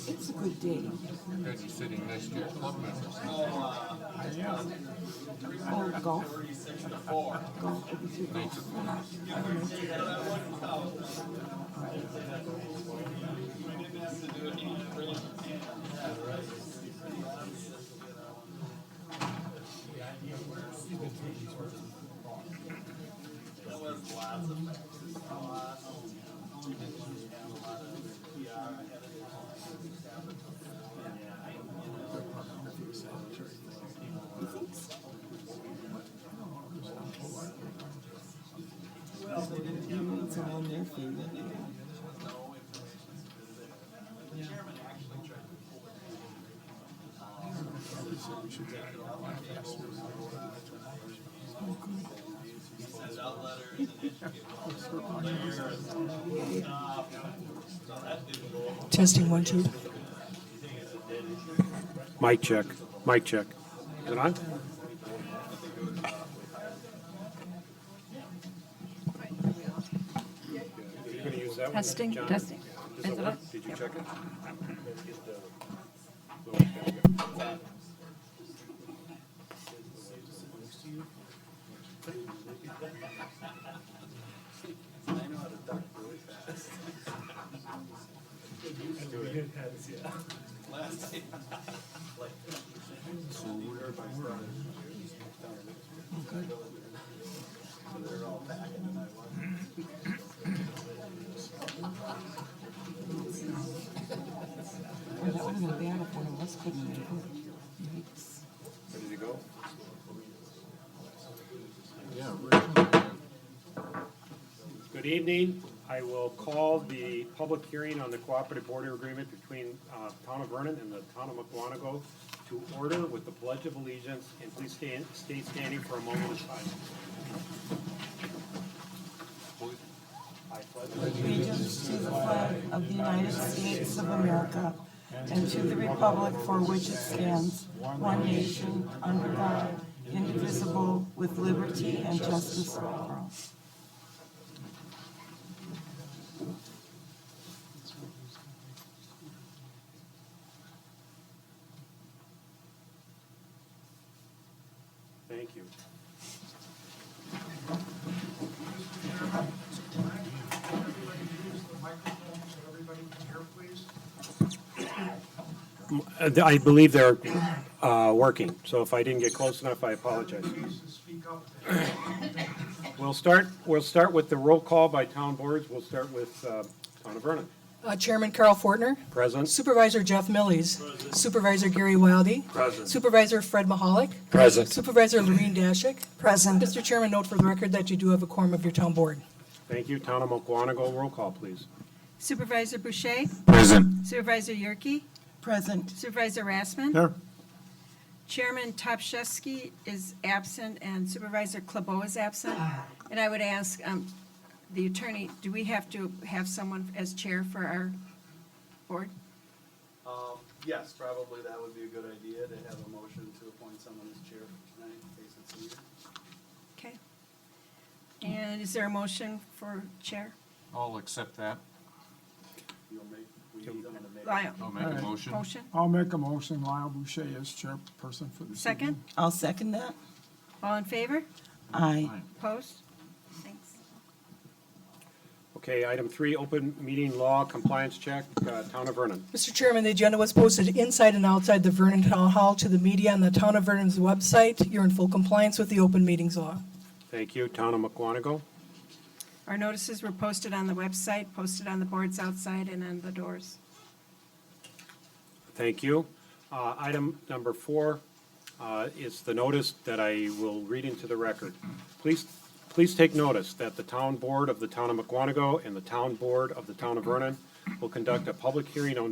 It's a good day. You're going to be sitting next to your club members. I am. Oh, golf. Golf. Knights of It's on their favorite. Testing 1, 2. Mic check. Mic check. Is it on? You're going to use that one? Testing, John? testing. Is Is it it on? on? Did you check it? That would have been bad if one of us couldn't make it. Yikes. Ready to go? Yeah, Richard. Good evening. I will call the public hearing on the cooperative border agreement between Town of Vernon and the Town of Mukwonago to order with the Pledge of Allegiance, and please stay standing for a moment of silence. I pledge Allegiance to the flag of the United States of America and to the republic for which it stands, one nation, under God, indivisible, with liberty and justice for all. Thank you. I believe they're working, so if I didn't get close enough, I apologize. We'll start with the roll call by town boards. We'll start with Town of Vernon. Chairman Carl Fortner. Present. Supervisor Jeff Millies. Supervisor Gary Wildy. Present. Supervisor Fred Mahalik. Present. Supervisor Lorene Dashik. Present. Mr. Chairman, note for the record that you do have a quorum of your town board. Thank you. Town of Mukwonago, roll call, please. Supervisor Boucher, Present. Supervisor Yerke, Present. Supervisor Rassman. Here. Chairman Topshesky is absent and Supervisor Klebo is absent. And I would ask the attorney, do we have to have someone as chair for our board? Yes, probably that would be a good idea to have a motion to appoint someone as chair for tonight in case it's needed. Okay. And is there a motion for chair? I'll accept that. You'll make, we need someone to make. Lyle, I'll make a motion. motion? I'll make a motion, Lyle Boucher as chairperson for this Second? evening. I'll second that. All in favor? Aye. Opposed? Thanks. Okay, item 3, open meeting law compliance check, Town of Vernon. Mr. Chairman, the agenda was posted inside and outside the Vernon Town Hall to the media on the Town of Vernon's website. You're in full compliance with the open meetings law. Thank you. Town of Mukwonago. Our notices were posted on the website, posted on the boards outside and on the doors. Thank you. Item number 4 is the notice that I will read into the record. Please take notice that the Town Board of the Town of Mukwonago and the Town Board of the Town of Vernon will conduct a public hearing on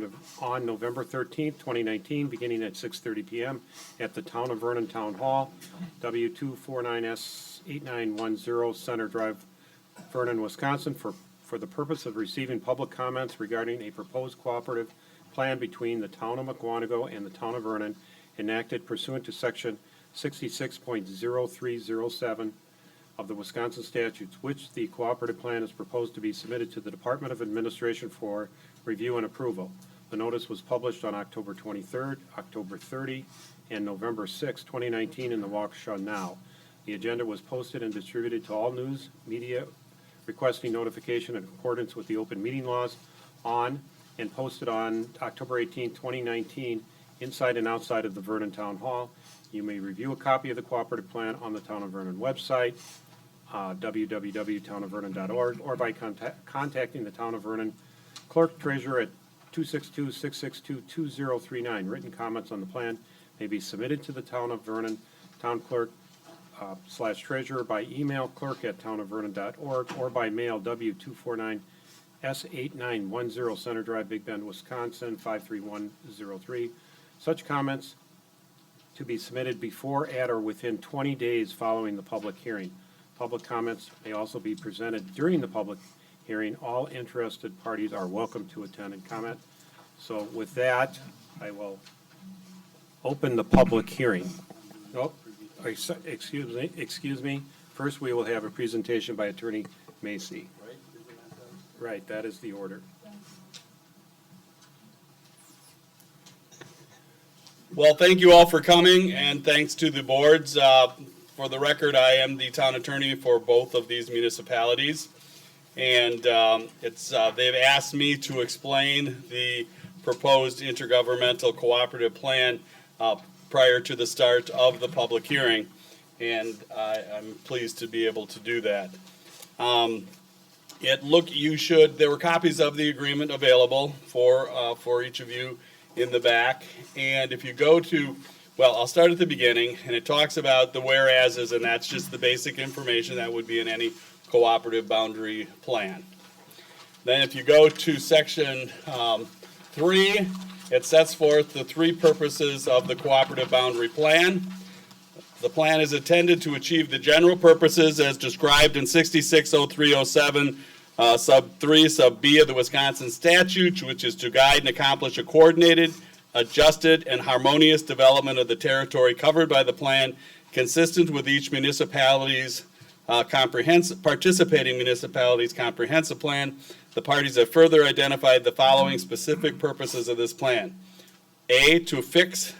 November 13th, 2019, beginning at 6:30 p.m. at the Town of Vernon Town Hall, W249S8910 Center Drive, Vernon, Wisconsin, for the purpose of receiving public comments regarding a proposed cooperative plan between the Town of Mukwonago and the Town of Vernon, enacted pursuant to Section 66.0307 of the Wisconsin statutes, which the cooperative plan is proposed to be submitted to the Department of Administration for review and approval. The notice was published on October 23rd, October 30, and November 6, 2019 in the Waukesha Now. The agenda was posted and distributed to all news media requesting notification in accordance with the open meeting laws on and posted on October 18, 2019, inside and outside of the Vernon Town Hall. You may review a copy of the cooperative plan on the Town of Vernon website, www.townofvernon.org, or by contacting the Town of Vernon Clerk Treasurer at 262-662-2039. Written comments on the plan may be submitted to the Town of Vernon Town Clerk /treasurer by email clerk@townofvernon.org or by mail W249 S8910 Center Drive, Big Bend, Wisconsin 53103. Such comments to be submitted before, at, or within 20 days following the public hearing. Public comments may also be presented during the public hearing. All interested parties are welcome to attend and comment. So with that, I will open the public hearing. Nope, excuse me. First, we will have a presentation by Attorney Macy. Right, that is the order. Well, thank you all for coming, and thanks to the boards. For the record, I am the town attorney for both of these municipalities, and they've asked me to explain the proposed intergovernmental cooperative plan prior to the start of the public hearing, and I'm pleased to be able to do that. There were copies of the agreement available for each of you in the back, and if you go to, well, I'll start at the beginning, and it talks about the whereases, and that's just the basic information that would be in any cooperative boundary plan. Then if you go to section 3, it sets forth the 3 purposes of the cooperative boundary plan. The plan is intended to achieve the general purposes as described in 660307 sub 3 sub B of the Wisconsin statute, which is to guide and accomplish a coordinated, adjusted, and harmonious development of the territory covered by the plan, consistent with each municipality's participating municipality's comprehensive plan. The parties have further identified the following specific purposes of this plan. A, to affix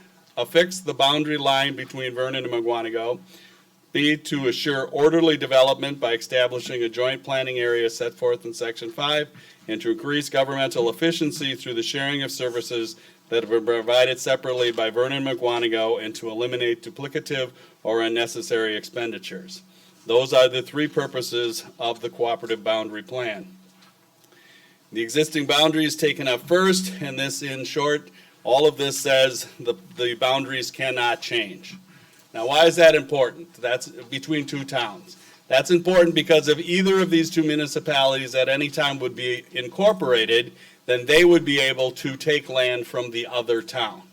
the boundary line between Vernon and Mukwonago. B, to assure orderly development by establishing a joint planning area set forth in Section 5, and to increase governmental efficiency through the sharing of services that have been provided separately by Vernon and Mukwonago, and to eliminate duplicative or unnecessary expenditures. Those are the 3 purposes of the cooperative boundary plan. The existing boundary is taken up first, and this, in short, all of this says the boundaries cannot change. Now, why is that important? That's between 2 towns. That's important because if either of these 2 municipalities at any time would be incorporated, then they would be able to take land from the other town.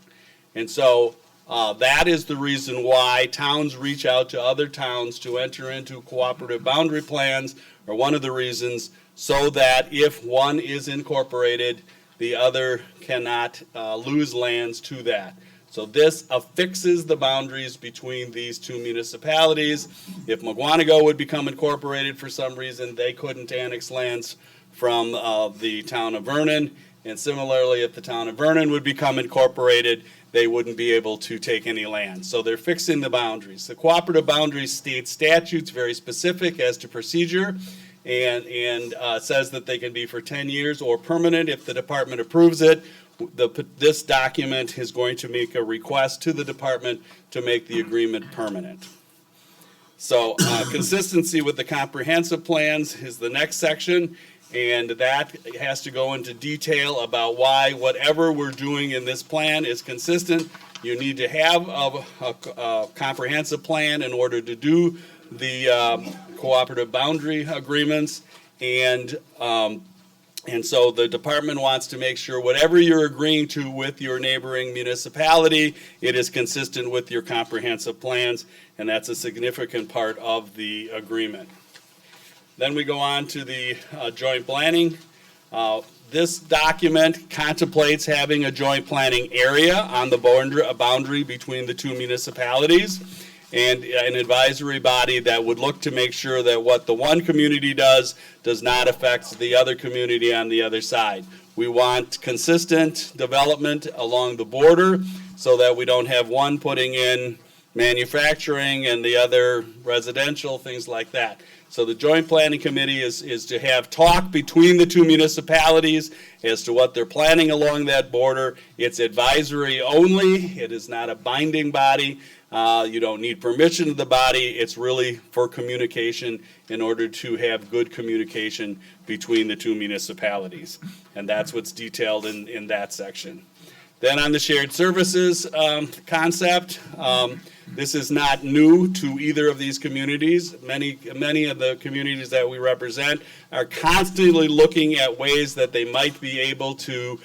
And so that is the reason why towns reach out to other towns to enter into cooperative boundary plans, or one of the reasons, so that if one is incorporated, the other cannot lose lands to that. So this affixes the boundaries between these 2 municipalities. If Mukwonago would become incorporated for some reason, they couldn't annex lands from the town of Vernon. And similarly, if the town of Vernon would become incorporated, they wouldn't be able to take any land. So they're fixing the boundaries. The cooperative boundary state statutes very specific as to procedure, and says that they can be for 10 years or permanent if the department approves it. This document is going to make a request to the department to make the agreement permanent. So consistency with the comprehensive plans is the next section, and that has to go into detail about why whatever we're doing in this plan is consistent. You need to have a comprehensive plan in order to do the cooperative boundary agreements, and so the department wants to make sure whatever you're agreeing to with your neighboring municipality, it is consistent with your comprehensive plans, and that's a significant part of the agreement. Then we go on to the joint planning. This document contemplates having a joint planning area on the boundary between the 2 municipalities, and an advisory body that would look to make sure that what the one community does not affect the other community on the other side. We want consistent development along the border so that we don't have one putting in manufacturing and the other residential, things like that. So the Joint Planning Committee is to have talk between the two municipalities as to what they're planning along that border. It's advisory only. It is not a binding body. You don't need permission of the body. It's really for communication in order to have good communication between the two municipalities. And that's what's detailed in that section. Then on the shared services concept, this is not new to either of these communities. Many of the communities that we represent are constantly looking at ways that they might be able to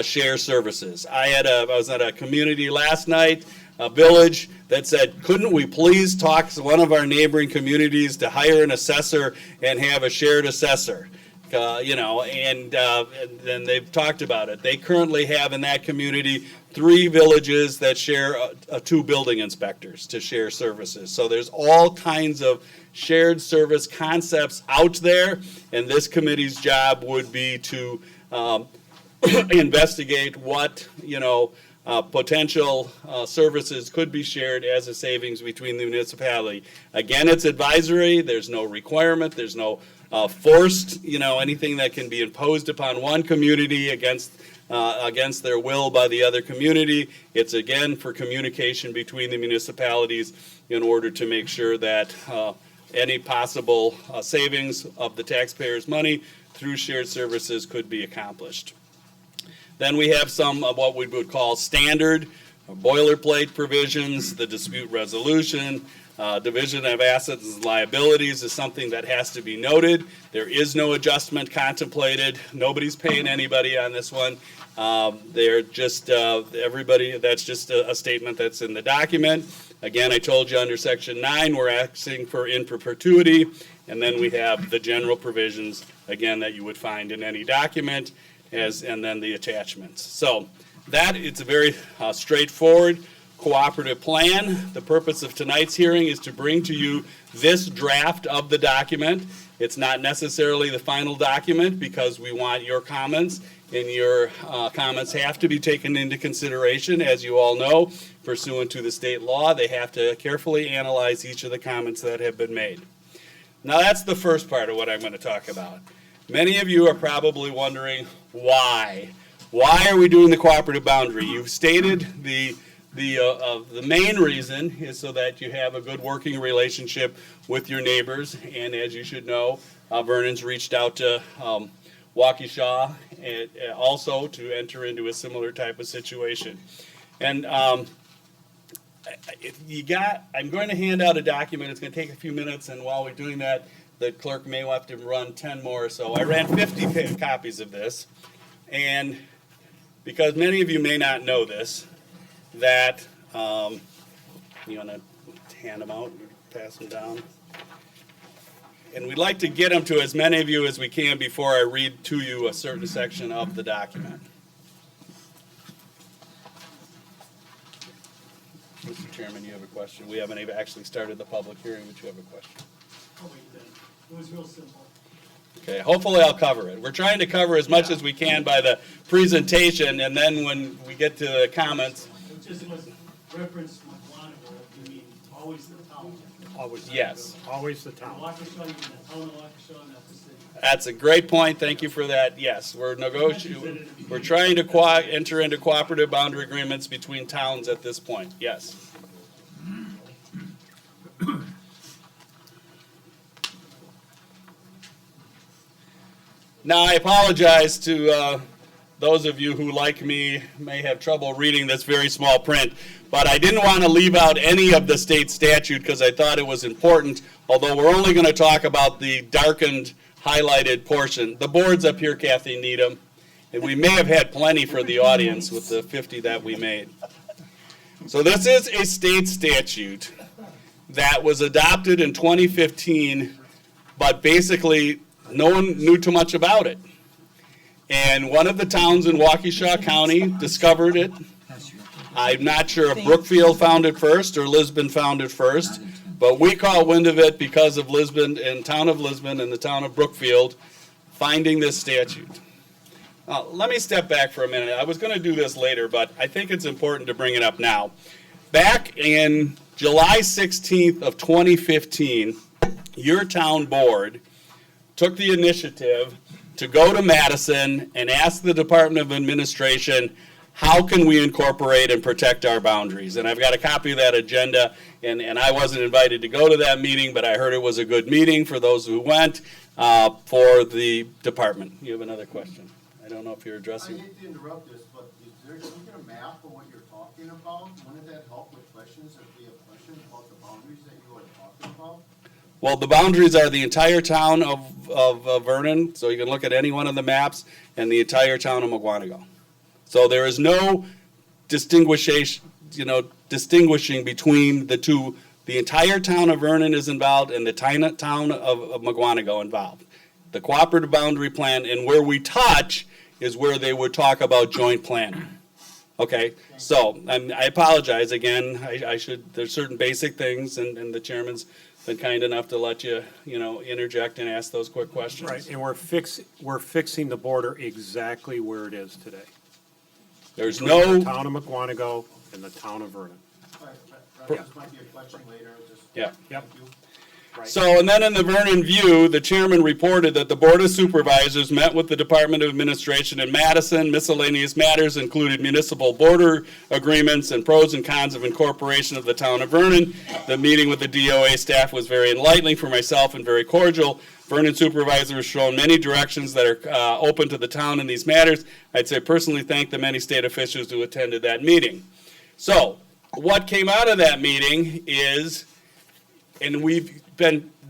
share services. I was at a community last night, a village, that said, couldn't we please talk to one of our neighboring communities to hire an assessor and have a shared assessor? And then they've talked about it. They currently have in that community 3 villages that share 2 building inspectors to share services. So there's all kinds of shared service concepts out there, and this committee's job would be to investigate what, potential services could be shared as a savings between the municipality. Again, it's advisory. There's no requirement. There's no forced, anything that can be imposed upon one community against their will by the other community. It's again for communication between the municipalities in order to make sure that any possible savings of the taxpayers' money through shared services could be accomplished. Then we have some of what we would call standard boilerplate provisions, the dispute resolution, division of assets and liabilities is something that has to be noted. There is no adjustment contemplated. Nobody's paying anybody on this one. They're just, everybody, that's just a statement that's in the document. Again, I told you under Section 9, we're asking for in perpetuity, and then we have the general provisions, again, that you would find in any document, and then the attachments. So that, it's a very straightforward cooperative plan. The purpose of tonight's hearing is to bring to you this draft of the document. It's not necessarily the final document because we want your comments, and your comments have to be taken into consideration. As you all know, pursuant to the state law, they have to carefully analyze each of the comments that have been made. Now that's the first part of what I'm going to talk about. Many of you are probably wondering why. Why are we doing the cooperative boundary? You've stated the main reason is so that you have a good working relationship with your neighbors, and as you should know, Vernon's reached out to Waukesha and also to enter into a similar type of situation. And I'm going to hand out a document. It's going to take a few minutes, and while we're doing that, the clerk may have to run 10 more. So I ran 50 copies of this, and because many of you may not know this, that, you want to hand them out, pass them down? And we'd like to get them to as many of you as we can before I read to you a certain section of the document. Mr. Chairman, you have a question? We haven't even actually started the public hearing, but you have a question. Oh, wait, then. It was real simple. Okay, hopefully I'll cover it. We're trying to cover as much as we can by the presentation, and then when we get to the comments. It just was reference Mukwonago, you mean always the town. Always. Yes. Always the town. Waukesha, you mean the town of Waukesha, not the city. That's a great point. Thank you for that. Yes, we're negotiating. We're trying to enter into cooperative boundary agreements between towns at this point. Yes. Now, I apologize to those of you who, like me, may have trouble reading this very small print, but I didn't want to leave out any of the state statute because I thought it was important, although we're only going to talk about the darkened, highlighted portion. The boards up here, Kathy, need them, and we may have had plenty for the audience with the 50 that we made. So this is a state statute that was adopted in 2015, but basically no one knew too much about it. And one of the towns in Waukesha County discovered it. I'm not sure if Brookfield found it first or Lisbon found it first, but we caught wind of it because of Lisbon and town of Lisbon and the town of Brookfield finding this statute. Let me step back for a minute. I was going to do this later, but I think it's important to bring it up now. Back in July 16th of 2015, your town board took the initiative to go to Madison and ask the Department of Administration, how can we incorporate and protect our boundaries? And I've got a copy of that agenda, and I wasn't invited to go to that meeting, but I heard it was a good meeting for those who went for the department. You have another question? I don't know if you're I addressing. hate to interrupt this, but can we get a map of what you're talking about? Wouldn't that help with questions if we have questions about the boundaries that you are talking about? Well, the boundaries are the entire town of Vernon, so you can look at any one of the maps, and the entire town of Mukwonago. So there is no distinguishing between the two. The entire town of Vernon is involved, and the town of Mukwonago involved. The cooperative boundary plan, and where we touch is where they would talk about joint planning. Okay, so I apologize again. There's certain basic things, and the chairman's been kind enough to let you, interject and ask those quick questions. Right, and we're fixing the border exactly where it is today. There's Between no, the town of Mukwonago and the town of Vernon. All right, this might be a question later, just. yeah. Yep. Thank you. Right. So, and then in the Vernon View, the chairman reported that the Board of Supervisors met with the Department of Administration in Madison. Miscellaneous matters included municipal border agreements and pros and cons of incorporation of the town of Vernon. The meeting with the DOA staff was very enlightening for myself and very cordial. Vernon supervisors have shown many directions that are open to the town in these matters. I'd say personally thank the many state officials who attended that meeting. So, what came out of that meeting is, and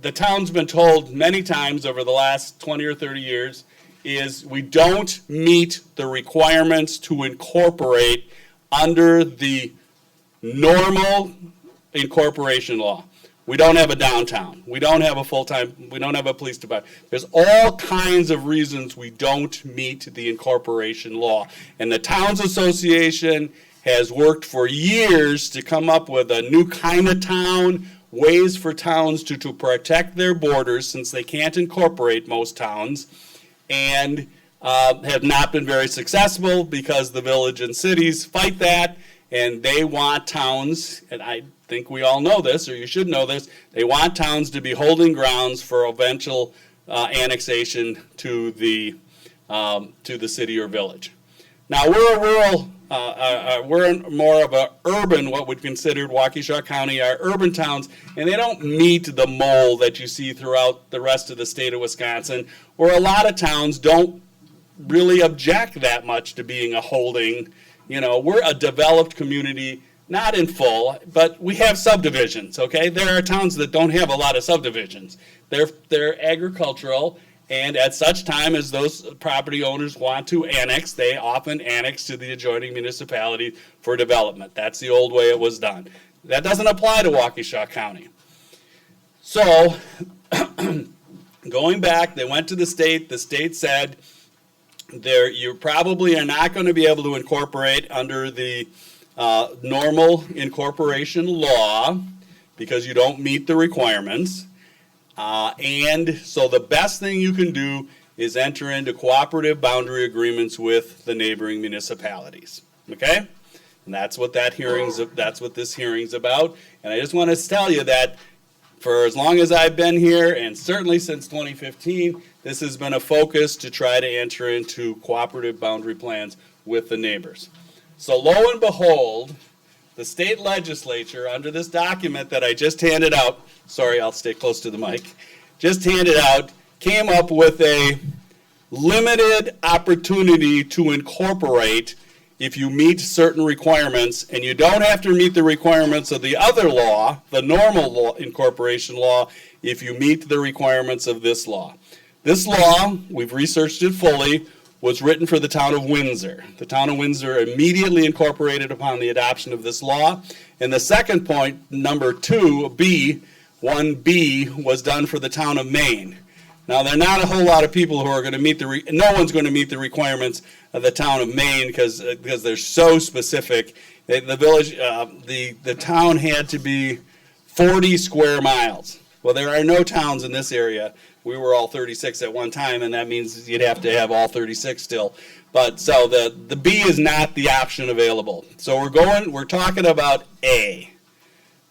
the town's been told many times over the last 20 or 30 years, is we don't meet the requirements to incorporate under the normal incorporation law. We don't have a downtown. We don't have we don't have a police department. There's all kinds of reasons we don't meet the incorporation law. And the Towns Association has worked for years to come up with a new kind of town, ways for towns to protect their borders, since they can't incorporate most towns, and have not been very successful because the village and cities fight that, and they want towns, and I think we all know this, or you should know this, they want towns to be holding grounds for eventual annexation to the city or village. Now, we're a rural, we're more of an urban, what would consider Waukesha County, our urban towns, and they don't meet the mold that you see throughout the rest of the state of Wisconsin, where a lot of towns don't really object that much to being a holding. We're a developed community, not in full, but we have subdivisions, okay? There are towns that don't have a lot of subdivisions. They're agricultural, and at such time as those property owners want to annex, they often annex to the adjoining municipality for development. That's the old way it was done. That doesn't apply to Waukesha County. So, going back, they went to the state said, you probably are not going to be able to incorporate under the normal incorporation law because you don't meet the requirements. And so the best thing you can do is enter into cooperative boundary agreements with the neighboring municipalities. Okay? And that's what this hearing's about. And I just want to tell you that for as long as I've been here, and certainly since 2015, this has been a focus to try to enter into cooperative boundary plans with the neighbors. So lo and behold, the state legislature, under this document that I just handed out, sorry, I'll stay close to the mic, just handed out, came up with a limited opportunity to incorporate if you meet certain requirements, and you don't have to meet the requirements of the other law, the normal law, incorporation law, if you meet the requirements of this law. This law, we've researched it fully, was written for the town of Windsor. The town of Windsor immediately incorporated upon the adoption of this law. And the second point, number 2B, 1B, was done for the town of Maine. Now, there are not a whole lot of people who are going to meet no one's going to meet the requirements of the town of Maine because they're so specific. The village, the town had to be 40 square miles. Well, there are no towns in this area We were all 36 at one time, and that means you'd have to have all 36 still. But so the B is not the option available. So we're talking about A.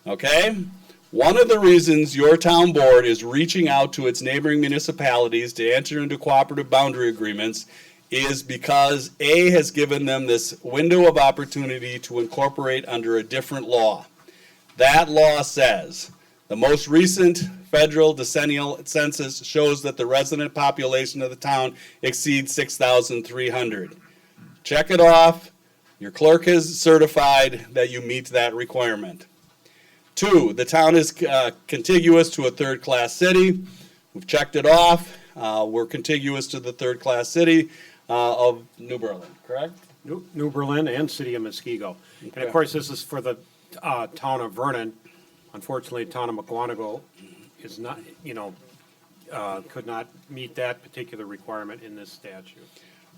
Okay? One of the reasons your town board is reaching out to its neighboring municipalities to enter into cooperative boundary agreements is because A has given them this window of opportunity to incorporate under a different law. That law says the most recent federal decennial census shows that the resident population of the town exceeds 6,300. Check it off. Your clerk has certified that you meet that requirement. 2, the town is contiguous to a third-class city. We've checked it off. We're contiguous to the third-class city of New Berlin, correct? New Berlin and City of Muskego. And Okay. of course, this is for the town of Vernon. Unfortunately, town of Mukwonago is not, could not meet that particular requirement in this statute.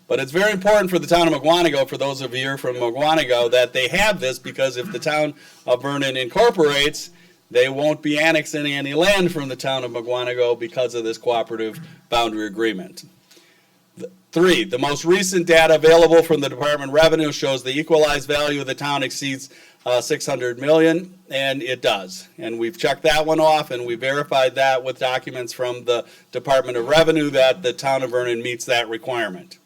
But it's very important for the town of Mukwonago, for those of you here from Mukwonago, that they have this, because if the town of Vernon incorporates, they won't be annexing any land from the town of Mukwonago because of this cooperative boundary agreement. 3, the most recent data available from the Department of Revenue shows the equalized value of the town exceeds 600 million, and it does. And we've checked that one off, and we verified that with documents from the Department of Revenue that the town of Vernon meets that requirement.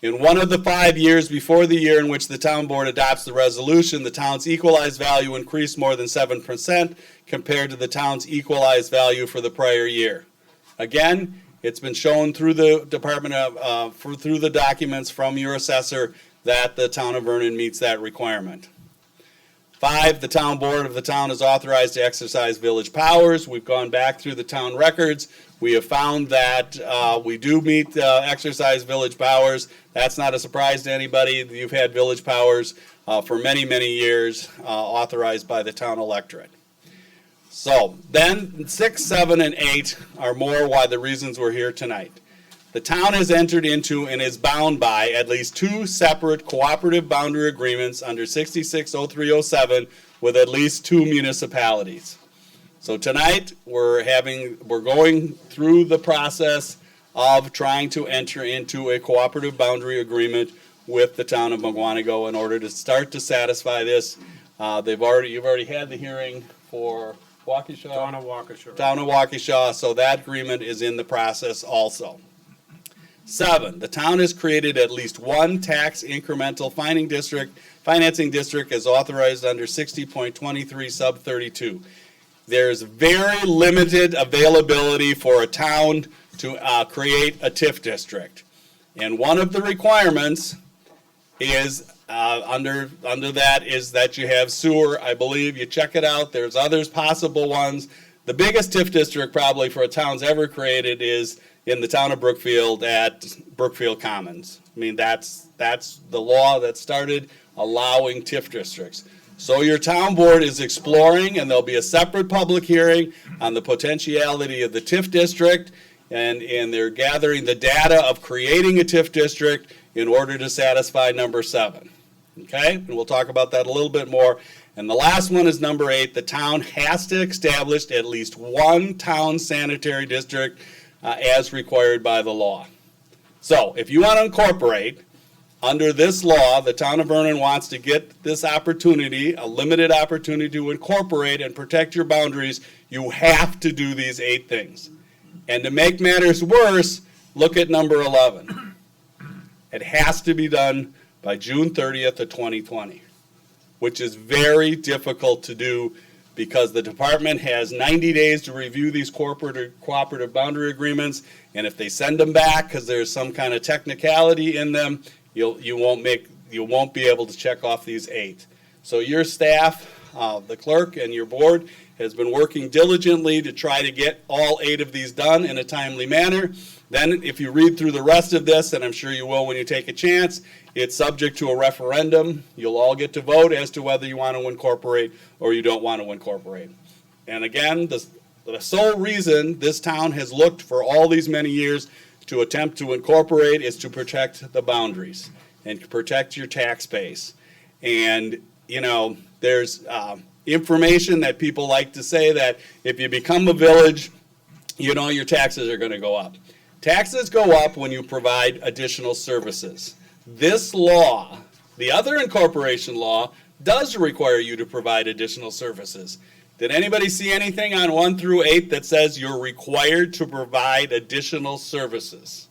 In one of the 5 years before the year in which the town board adopts the resolution, the town's equalized value increased more than 7% compared to the town's equalized value for the prior year. Again, it's been shown through the Department of, through the documents from your assessor that the town of Vernon meets that requirement. 5, the town board of the town is authorized to exercise village powers. We've gone back through the town records. We have found that we do meet exercise village powers. That's not a surprise to anybody. You've had village powers for many, many years authorized by the town electorate. So then 6, 7, and 8 are more why the reasons we're here tonight. The town has entered into and is bound by at least 2 separate cooperative boundary agreements under 660307 with at least 2 municipalities. So tonight we're going through the process of trying to enter into a cooperative boundary agreement with the town of Mukwonago in order to start to satisfy this. You've already had the hearing for Waukesha. Town of Waukesha. Town of Waukesha, so that agreement is in the process also. 7, the town has created at least 1 tax incremental financing district as authorized under 60.23 sub 32. There's very limited availability for a town to create a TIF district. And one of the requirements is under that is that you have sewer. I believe you check it out. There's others possible ones. The biggest TIF district probably for a town's ever created is in the town of Brookfield at Brookfield Commons. I mean, that's the law that started allowing TIF districts. So your town board is exploring, and there'll be a separate public hearing on the potentiality of the TIF district, and they're gathering the data of creating a TIF district in order to satisfy number 7. Okay, and we'll talk about that a little bit more. And the last one is number 8. The town has to establish at least 1 town sanitary district as required by the law. So if you want to incorporate, under this law, the town of Vernon wants to get this opportunity, a limited opportunity to incorporate and protect your boundaries. You have to do these 8 things. And to make matters worse, look at number 11. It has to be done by June 30th of 2020, which is very difficult to do because the department has 90 days to review these cooperative boundary agreements, and if they send them back because there's some kind of technicality in them, you won't be able to check off these 8. So your staff, the clerk and your board has been working diligently to try to get all 8 of these done in a timely manner. Then if you read through the rest of this, and I'm sure you will when you take a chance, it's subject to a referendum. You'll all get to vote as to whether you want to incorporate or you don't want to incorporate. And again, the sole reason this town has looked for all these many years to attempt to incorporate is to protect the boundaries and protect your tax base. And, there's information that people like to say that if you become a village, you know your taxes are going to go up. Taxes go up when you provide additional services. This law, the other incorporation law, does require you to provide additional services. Did anybody see anything on 1 through 8 that says you're required to provide additional services?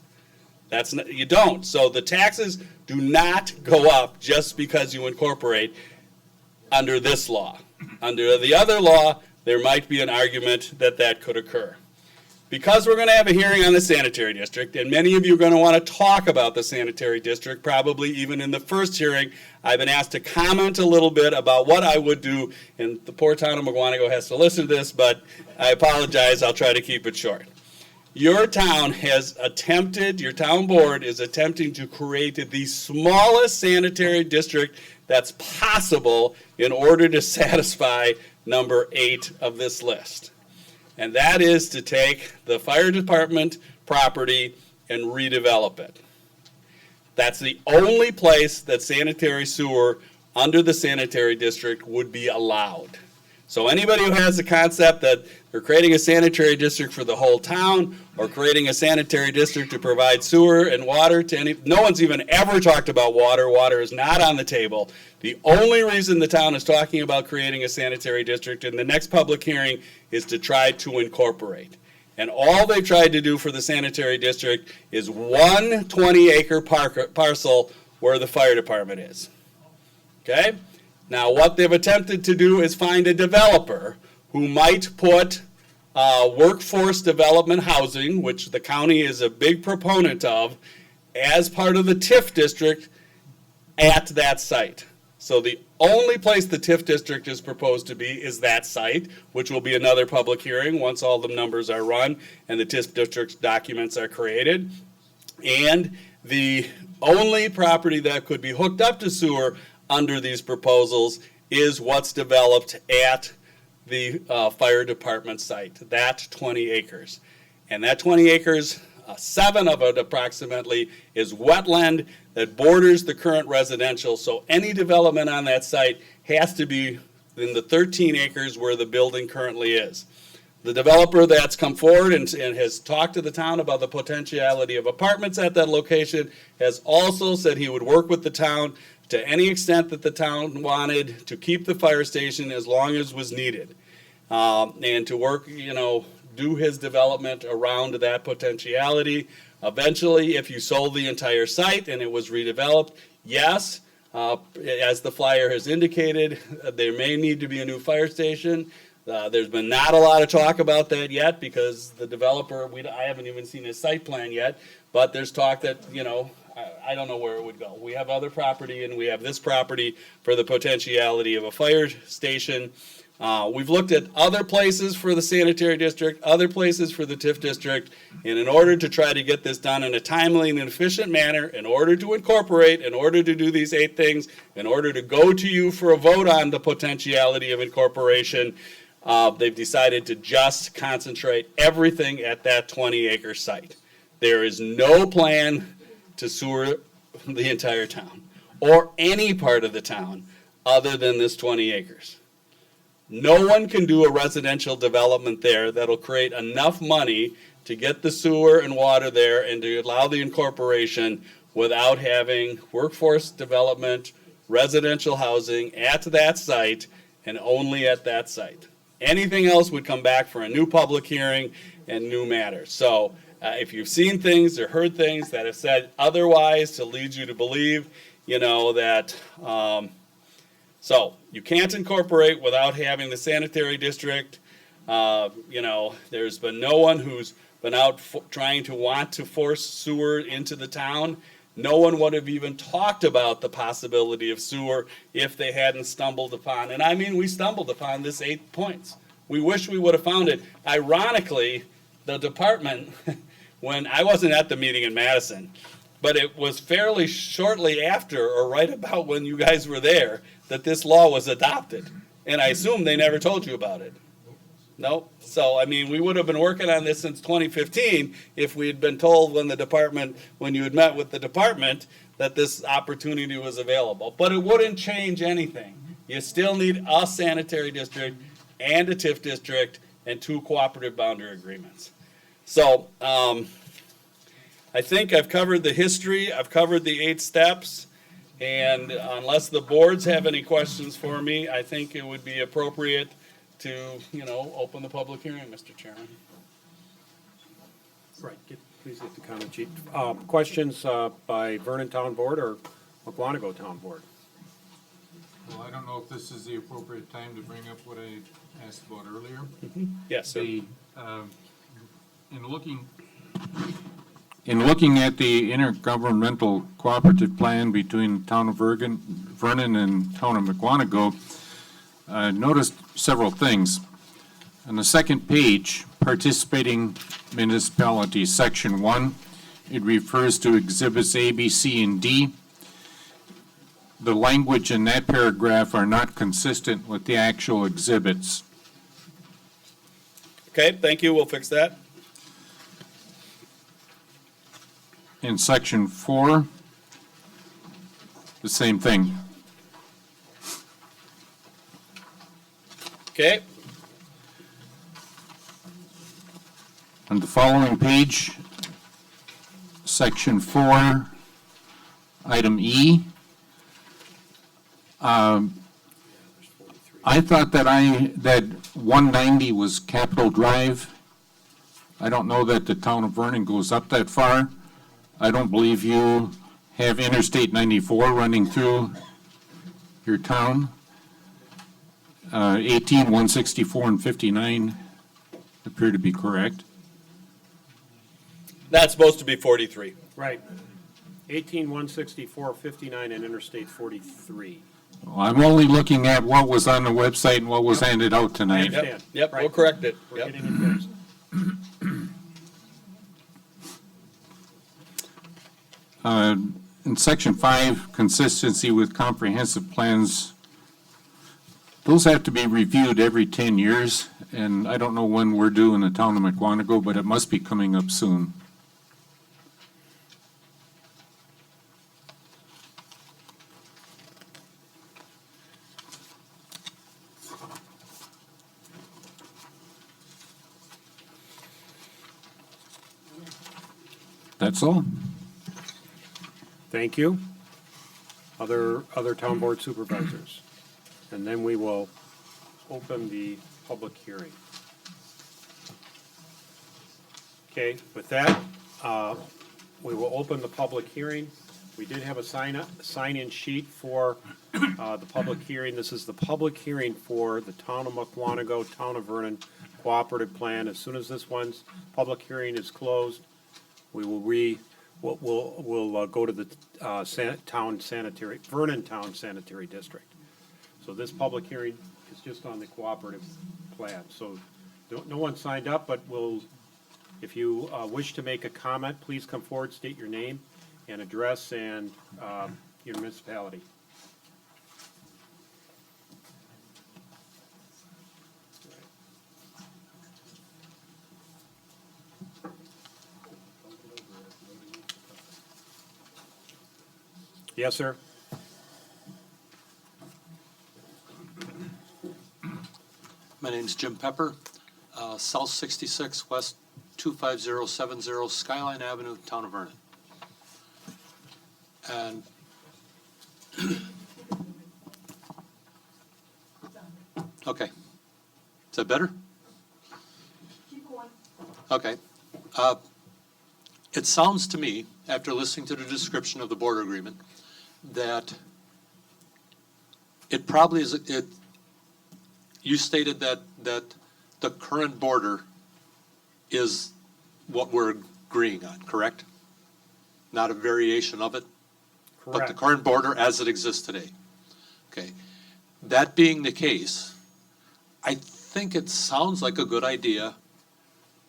That's not, you don't. So the taxes do not go up just because you incorporate under this law. Under the other law, there might be an argument that that could occur. Because we're going to have a hearing on the sanitary district, and many of you are going to want to talk about the sanitary district, probably even in the first hearing, I've been asked to comment a little bit about what I would do, and the poor town of Mukwonago has to listen to this, but I apologize, I'll try to keep it short. Your town has attempted, your town board is attempting to create the smallest sanitary district that's possible in order to satisfy number 8 of this list. And that is to take the fire department property and redevelop it. That's the only place that sanitary sewer under the sanitary district would be allowed. So anybody who has the concept that they're creating a sanitary district for the whole town or creating a sanitary district to provide sewer and water to any, no one's even ever talked about water. Water is not on the table. The only reason the town is talking about creating a sanitary district in the next public hearing is to try to incorporate. And all they've tried to do for the sanitary district is one 20-acre parcel where the fire department is. Okay? Now, what they've attempted to do is find a developer who might put workforce development housing, which the county is a big proponent of, as part of the TIF district at that site. So the only place the TIF district is proposed to be is that site, which will be another public hearing once all the numbers are run and the TIF district documents are created. And the only property that could be hooked up to sewer under these proposals is what's developed at the fire department site, that 20 acres. And that 20 acres, 7 of it approximately, is wetland that borders the current residential. So any development on that site has to be in the 13 acres where the building currently is. The developer that's come forward and has talked to the town about the potentiality of apartments at that location has also said he would work with the town to any extent that the town wanted to keep the fire station as long as was needed. And to work, do his development around that potentiality. Eventually, if you sold the entire site and it was redeveloped, yes, as the flyer has indicated, there may need to be a new fire station. There's been not a lot of talk about that yet because the developer, I haven't even seen his site plan yet, but there's talk that, I don't know where it would go. We have other property and we have this property for the potentiality of a fire station. We've looked at other places for the sanitary district, other places for the TIF district, and in order to try to get this done in a timely and efficient manner, in order to incorporate, in order to do these 8 things, in order to go to you for a vote on the potentiality of incorporation, they've decided to just concentrate everything at that 20-acre site. There is no plan to sewer the entire town or any part of the town other than this 20 acres. No one can do a residential development there that'll create enough money to get the sewer and water there and to allow the incorporation without having workforce development, residential housing at that site and only at that site. Anything else would come back for a new public hearing and new matters. So if you've seen things or heard things that have said otherwise to lead you to believe, that so you can't incorporate without having the sanitary district. There's been no one who's been out trying to want to force sewer into the town. No one would have even talked about the possibility of sewer if they hadn't stumbled upon, and I mean we stumbled upon this 8 points. We wish we would have found it. Ironically, the department, when I wasn't at the meeting in Madison, but it was fairly shortly after or right about when you guys were there that this law was adopted. And I assume they never told you about it. No? So, we would have been working on this since 2015 if we had been told when you had met with the department that this opportunity was available. But it wouldn't change anything. You still need a sanitary district and a TIF district and 2 cooperative boundary agreements. So, I think I've covered the history, I've covered the 8 steps, and unless the boards have any questions for me, I think it would be appropriate to, open the public hearing, Mr. Chairman. Right, please get the comment sheet. Questions by Vernon Town Board or Mukwonago Town Board? Well, I don't know if this is the appropriate time to bring up what I asked about earlier. Yes, sir. In looking at the intergovernmental cooperative plan between the town of Vernon and town of Mukwonago, I noticed several things. On the second page, participating municipalities, section 1, it refers to exhibits A, B, C, and D. The language in that paragraph are not consistent with the actual exhibits. Okay, thank you, we'll fix that. In section 4, the same thing. Okay, On the following page, section 4, item E. I thought that 190 was Capitol Drive. I don't know that the town of Vernon goes up that far. I don't believe you have Interstate 94 running through your town. 18, 164, and 59 appear to be correct. that's supposed to be 43. Right. 18, 164, 59, and Interstate 43. Well, I'm only looking at what was on the website and what was handed out I tonight. understand. Yep, we'll Right. correct it. We're Yep. getting it fixed. In section 5, consistency with comprehensive plans, those have to be reviewed every 10 years, and I don't know when we're due in the town of Mukwonago, but it must be coming up soon. That's all. Thank you. Other town board supervisors? And then we will open the public hearing. Okay, with that, we will open the public hearing. We did have a sign-in sheet for the public hearing. This is the public hearing for the Town of Mukwonago, Town of Vernon Cooperative Plan. As soon as this one's public hearing is closed, we will we'll go to the town sanitary, Vernon Town Sanitary District. So this public hearing is just on the cooperative plan. So no one signed up, but if you wish to make a comment, please come forward, state your name and address and your municipality. Yes, sir. My name's Jim Pepper, South 66 West 25070 Skyline Avenue, Town of Vernon. And okay, is that better? Keep going. Okay. It sounds to me, after listening to the description of the border agreement, that it probably is, you stated that the current border is what we're agreeing on, correct? Not a variation of it? But the Correct. current border as it exists today. Okay. That being the case, I think it sounds like a good idea,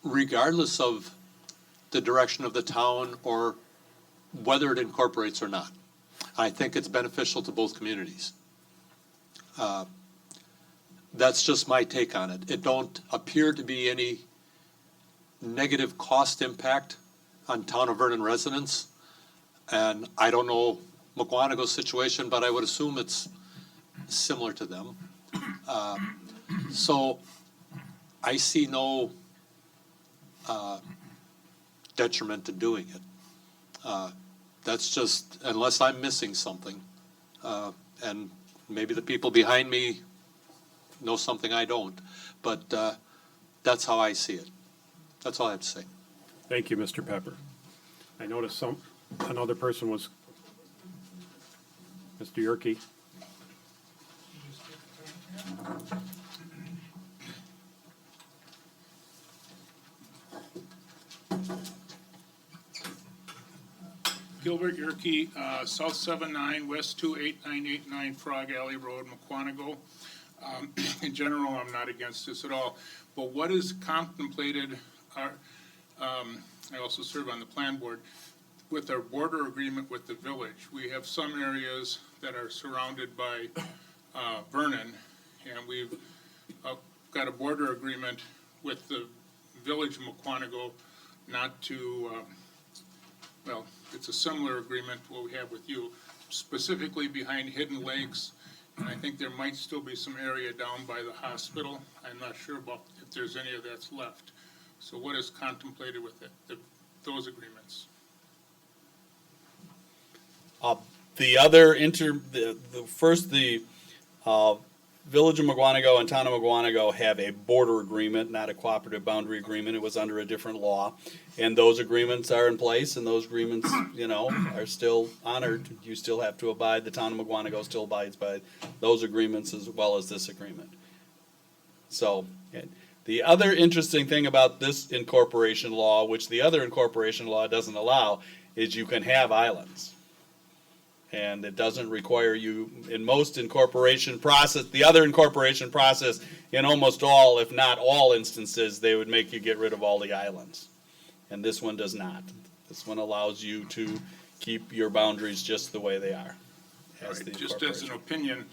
regardless of the direction of the town or whether it incorporates or not. I think it's beneficial to both communities. That's just my take on it. It don't appear to be any negative cost impact on town of Vernon residents. And I don't know Mukwonago's situation, but I would assume it's similar to them. So I see no detriment to doing it. That's just, unless I'm missing something, and maybe the people behind me know something I don't, but that's how I see it. That's all I have to say. Thank you, Mr. Pepper. I noticed another person was, Mr. Yerke. Gilbert Yerke, South 79, West 28989 Frog Alley Road, Mukwonago. In general, I'm not against this at all, but what is contemplated, I also serve on the plan board, with our border agreement with the village. We have some areas that are surrounded by Vernon, and we've got a border agreement with the village of Mukwonago not to, well, it's a similar agreement to what we have with you, specifically behind Hidden Lakes, and I think there might still be some area down by the hospital. I'm not sure about if there's any of that's left. So what is contemplated with those agreements? The other the Village of Mukwonago and Town of Mukwonago have a border agreement, not a cooperative boundary agreement. It was under a different law. And those agreements are in place, and those agreements, are still honored. You still have to abide, the Town of Mukwonago still abides by those agreements as well as this agreement. So, the other interesting thing about this incorporation law, which the other incorporation law doesn't allow, is you can have islands. And it doesn't require you, in most incorporation process, the other incorporation process, in almost all, if not all instances, they would make you get rid of all the islands. And this one does not. This one allows you to keep your boundaries just the way they are. Just as an opinion,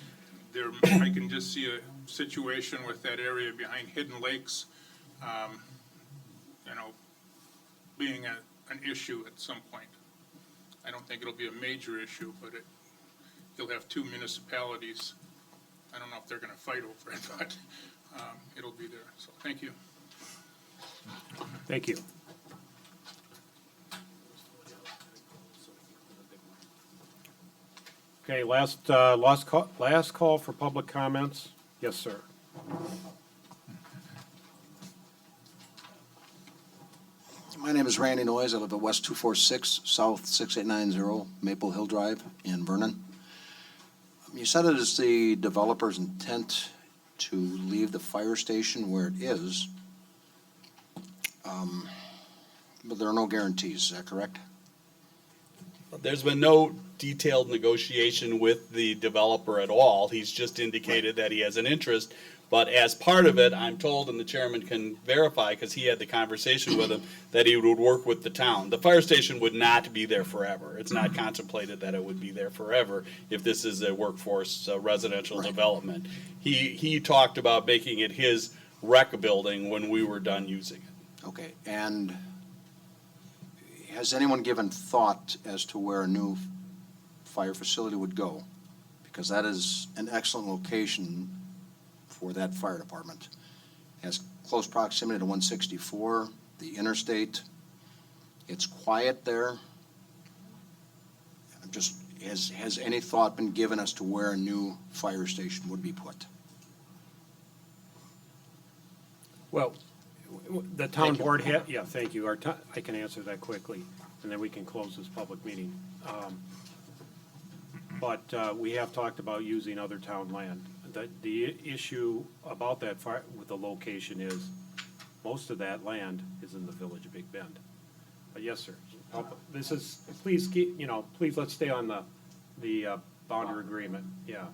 I can just see a situation with that area behind Hidden Lakes, being an issue at some point. I don't think it'll be a major issue, but you'll have two municipalities. I don't know if they're going to fight over it, but it'll be there. So thank you. Thank you. Okay, last call for public comments. Yes, sir. My name is Randy Noyes. I live at West 246, South 6890 Maple Hill Drive in Vernon. You said it is the developer's intent to leave the fire station where it is, but there are no guarantees. Is that correct? There's been no detailed negotiation with the developer at all. He's just indicated that he has an interest. But as part of it, I'm told, and the chairman can verify, because he had the conversation with him, that he would work with the town. The fire station would not be there forever. It's not contemplated that it would be there forever if this is a workforce residential development. He talked about making it his rec building when we were done using it. Okay, and has anyone given thought as to where a new fire facility would go? Because that is an excellent location for that fire department. It has close proximity to 164, the interstate. It's quiet there. Has any thought been given as to where a new fire station would be put? Well, the town board yeah, thank you. I can answer that quickly, and then we can close this public meeting. But we have talked about using other town land. The issue about that fire with the location is most of that land is in the village of Big Bend. But yes, sir. This is, please keep, please let's stay on the boundary agreement. Yeah.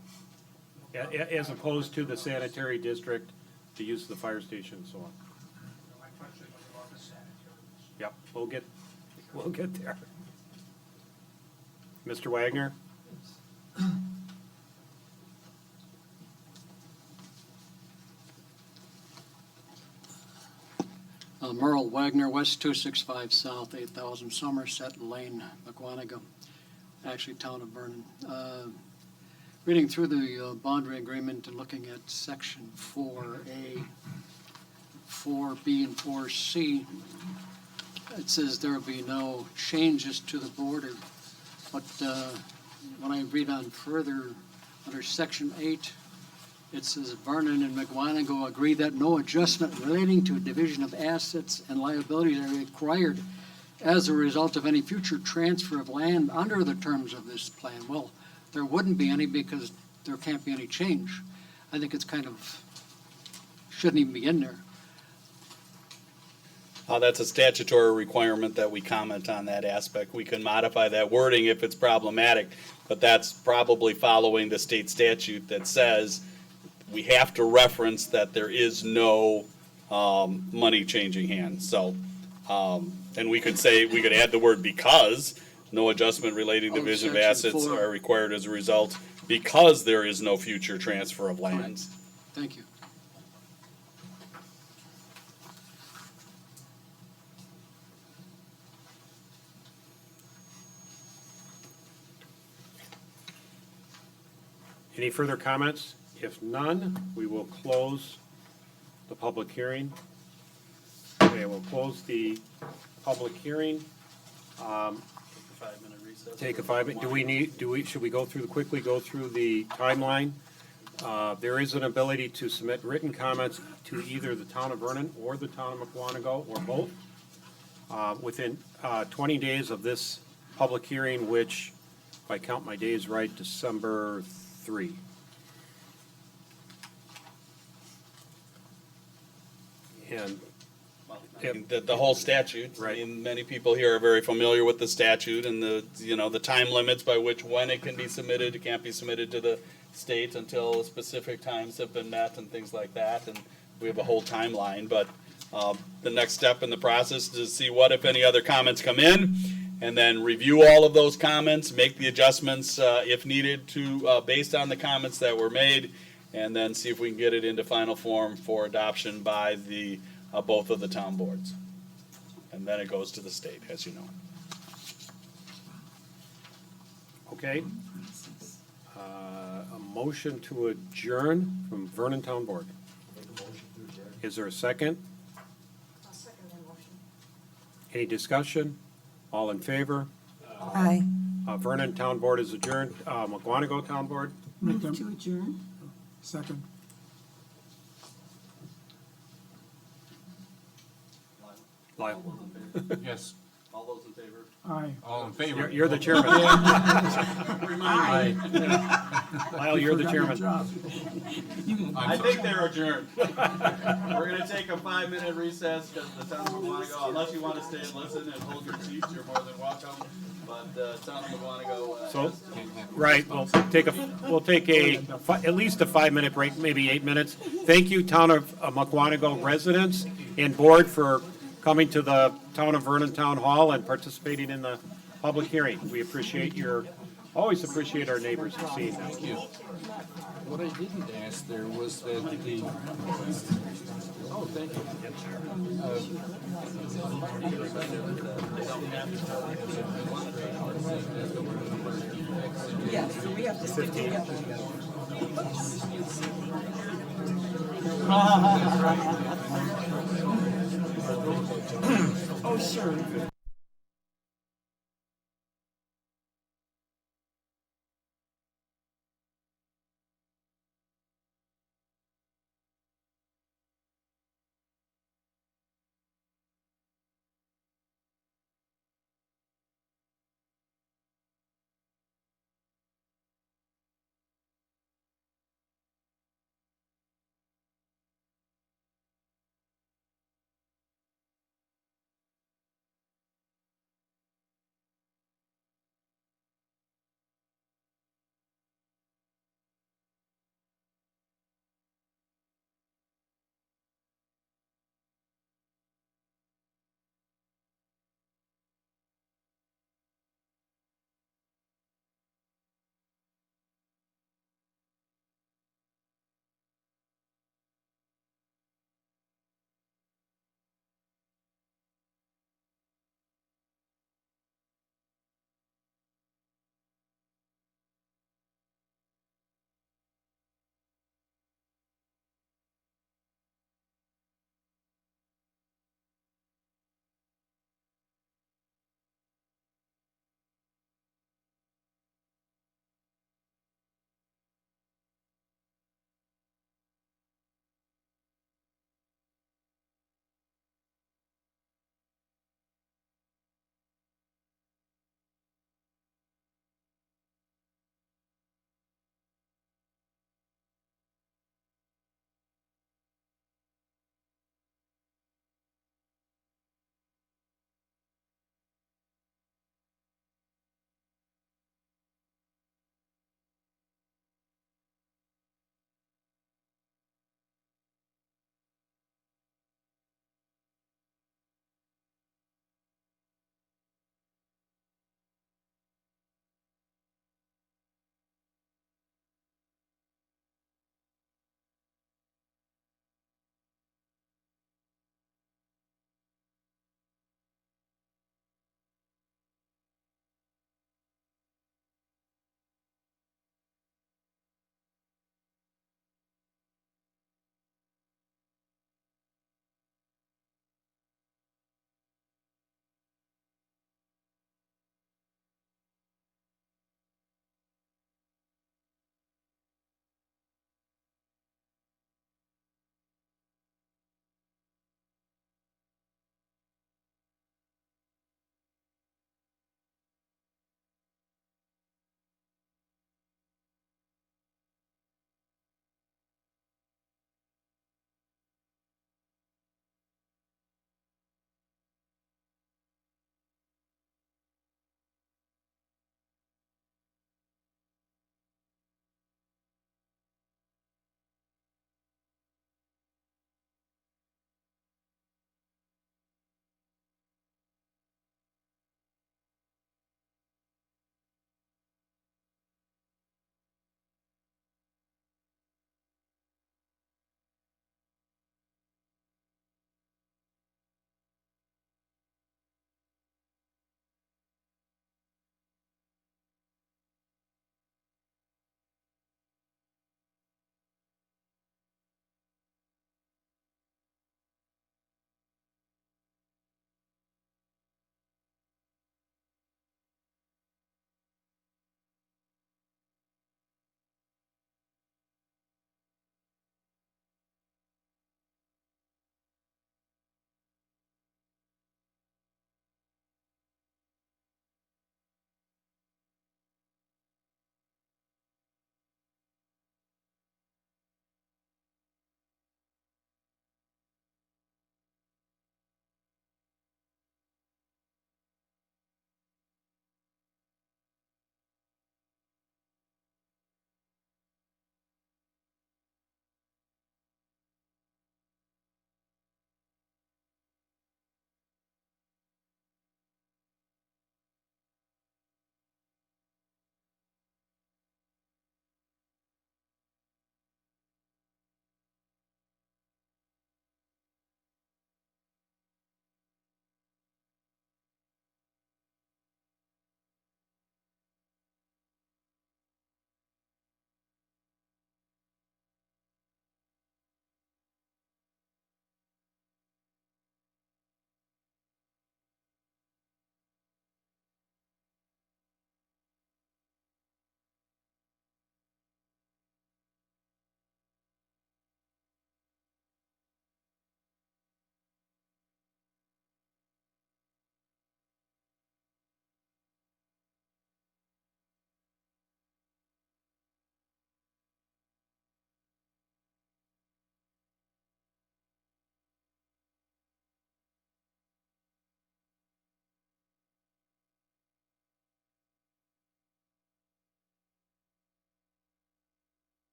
As opposed to the sanitary district, the use of the fire station and so on. Yep, we'll get there. Mr. Wagner? Merle Wagner, West 265 South, 8000 Somerset Lane, Mukwonago, actually town of Vernon. Reading through the boundary agreement and looking at section 4A, 4B, and 4C, it says there will be no changes to the border. But when I read on further, under Section 8, it says Vernon and Mukwonago agree that no adjustment relating to division of assets and liabilities are required as a result of any future transfer of land under the terms of this plan. Well, there wouldn't be any because there can't be any change. I think it's kind of, shouldn't even be in there. That's a statutory requirement that we comment on that aspect. We can modify that wording if it's problematic, but that's probably following the state statute that says we have to reference that there is no money changing hands. So, and we could say, we could add the word because, no adjustment relating to Oh, division of Section assets 4. are required as a result because there is no future transfer of lands. Thank you. Any further comments? If none, we will close the public hearing. Okay, we'll close the public hearing. 5-minute recess. Take a 5 minute, should we quickly go through the timeline? There is an ability to submit written comments to either the town of Vernon or the town of Mukwonago, or both, within 20 days of this public hearing, which, if I count my days right, December 3. And The whole statute. Right. I mean, many people here are very familiar with the statute and the time limits by which when it can be submitted, it can't be submitted to the state until specific times have been met and things like that. And we have a whole timeline, but the next step in the process is to see what, if any, other comments come in, and then review all of those comments, make the adjustments if needed to based on the comments that were made, and then see if we can get it into final form for adoption by the both of the town boards. And then it goes to the state, as you know. Okay. A motion to adjourn from Vernon Town Board. Is there a second? I'll second that motion. Any discussion? All in favor? Aye. Vernon Town Board is adjourned. Mukwonago Town Board? Make them, To adjourn? second. Lyle? Yes. All those in favor? Aye. All in favor? You're the chairman. Aye. Lyle, you're the Forgot your chairman. job. I think they're adjourned. We're gonna take a 5-minute recess because the town of Mukwonago, unless you want to stay and listen and hold your seats, you're more than welcome. But town of Mukwonago. So, right, we'll take at least a 5-minute break, maybe 8 minutes. Thank you, town of Mukwonago residents and board for coming to the town of Vernon Town Hall and participating in the public hearing. We always appreciate our neighbors and seeing them. Thank you. What I didn't ask there was that the, oh, thank you. Yes, we have to sit together. Oh, sure.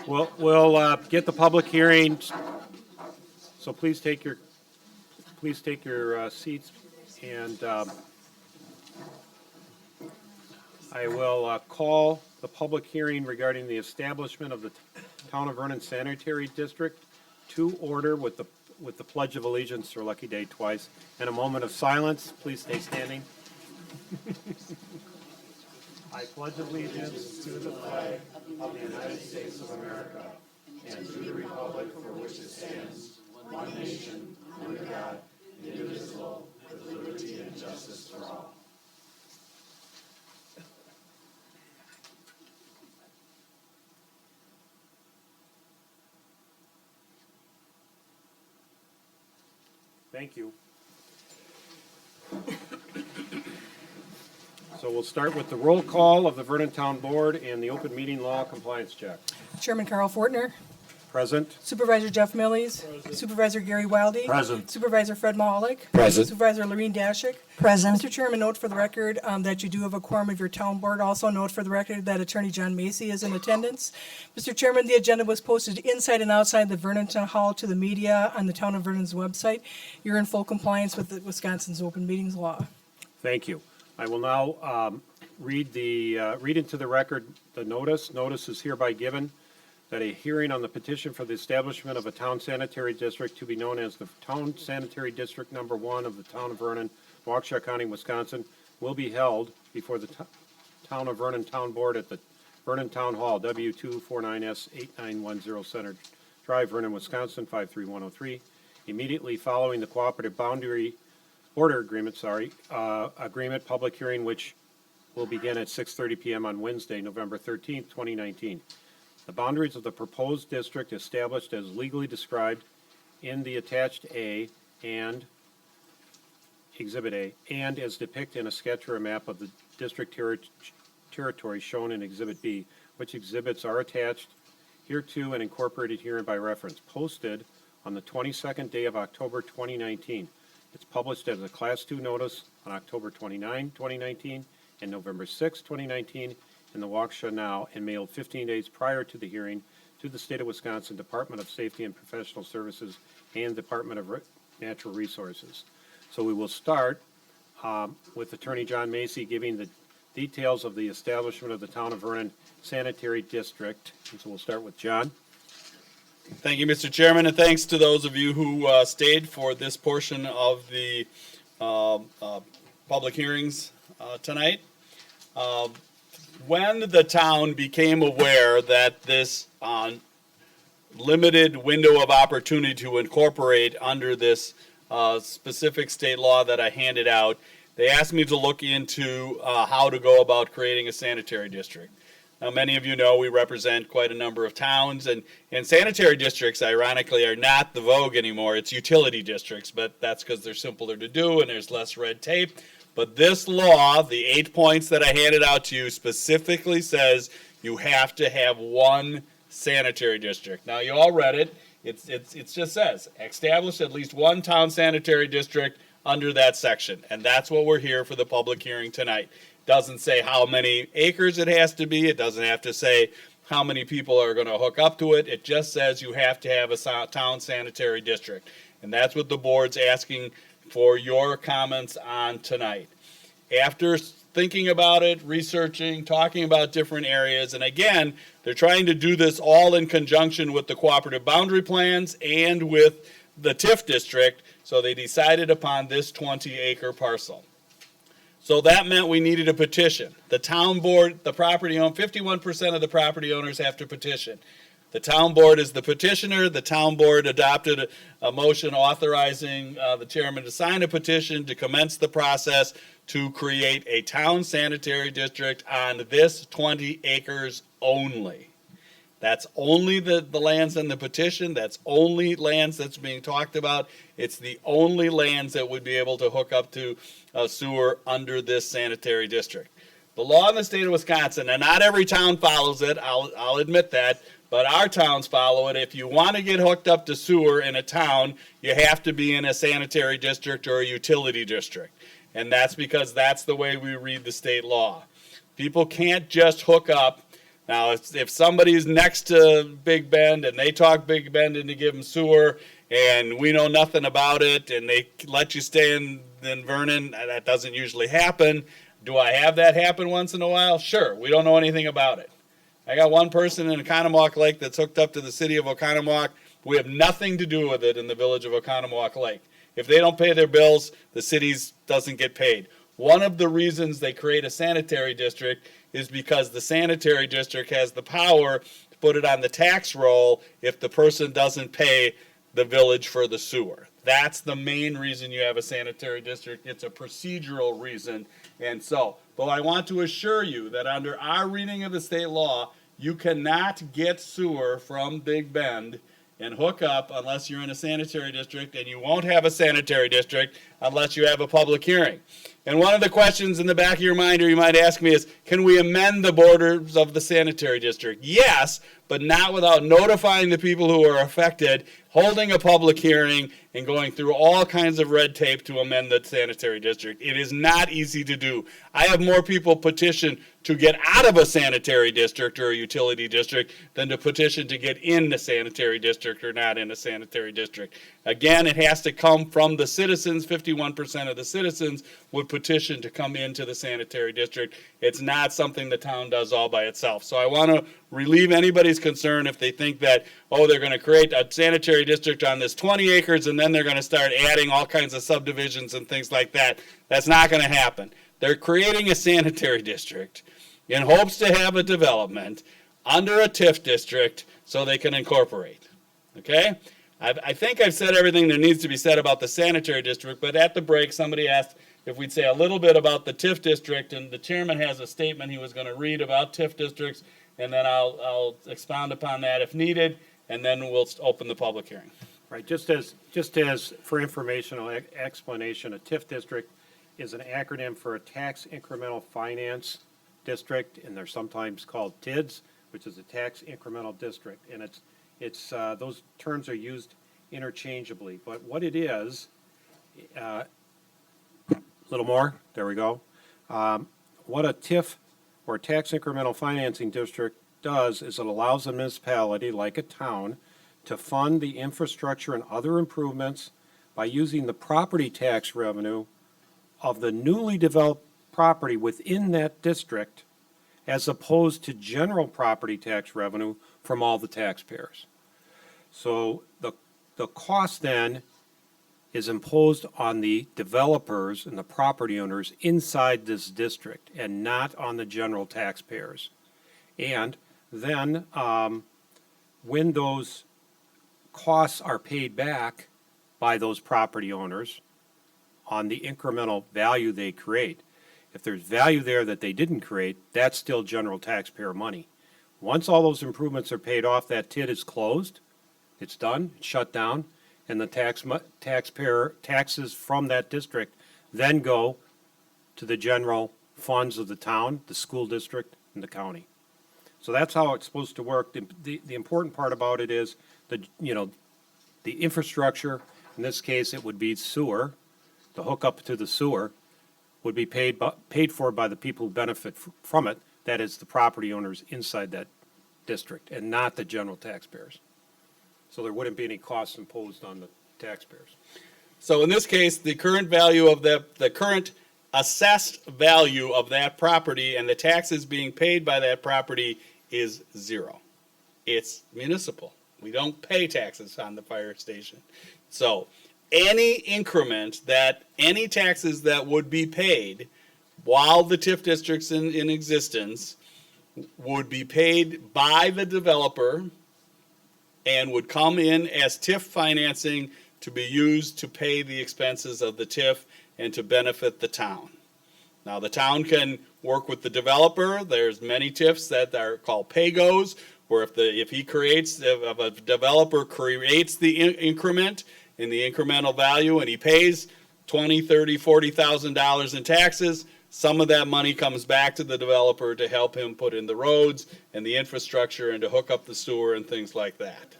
We'll get the public hearing, so please take your seats, and I will call the public hearing regarding the establishment of the Town of Vernon Sanitary District to order with the Pledge of Allegiance, or Lucky Day twice, and a moment of silence. Please stay standing. I pledge allegiance to the flag of the United States of America and to the republic for which it stands, one nation, under God, indivisible, with liberty and justice for all. Thank you. So we'll start with the roll call of the Vernon Town Board and the open meeting law compliance check. Chairman Carl Fortner, Present. Supervisor Jeff Millies, Supervisor Gary Wildy. Present. Supervisor Fred Mahalik. Present. Supervisor Lorene Dashik. Present. Mr. Chairman, note for the record that you do have a quorum of your town board. Also note for the record that Attorney John Macy is in attendance. Mr. Chairman, the agenda was posted inside and outside the Vernon Town Hall to the media on the Town of Vernon's website. You're in full compliance with the Wisconsin's open meetings law. Thank you. I will now read into the record the notice. Notice is hereby given that a hearing on the petition for the establishment of a town sanitary district to be known as the Town Sanitary District Number 1 of the Town of Vernon, Waukesha County, Wisconsin, will be held before the Town of Vernon Town Board at the Vernon Town Hall, W249S 8910 Center Drive, Vernon, Wisconsin, 53103, immediately following the Cooperative Border Agreement, agreement public hearing, which will begin at 6:30 p.m. on Wednesday, November 13th, 2019. The boundaries of the proposed district established as legally described in the attached A and Exhibit A, and as depicted in a sketch or a map of the district territory shown in Exhibit B, which exhibits are attached hereto and incorporated herein by reference, posted on the 22nd day of October 2019. It's published as a Class 2 notice on October 29, 2019, and November 6, 2019, in the Waukesha Now, and mailed 15 days prior to the hearing to the State of Wisconsin Department of Safety and Professional Services and Department of Natural Resources. So we will start with Attorney John Macy giving the details of the establishment of the Town of Vernon Sanitary District. And so we'll start with John. Thank you, Mr. Chairman, and thanks to those of you who stayed for this portion of the public hearings tonight. When the town became aware that this limited window of opportunity to incorporate under this specific state law that I handed out, they asked me to look into how to go about creating a sanitary district. Now, many of you know we represent quite a number of towns, and sanitary districts, ironically, are not the vogue anymore. It's utility districts, but that's because they're simpler to do and there's less red tape. But this law, the 8 points that I handed out to you, specifically says you have to have one sanitary district. Now, you all read it. It just says, establish at least one town sanitary district under that section. And that's what we're here for the public hearing tonight. Doesn't say how many acres it has to be. It doesn't have to say how many people are going to hook up to it. It just says you have to have a town sanitary district. And that's what the board's asking for your comments on tonight. After thinking about it, researching, talking about different areas, and again, they're trying to do this all in conjunction with the cooperative boundary plans and with the TIF district, so they decided upon this 20-acre parcel. So that meant we needed a petition. The town board, the property owner, 51% of the property owners have to petition. The town board is the petitioner. The town board adopted a motion authorizing the chairman to sign a petition to commence the process to create a town sanitary district on this 20 acres only. That's only the lands in the petition. That's only lands that's being talked about. It's the only lands that would be able to hook up to sewer under this sanitary district. The law in the state of Wisconsin, and not every town follows it, I'll admit that, but our towns follow it. If you want to get hooked up to sewer in a town, you have to be in a sanitary district or a utility district. And that's because that's the way we read the state law. People can't just hook up Now, if somebody's next to Big Bend and they talk Big Bend into give them sewer and we know nothing about it and they let you stay in Vernon, that doesn't usually happen. Do I have that happen once in a while? Sure. We don't know anything about it. I got one person in Oconomowoc Lake that's hooked up to the city of Oconomowoc. We have nothing to do with it in the village of Oconomowoc Lake. If they don't pay their bills, the city doesn't get paid. One of the reasons they create a sanitary district is because the sanitary district has the power to put it on the tax roll if the person doesn't pay the village for the sewer. That's the main reason you have a sanitary district. It's a procedural reason. But I want to assure you that under our reading of the state law, you cannot get sewer from Big Bend and hook up unless you're in a sanitary district, and you won't have a sanitary district unless you have a public hearing. And one of the questions in the back of your mind, or you might ask me, is can we amend the borders of the sanitary district? Yes, but not without notifying the people who are affected, holding a public hearing, and going through all kinds of red tape to amend the sanitary district. It is not easy to do. I have more people petition to get out of a sanitary district or a utility district than to petition to get in the sanitary district or not in a sanitary district. Again, it has to come from the citizens. 51% of the citizens would petition to come into the sanitary district. It's not something the town does all by itself. So I want to relieve anybody's concern if they think that, oh, they're going to create a sanitary district on this 20 acres and then they're going to start adding all kinds of subdivisions and things like that. That's not going to happen. They're creating a sanitary district in hopes to have a development under a TIF district so they can incorporate. Okay? I think I've said everything there needs to be said about the sanitary district, but at the break somebody asked if we'd say a little bit about the TIF district, and the chairman has a statement he was going to read about TIF districts, and then I'll expound upon that if needed, and then we'll open the public hearing. Right, just as for informational explanation, a TIF district is an acronym for a tax incremental finance district, and they're sometimes called TIDs, which is a tax incremental district, and it's those terms are used interchangeably. But what it is, a little more, there we go. What a TIF or tax incremental financing district does is it allows a municipality, like a town, to fund the infrastructure and other improvements by using the property tax revenue of the newly developed property within that district as opposed to general property tax revenue from all the taxpayers. So the cost then is imposed on the developers and the property owners inside this district and not on the general taxpayers. And then when those costs are paid back by those property owners on the incremental value they create, if there's value there that they didn't create, that's still general taxpayer money. Once all those improvements are paid off, that TID is closed, it's done, it's shut down, and the taxpayer taxes from that district then go to the general funds of the town, the school district, and the county. So that's how it's supposed to work. The important part about it is the infrastructure, in this case it would be sewer, the hookup to the sewer, would be paid for by the people who benefit from it, that is the property owners inside that district, and not the general taxpayers. So there wouldn't be any costs imposed on the taxpayers. So in this case, the current value of the current assessed value of that property and the taxes being paid by that property is zero. It's municipal. We don't pay taxes on the fire station. So any increment any taxes that would be paid while the TIF district's in existence would be paid by the developer and would come in as TIF financing to be used to pay the expenses of the TIF and to benefit the town. Now, the town can work with the developer. There's many TIFs that are called pay-goes, where if a developer creates the increment in the incremental value and he pays $20,000, $30,000, $40,000 in taxes, some of that money comes back to the developer to help him put in the roads and the infrastructure and to hook up the sewer and things like that.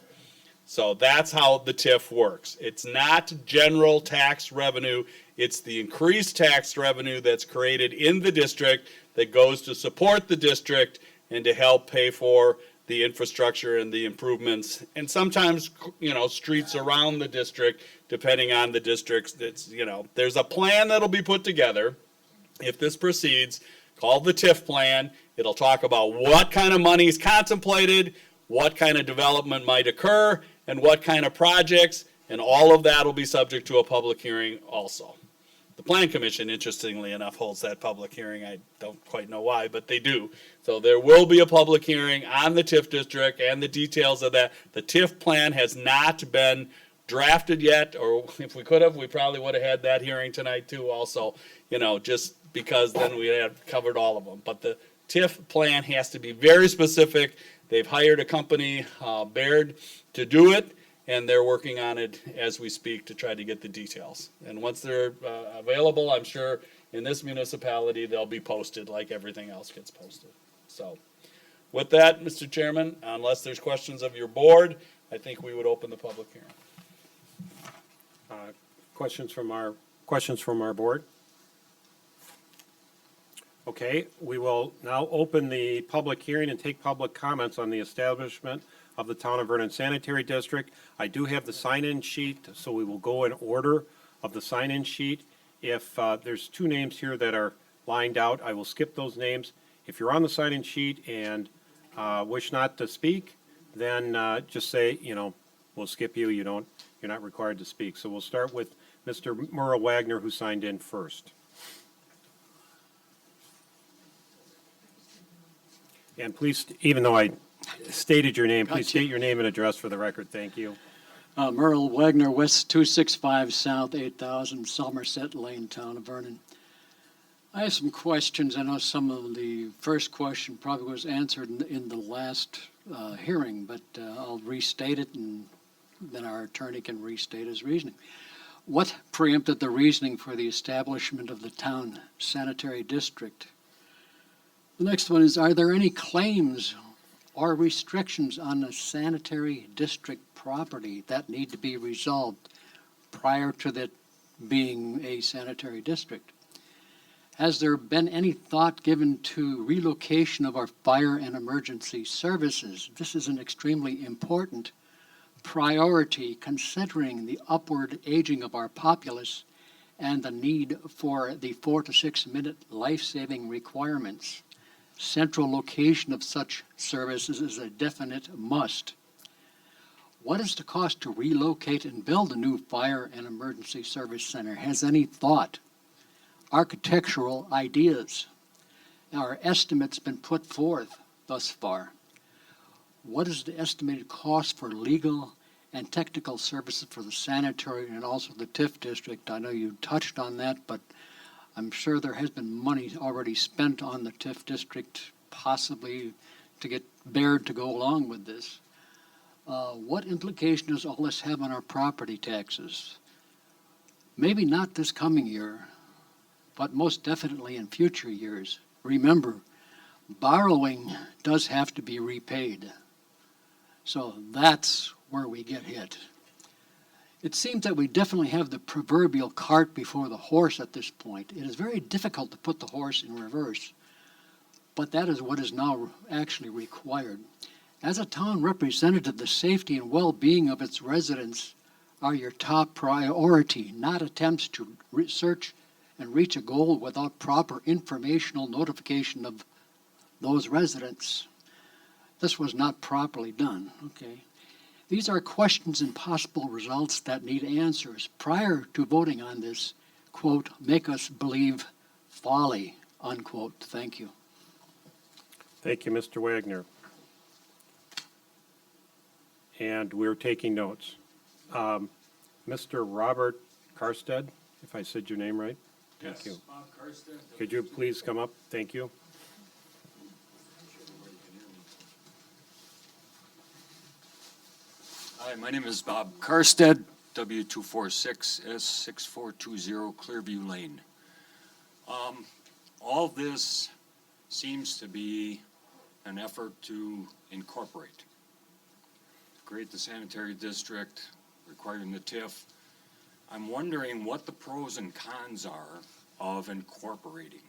So that's how the TIF works. It's not general tax revenue. It's the increased tax revenue that's created in the district that goes to support the district and to help pay for the infrastructure and the improvements, and sometimes, streets around the district, depending on the districts. There's a plan that'll be put together if this proceeds, called the TIF plan. It'll talk about what kind of money is contemplated, what kind of development might occur, and what kind of projects, and all of that will be subject to a public hearing also. The Plan Commission, interestingly enough, holds that public hearing. I don't quite know why, but they do. So there will be a public hearing on the TIF district and the details of that. The TIF plan has not been drafted yet, or if we could have, we probably would have had that hearing tonight too also, just because then we had covered all of them. But the TIF plan has to be very specific. They've hired a company, Baird, to do it, and they're working on it as we speak to try to get the details. And once they're available, I'm sure in this municipality, they'll be posted like everything else gets posted. So with that, Mr. Chairman, unless there's questions of your board, I think we would open the public hearing. Questions from our board? Okay, we will now open the public hearing and take public comments on the establishment of the Town of Vernon Sanitary District. I do have the sign-in sheet, so we will go in order of the sign-in sheet. If there's two names here that are lined out, I will skip those names. If you're on the sign-in sheet and wish not to speak, then just say, we'll skip you. You're not required to speak. So we'll start with Mr. Merle Wagner, who signed in first. And please, even though I stated your name, please state your name and address for the record. Thank you. Merle Wagner, West 265 South 8000, Somerset Lane, Town of Vernon. I have some questions. I know some of the first question probably was answered in the last hearing, but I'll restate it, and then our attorney can restate his reasoning. What preempted the reasoning for the establishment of the town sanitary district? The next one is, are there any claims or restrictions on the sanitary district property that need to be resolved prior to that being a sanitary district? Has there been any thought given to relocation of our fire and emergency services? This is an extremely important priority considering the upward aging of our populace and the need for the 4 to 6 minute life-saving requirements. Central location of such services is a definite must. What is the cost to relocate and build a new fire and emergency service center? Has any thought? Architectural ideas? Are estimates been put forth thus far? What is the estimated cost for legal and technical services for the sanitary and also the TIF district? I know you touched on that, but I'm sure there has been money already spent on the TIF district, possibly to get Baird to go along with this. What implication does all this have on our property taxes? Maybe not this coming year, but most definitely in future years. Remember, borrowing does have to be repaid. So that's where we get hit. It seems that we definitely have the proverbial cart before the horse at this point. It is very difficult to put the horse in reverse, but that is what is now actually required. As a town representative, the safety and well-being of its residents are your top priority, not attempts to research and reach a goal without proper informational notification of those residents. This was not properly done, okay? These are questions and possible results that need answers. Prior to voting on this, quote, make us believe folly, unquote. Thank you. Thank you, Mr. Wagner. And we're taking notes. Mr. Robert Karstead, if I said your name right? Thank you. Bob Karstead. Could you please come up? Thank you. Hi, my name is Bob Karstead, W246S6420 Clearview Lane. All this seems to be an effort to incorporate, create the sanitary district, requiring the TIF. I'm wondering what the pros and cons are of incorporating.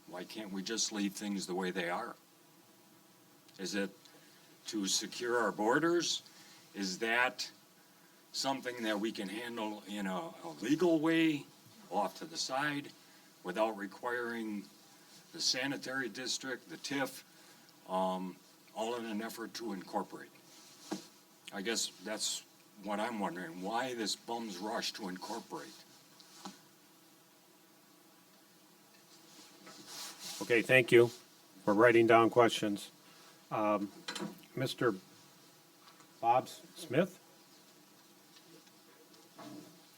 Why can't we just leave things the way they are? Is it to secure our borders? Is that something that we can handle in a legal way, off to the side, without requiring the sanitary district, the TIF, all in an effort to incorporate? I guess that's what I'm wondering, why this bum's rush to incorporate? Okay, thank you for writing down questions. Mr. Bob Smith?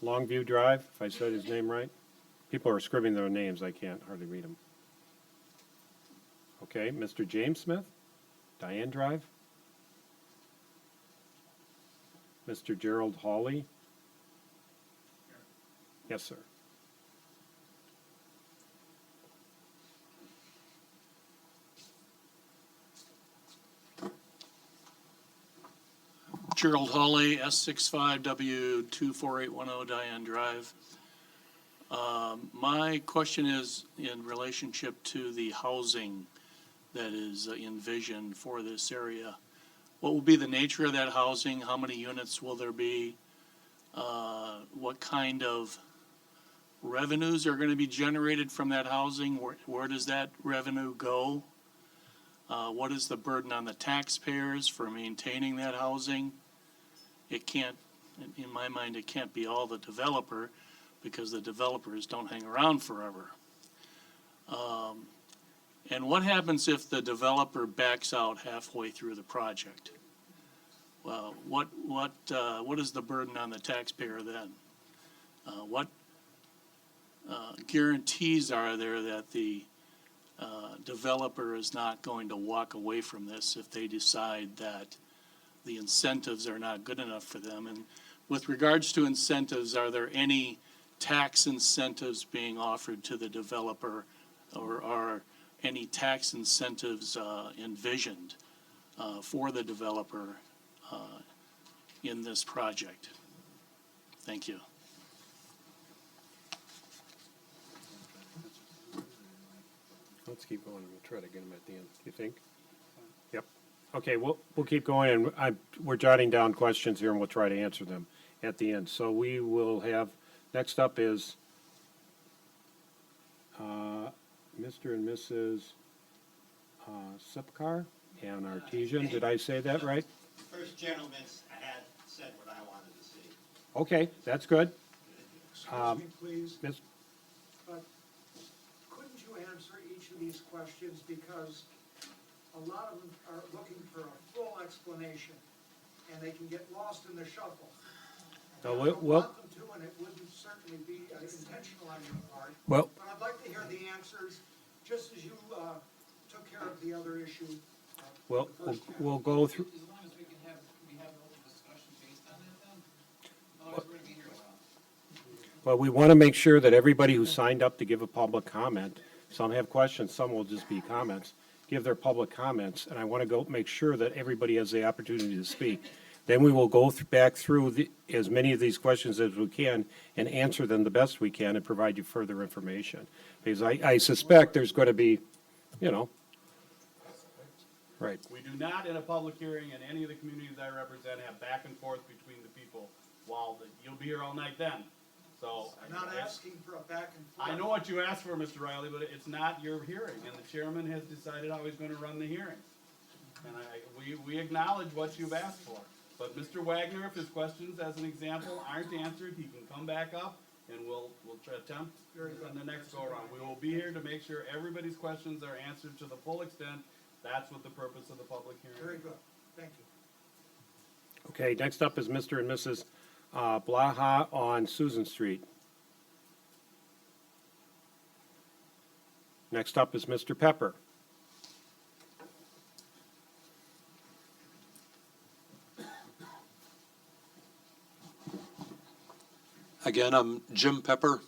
Longview Drive, if I said his name right. People are scribbling their names, I can't hardly read them. Okay, Mr. James Smith? Diane Drive? Mr. Gerald Hawley? Yes, sir. Gerald Hawley, S65W24810 Diane Drive. My question is in relationship to the housing that is envisioned for this area. What will be the nature of that housing? How many units will there be? What kind of revenues are going to be generated from that housing? Where does that revenue go? What is the burden on the taxpayers for maintaining that housing? It can't, in my mind, it can't be all the developer, because the developers don't hang around forever. And what happens if the developer backs out halfway through the project? Well, what is the burden on the taxpayer then? What guarantees are there that the developer is not going to walk away from this if they decide that the incentives are not good enough for them? And with regards to incentives, are there any tax incentives being offered to the developer, or are any tax incentives envisioned for the developer in this project? Thank you. Let's keep going, and we'll try to get them at the end, you think? Yep. Okay, we'll keep going, and we're jotting down questions here, and we'll try to answer them at the end. So we will have, next up is Mr. and Mrs. Sipkar and Artesian. Did I say that right? First gentleman had said what I wanted to see. Okay, that's good. Excuse me, please, Miss- but couldn't you answer each of these questions, because a lot of them are looking for a full explanation, and they can get lost in the shuffle. No, I don't well- want them to, and it wouldn't certainly be intentional on your part. Well- But I'd like to hear the answers, just as you took care of the other issue. Well, we'll go through, As long as we can have an open discussion based on that then, otherwise we're gonna be here a while. well, we want to make sure that everybody who signed up to give a public comment, some have questions, some will just be comments, give their public comments, and I want to go make sure that everybody has the opportunity to speak. Then we will go back through as many of these questions as we can and answer them the best we can and provide you further information. Because I suspect there's going to be, right. We do not, in a public hearing, in any of the communities I represent, have back and forth between the people. You'll be here all night then, so. I'm not asking for a back and forth. I know what you asked for, Mr. Riley, but it's not your hearing, and the chairman has decided how he's gonna run the hearing. And we acknowledge what you've asked for. But Mr. Wagner, if his questions, as an example, aren't answered, he can come back up, and we'll attempt on the next go-around. We will be here to make sure everybody's questions are answered to the full extent. That's what the purpose of the public hearing is. Very good, thank you. Okay, next up is Mr. and Mrs. Blaha on Susan Street. Next up is Mr. Pepper. Again, I'm Jim Pepper,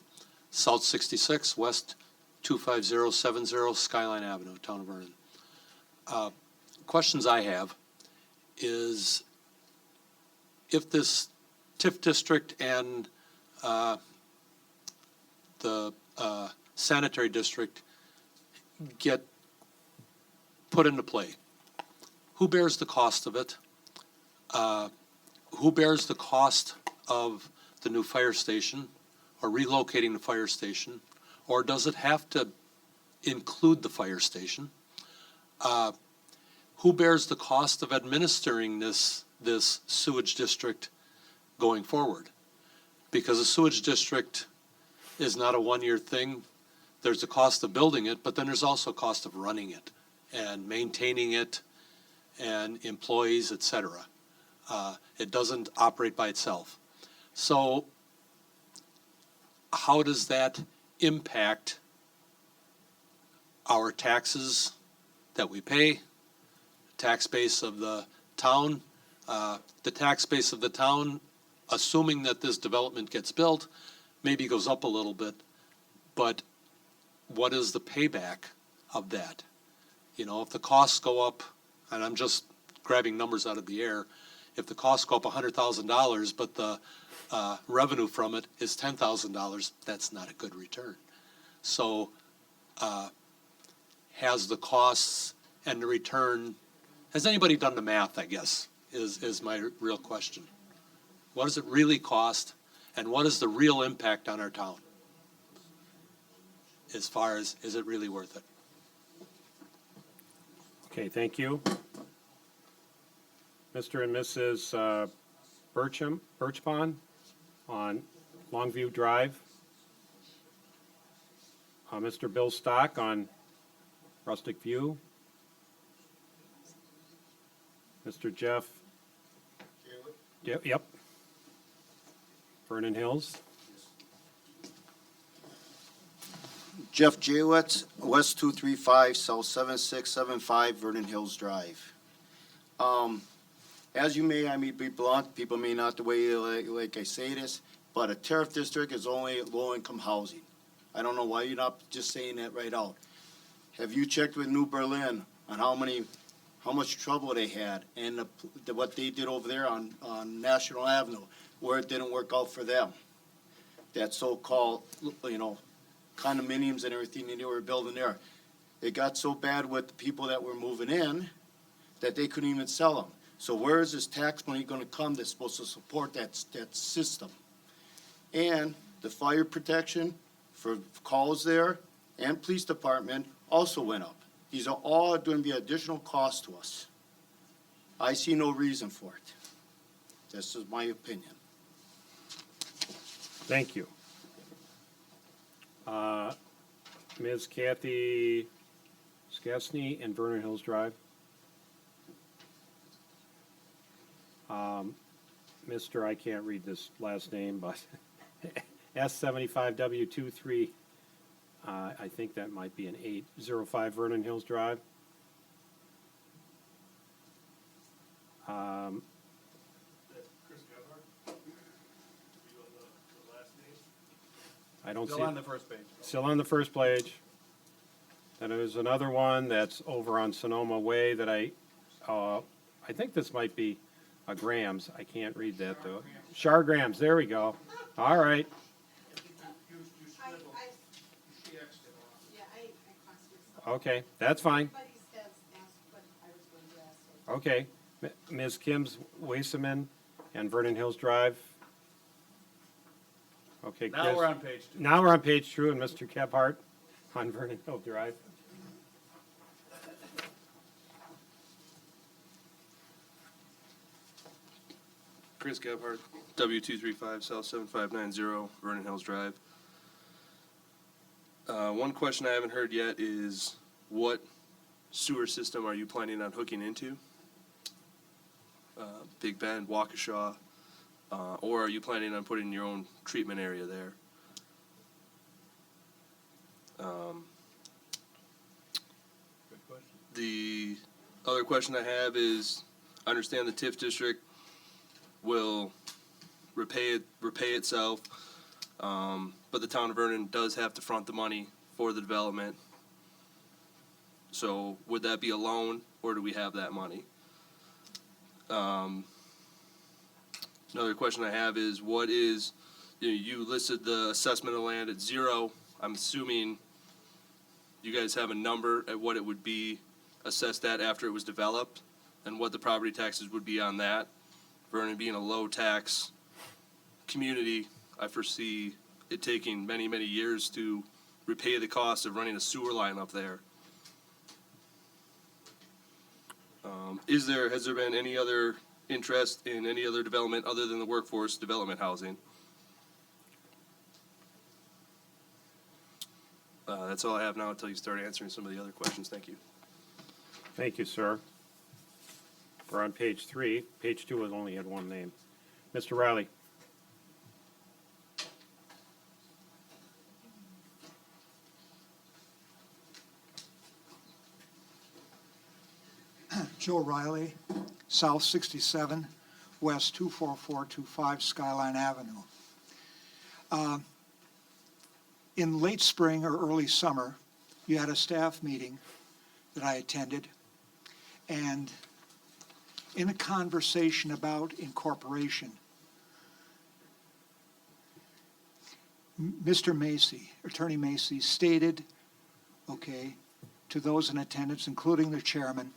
South 66, West 25070 Skyline Avenue, Town of Vernon. Questions I have is if this TIF district and the sanitary district get put into play, who bears the cost of it? Who bears the cost of the new fire station or relocating the fire station? Or does it have to include the fire station? Who bears the cost of administering this sewage district going forward? Because a sewage district is not a one-year thing. There's a cost of building it, but then there's also a cost of running it and maintaining it and employees, et cetera. It doesn't operate by itself. So how does that impact our taxes that we pay, tax base of the town? The tax base of the town, assuming that this development gets built, maybe goes up a little bit, but what is the payback of that? You know, if the costs go up, and I'm just grabbing numbers out of the air, if the costs go up $100,000, but the revenue from it is $10,000, that's not a good return. So has the costs and the return, has anybody done the math, I guess, is my real question. What does it really cost, and what is the real impact on our town? As far as, is it really worth it? Okay, thank you. Mr. and Mrs. Birchbond on Longview Drive. Mr. Bill Stock on Rustic View. Mr. Jeff. Yep. Vernon Hills. Jeff Jewett, West 235, South 7675, Vernon Hills Drive. As you may, be blunt, people may not the way like I say this, but a tariff district is only low-income housing. I don't know why you're not just saying that right out. Have you checked with New Berlin on how much trouble they had and what they did over there on National Avenue, where it didn't work out for them? That so-called, condominiums and everything they were building there. It got so bad with the people that were moving in that they couldn't even sell them. So where is this tax money going to come that's supposed to support that system? And the fire protection for calls there and police department also went up. These are all going to be additional costs to us. I see no reason for it. This is my opinion. Thank you. Ms. Kathy Skasny and Vernon Hills Drive. Mr. I can't read this last name, but S75W23, I think that might be an 805 Vernon Hills Drive. I don't see. Still on the first page. Still on the first page. And there's another one that's over on Sonoma Way that I think this might be a Grams. I can't read that though. Char Grams, there we go. All right. Okay, that's fine. Okay, Ms. Kim's Waseman and Vernon Hills Drive. Okay, Chris. Now we're on page 2. Now we're on page 2, and Mr. Kephart on Vernon Hill Drive. Chris Gebhardt, W235 South 7590, Vernon Hills Drive. One question I haven't heard yet is, what sewer system are you planning on hooking into? Big Bend, Waukesha, or are you planning on putting your own treatment area there? Good question. The other question I have is, I understand the TIF district will repay itself, but the town of Vernon does have to front the money for the development. So would that be a loan, or do we have that money? Another question I have is, what is, you listed the assessment of land at 0. I'm assuming you guys have a number at what it would be assessed at after it was developed and what the property taxes would be on that. Vernon being a low tax community, I foresee it taking many, many years to repay the cost of running a sewer line up there. Has there been any other interest in any other development other than the workforce development housing? That's all I have now until you start answering some of the other questions. Thank you. Thank you, sir. We're on page 3. Page 2 has only had one name. Mr. Riley. Joe Riley, South 67, West 24425 Skyline Avenue. In late spring or early summer, you had a staff meeting that I attended, and in a conversation about incorporation, Mr. Macy, Attorney Macy, stated, okay, to those in attendance, including the chairman,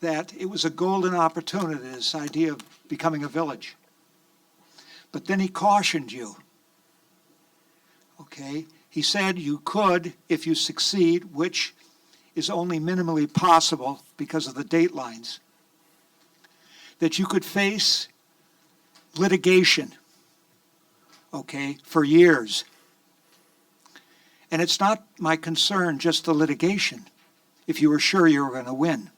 that it was a golden opportunity, this idea of becoming a village. But then he cautioned you. Okay? He said you could, if you succeed, which is only minimally possible because of the date lines, that you could face litigation, okay, for years. And it's not my concern just the litigation, if you were sure you were going to win.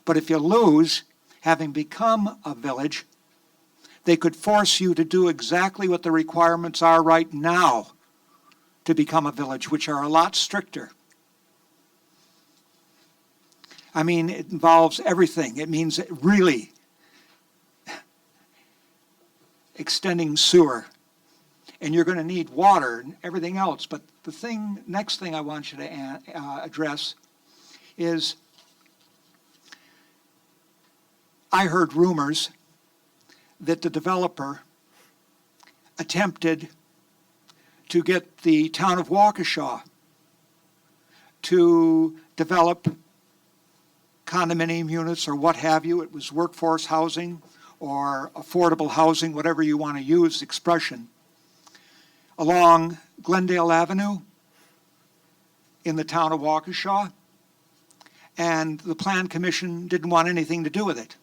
But if you lose, having become a village, they could force you to do exactly what the requirements are right now to become a village, which are a lot stricter. I mean, it involves everything. It means really extending sewer. And you're going to need water and everything else. But the next thing I want you to address is I heard rumors that the developer attempted to get the town of Waukesha to develop condominium units or what have you. It was workforce housing or affordable housing, whatever you want to use expression, along Glendale Avenue in the town of Waukesha, and the Plan Commission didn't want anything to do with it.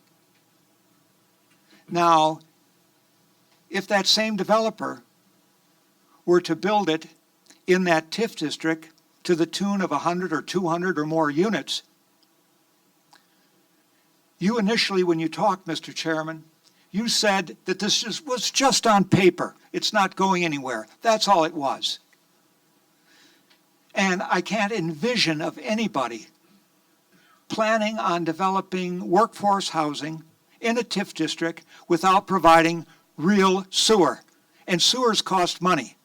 Now, if that same developer were to build it in that TIF district to the tune of 100 or 200 or more units, you initially, when you talked, Mr. Chairman, you said that this was just on paper. It's not going anywhere. That's all it was. And I can't envision of anybody planning on developing workforce housing in a TIF district without providing real sewer. And sewers cost money.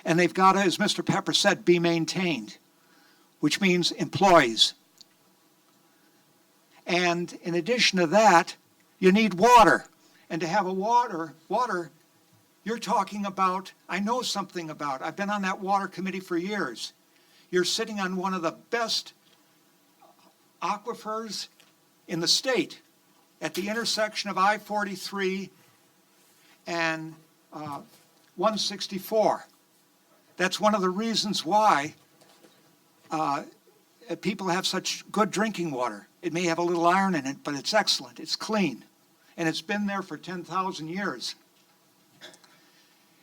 And they've got to, as Mr. Pepper said, be maintained, which means employees. And in addition to that, you need water. And to have a water, you're talking about, I know something about, I've been on that water committee for years. You're sitting on one of the best aquifers in the state at the intersection of I-43 and 164. That's one of the reasons why people have such good drinking water. It may have a little iron in it, but it's excellent. It's clean. And it's been there for 10,000 years.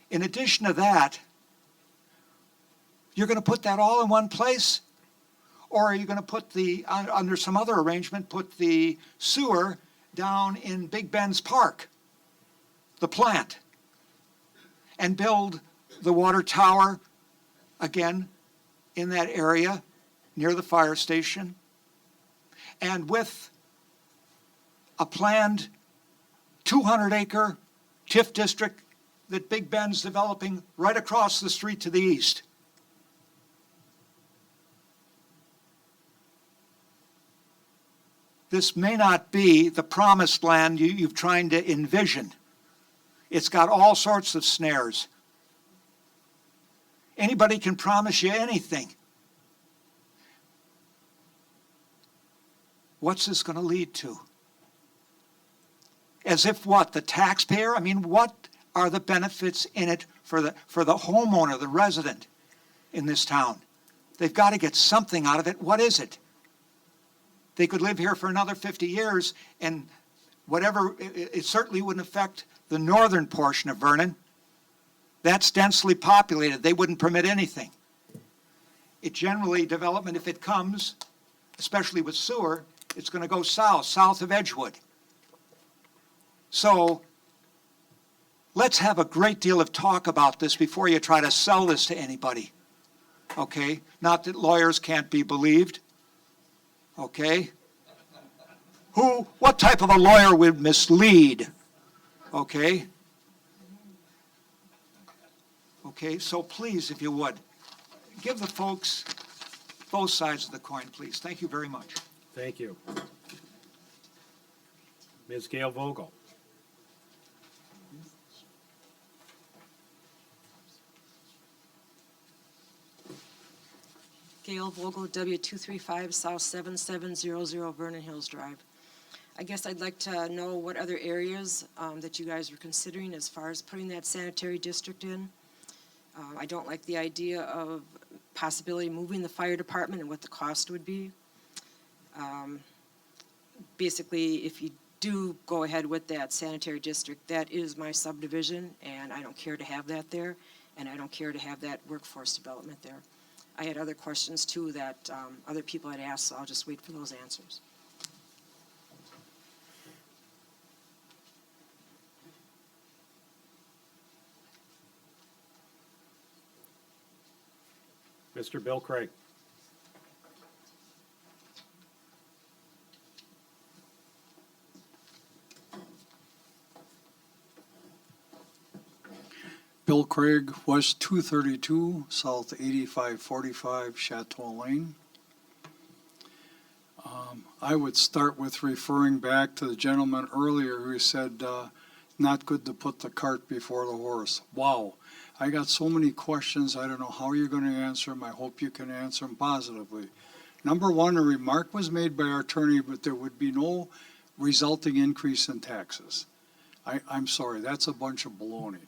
In addition to that, you're going to put that all in one place? Or are you going to put under some other arrangement, put the sewer down in Big Ben's Park, the plant, and build the water tower, again, in that area near the fire station, and with a planned 200-acre TIF district that Big Ben's developing right across the street to the east? This may not be the promised land you've tried to envision. It's got all sorts of snares. Anybody can promise you anything. What's this going to lead to? As if what? The taxpayer? I mean, what are the benefits in it for the homeowner, the resident in this town? They've got to get something out of it. What is it? They could live here for another 50 years and whatever, it certainly wouldn't affect the northern portion of Vernon. That's densely populated. They wouldn't permit anything. It generally, development, if it comes, especially with sewer, it's going to go south of Edgewood. So let's have a great deal of talk about this before you try to sell this to anybody. Okay? Not that lawyers can't be believed. Okay? What type of a lawyer would mislead? Okay? Okay, so please, if you would, give the folks both sides of the coin, please. Thank you very much. Thank you. Ms. Gail Vogel. Gail Vogel, W235 South 7700 Vernon Hills Drive. I guess I'd like to know what other areas that you guys were considering as far as putting that sanitary district in. I don't like the idea of possibility moving the fire department and what the cost would be. Basically, if you do go ahead with that sanitary district, that is my subdivision, and I don't care to have that there, and I don't care to have that workforce development there. I had other questions too that other people had asked, so I'll just wait for those answers. Mr. Bill Craig. Bill Craig, West 232, South 8545, Chateau Lane. I would start with referring back to the gentleman earlier who said, not good to put the cart before the horse. Wow. I got so many questions. I don't know how you're going to answer them. I hope you can answer them positively. Number one, a remark was made by our attorney, but there would be no resulting increase in taxes. I'm sorry, that's a bunch of baloney.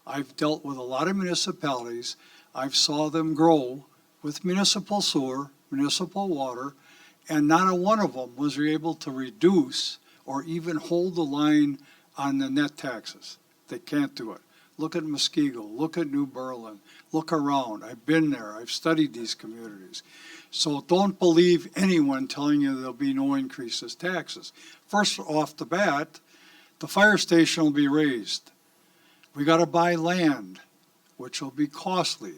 I've dealt with a lot of municipalities. I've saw them grow with municipal sewer, municipal water, and not a one of them was able to reduce or even hold the line on the net taxes. They can't do it. Look at Muskego, look at New Berlin, look around. I've been there, I've studied these communities. So don't believe anyone telling you there'll be no increases taxes. First off the bat, the fire station will be raised. We got to buy land, which will be costly.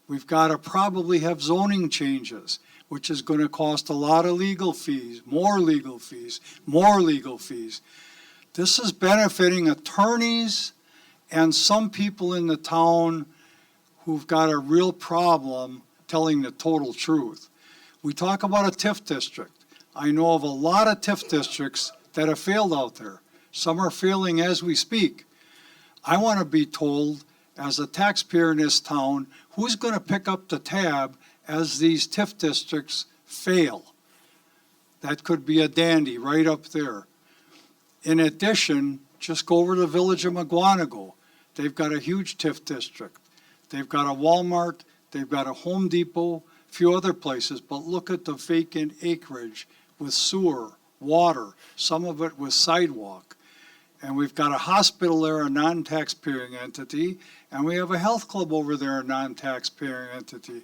We've got to probably have zoning changes, which is going to cost a lot of legal fees, more legal fees, more legal fees. This is benefiting attorneys and some people in the town who've got a real problem telling the total truth. We talk about a TIF district. I know of a lot of TIF districts that have failed out there. Some are failing as we speak. I want to be told, as a taxpayer in this town, who's going to pick up the tab as these TIF districts fail. That could be a dandy right up there. In addition, just go over to the village of Mukwonago. They've got a huge TIF district. They've got a Walmart, they've got a Home Depot, a few other places, but look at the vacant acreage with sewer, water, some of it with sidewalk. And we've got a hospital there, a non-taxpaying entity, and we have a health club over there, a non-taxpaying entity.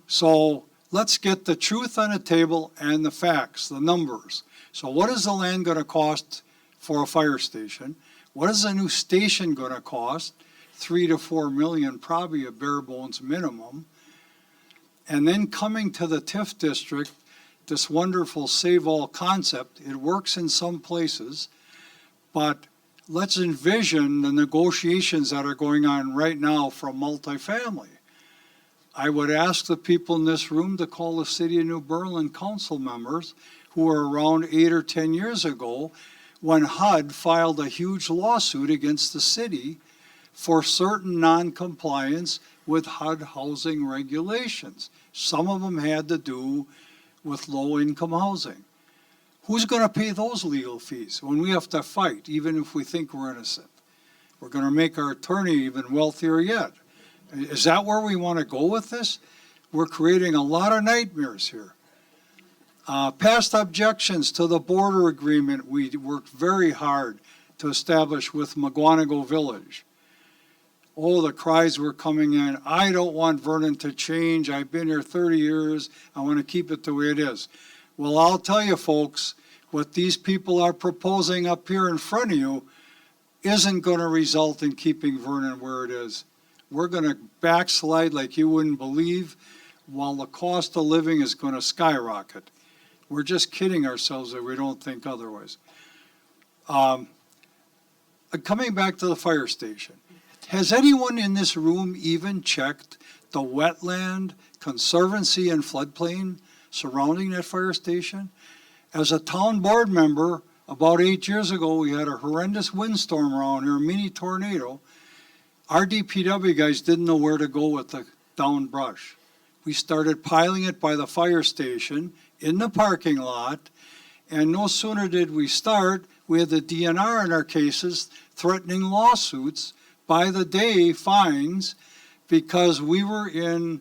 So let's get the truth on the table and the facts, the numbers. So what is the land going to cost for a fire station? What is a new station going to cost? 3 to 4 million, probably a bare bones minimum. And then coming to the TIF district, this wonderful save all concept, it works in some places, but let's envision the negotiations that are going on right now for multifamily. I would ask the people in this room to call the City of New Berlin council members who were around 8 or 10 years ago when HUD filed a huge lawsuit against the city for certain non-compliance with HUD housing regulations. Some of them had to do with low-income housing. Who's gonna pay those legal fees when we have to fight, even if we think we're innocent? We're gonna make our attorney even wealthier yet. Is that where we wanna go with this? We're creating a lot of nightmares here. Past objections to the border agreement, we worked very hard to establish with Mukwonago Village. Oh, the cries were coming in. I don't want Vernon to change. I've been here 30 years. I want to keep it the way it is. Well, I'll tell you, folks, what these people are proposing up here in front of you isn't going to result in keeping Vernon where it is. We're going to backslide like you wouldn't believe, while the cost of living is going to skyrocket. We're just kidding ourselves that we don't think otherwise. Coming back to the fire station, has anyone in this room even checked the wetland, conservancy, and floodplain surrounding that fire station? As a town board member, about 8 years ago, we had a horrendous windstorm around here, a mini tornado. Our DPW guys didn't know where to go with the down brush. We started piling it by the fire station in the parking lot, and no sooner did we start, we had the DNR in our cases threatening lawsuits by the day, fines, because we were in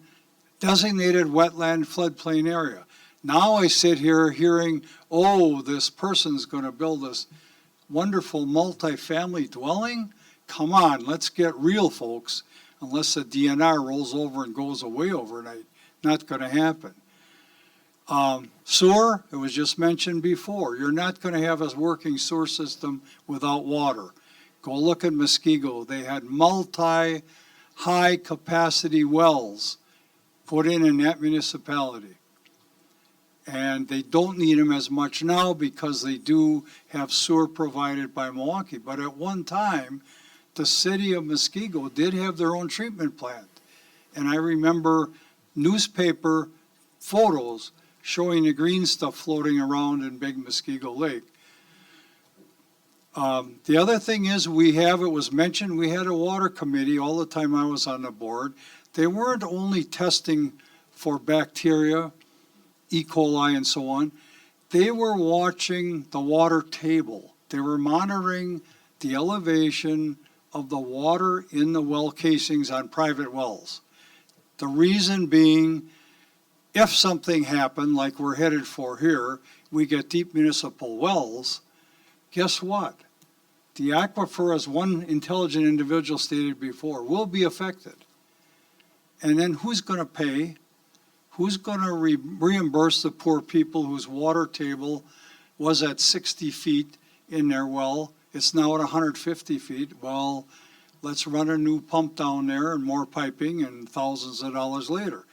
designated wetland floodplain area. Now I sit here hearing, oh, this person's going to build this wonderful multifamily dwelling. Come on, let's get real, folks. Unless the DNR rolls over and goes away overnight, not going to happen. Sewer, it was just mentioned before. You're not going to have a working sewer system without water. Go look at Muskego. They had multi-high capacity wells put in that municipality. And they don't need them as much now because they do have sewer provided by Milwaukee. But at one time, the city of Muskego did have their own treatment plant. And I remember newspaper photos showing the green stuff floating around in Big Muskego Lake. The other thing is it was mentioned, we had a water committee all the time I was on the board. They weren't only testing for bacteria, E. coli and so on. They were watching the water table. They were monitoring the elevation of the water in the well casings on private wells. The reason being, if something happened like we're headed for here, we get deep municipal wells, guess what? The aquifer, as one intelligent individual stated before, will be affected. And then who's going to pay? Who's going to reimburse the poor people whose water table was at 60 feet in their well? It's now at 150 feet. Well, let's run a new pump down there and more piping and thousands of dollars later.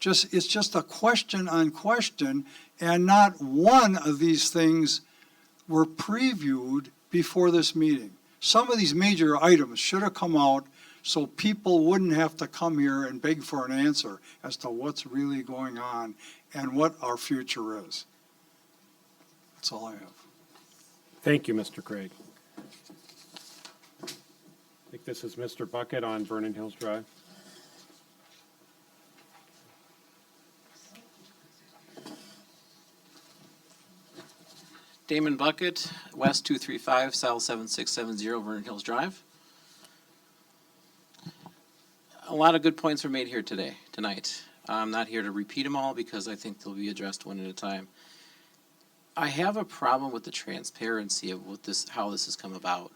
It's just a question on question, and not one of these things were previewed before this meeting. Some of these major items should have come out so people wouldn't have to come here and beg for an answer as to what's really going on and what our future is. That's all I have. Thank you, Mr. Craig. I think this is Mr. Bucket on Vernon Hills Drive. Damon Bucket, West 235, South 7670, Vernon Hills Drive. A lot of good points were made here tonight. I'm not here to repeat them all because I think they'll be addressed one at a time. I have a problem with the transparency of how this has come about.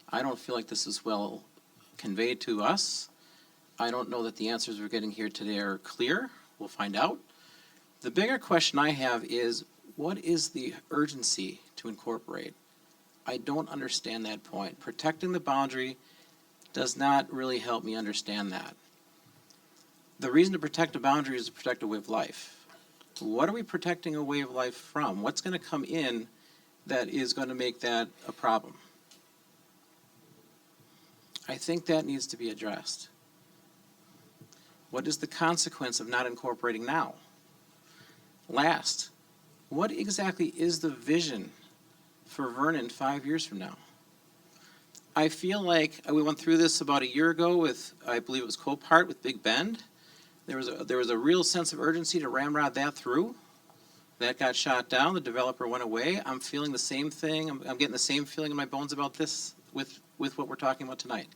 I don't feel like this is well conveyed to us. I don't know that the answers we're getting here today are clear. We'll find out. The bigger question I have is, what is the urgency to incorporate? I don't understand that point. Protecting the boundary does not really help me understand that. The reason to protect a boundary is to protect a way of life. What are we protecting a way of life from? What's going to come in that is going to make that a problem? I think that needs to be addressed. What is the consequence of not incorporating now? Last, what exactly is the vision for Vernon 5 years from now? I feel like we went through this about a year ago with, I believe it was Cooperative with Big Bend. There was a real sense of urgency to ramrod that through. That got shot down, the developer went away. I'm feeling the same thing, I'm getting the same feeling in my bones about this with what we're talking about tonight.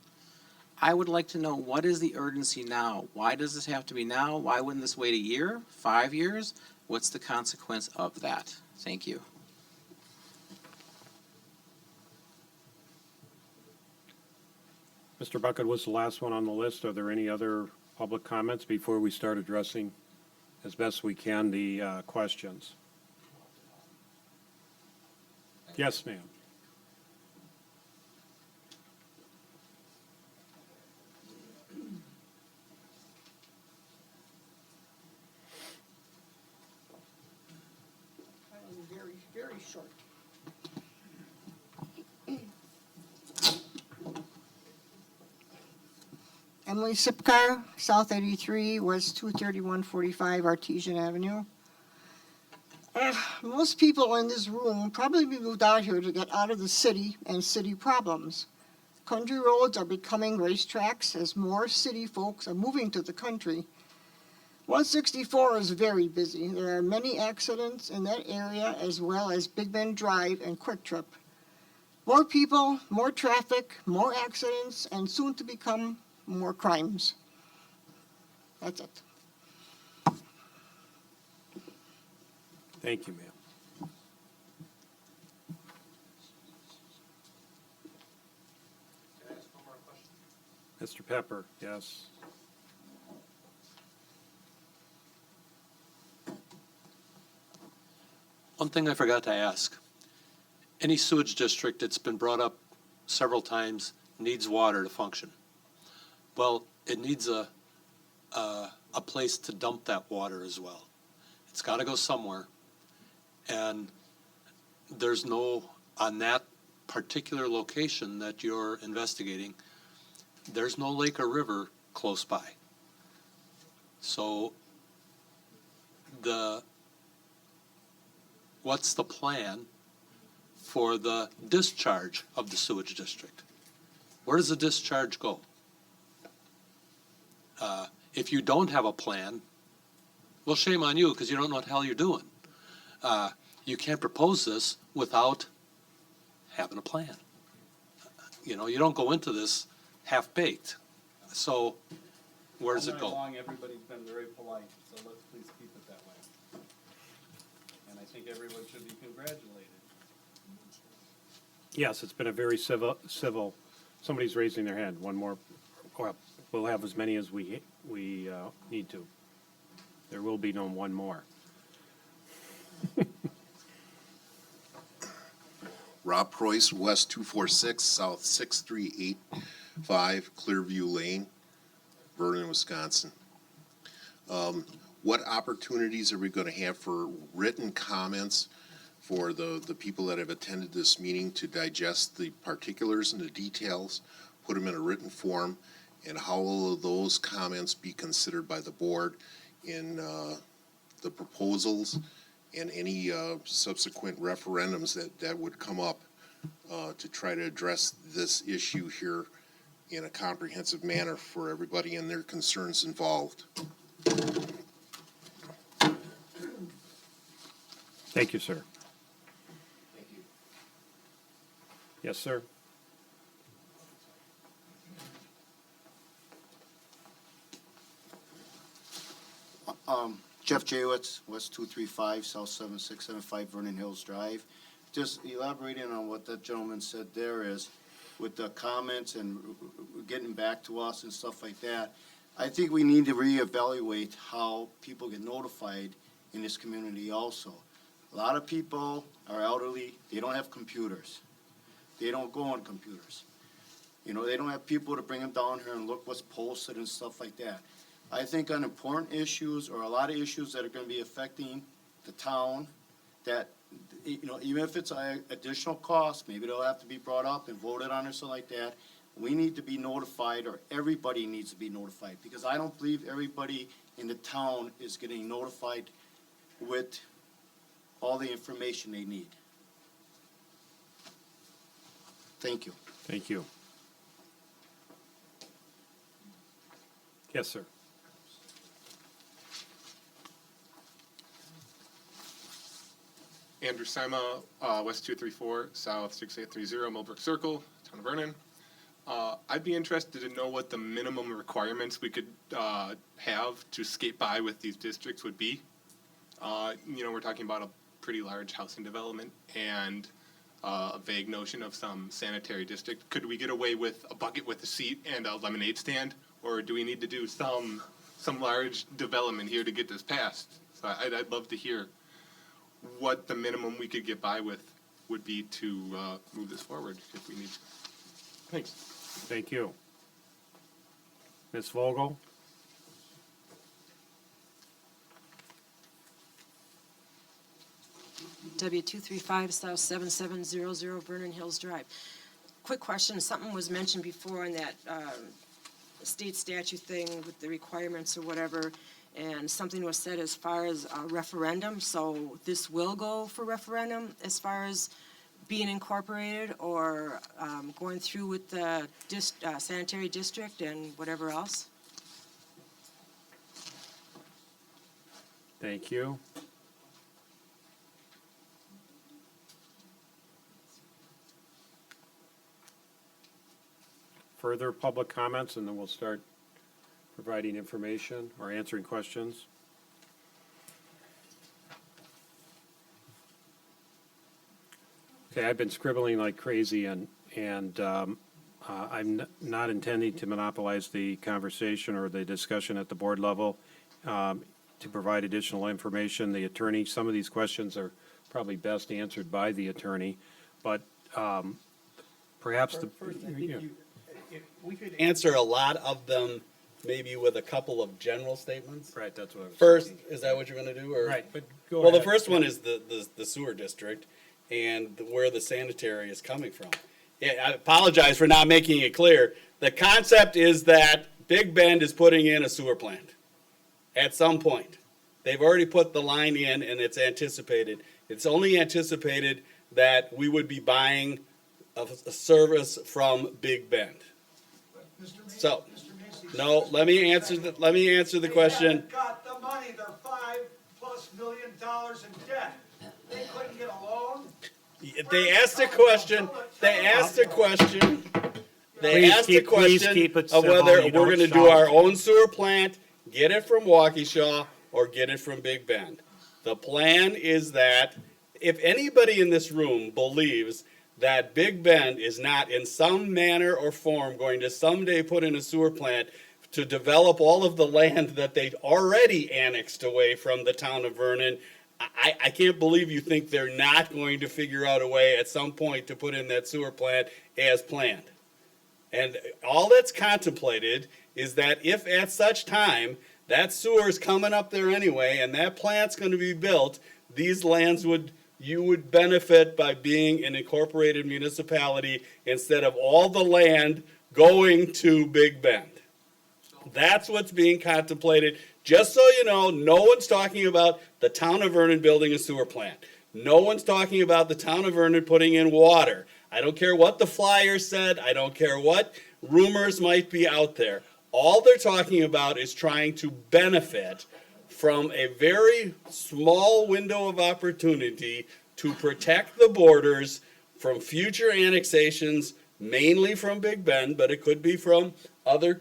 I would like to know, what is the urgency now? Why does this have to be now? Why wouldn't this wait a year, 5 years? What's the consequence of that? Thank you. Mr. Bucket was the last one on the list. Are there any other public comments before we start addressing, as best we can, the questions? Yes, ma'am. Very, very short. Emily Sipkar, South 83, West 23145 Artesian Avenue. Most people in this room probably moved out here to get out of the city and city problems. Country roads are becoming racetracks as more city folks are moving to the country. 164 is very busy. There are many accidents in that area, as well as Big Bend Drive and Quick Trip. More people, more traffic, more accidents, and soon to become more crimes. That's it. Thank you, ma'am. Mr. Pepper, yes. One thing I forgot to ask. Any sewage district, it's been brought up several times, needs water to function. Well, it needs a place to dump that water as well. It's got to go somewhere. And there's no, on that particular location that you're investigating, there's no lake or river close by. So what's the plan for the discharge of the sewage district? Where does the discharge go? If you don't have a plan, well, shame on you, because you don't know what the hell you're doing. You can't propose this without having a plan. You know, you don't go into this half-baked. So where does it go? All night long, everybody's been very polite, so let's please keep it that way. And I think everyone should be congratulated. Yes, it's been a very civil, somebody's raising their hand. One more, well, we'll have as many as we need to. There will be no one more. Rob Preuss, West 246, South 6385, Clearview Lane, Vernon, Wisconsin. What opportunities are we going to have for written comments for the people that have attended this meeting to digest the particulars and the details, put them in a written form, and how will those comments be considered by the board in the proposals and any subsequent referendums that would come up to try to address this issue here in a comprehensive manner for everybody and their concerns involved. Thank you, sir. Thank you. Yes, sir. Jeff Jayowitz, West 235, South 7675 Vernon Hills Drive. Just elaborating on what that gentleman said there is, with the comments and getting back to us and stuff like that, I think we need to reevaluate how people get notified in this community also. A lot of people are elderly, they don't have computers. They don't go on computers. You know, they don't have people to bring them down here and look what's posted and stuff like that. I think on important issues or a lot of issues that are going to be affecting the town, that, you know, even if it's an additional cost, maybe they'll have to be brought up and voted on or something like that. We need to be notified, or everybody needs to be notified, because I don't believe everybody in the town is getting notified with all the information they need. Thank you. Thank you. Yes, sir. Andrew Sima, West 234, South 6830, Millbrook Circle, Town of Vernon. I'd be interested to know what the minimum requirements we could have to skate by with these districts would be. We're talking about a pretty large housing development and a vague notion of some sanitary district. Could we get away with a bucket with a seat and a lemonade stand, or do we need to do some large development here to get this passed? So I'd love to hear what the minimum we could get by with would be to move this forward if we need to. Thanks. Thank you. Ms. Vogel? W235 South 7700 Vernon Hills Drive. Quick question, something was mentioned before on that state statute thing with the requirements or whatever, and something was said as far as a referendum, so this will go for referendum as far as being incorporated or going through with the sanitary district and whatever else? Thank you. Further public comments, and then we'll start providing information or answering questions. Okay, I've been scribbling like crazy, and I'm not intending to monopolize the conversation or the discussion at the board level. To provide additional information, the attorney, some of these questions are probably best answered by the attorney, but perhaps we could answer a lot of them, maybe with a couple of general statements. Right, that's what I was First, thinking. is that what you're going to do? Or? Right, but go Well, ahead. the first one is the sewer district and where the sanitary is coming from. Yeah, I apologize for not making it clear. The concept is that Big Bend is putting in a sewer plant at some point. They've already put the line in, and it's anticipated. It's only anticipated that we would be buying a service from Big Bend. So, no, let me answer the question. They haven't got the money, they're $5+ million in debt. They couldn't get a loan? They asked a question, Please keep it of simple. whether You we're don't gonna do shout. our own sewer plant, get it from Waukesha, or get it from Big Bend. The plan is that if anybody in this room believes that Big Bend is not in some manner or form going to someday put in a sewer plant to develop all of the land that they'd already annexed away from the town of Vernon, I can't believe you think they're not going to figure out a way at some point to put in that sewer plant as planned. And all that's contemplated is that if at such time that sewer is coming up there anyway and that plant's going to be built, these lands you would benefit by being an incorporated municipality instead of all the land going to Big Bend. That's what's being contemplated. Just so you know, no one's talking about the town of Vernon building a sewer plant. No one's talking about the town of Vernon putting in water. I don't care what the flyer said. I don't care what rumors might be out there. All they're talking about is trying to benefit from a very small window of opportunity to protect the borders from future annexations, mainly from Big Bend, but it could be from other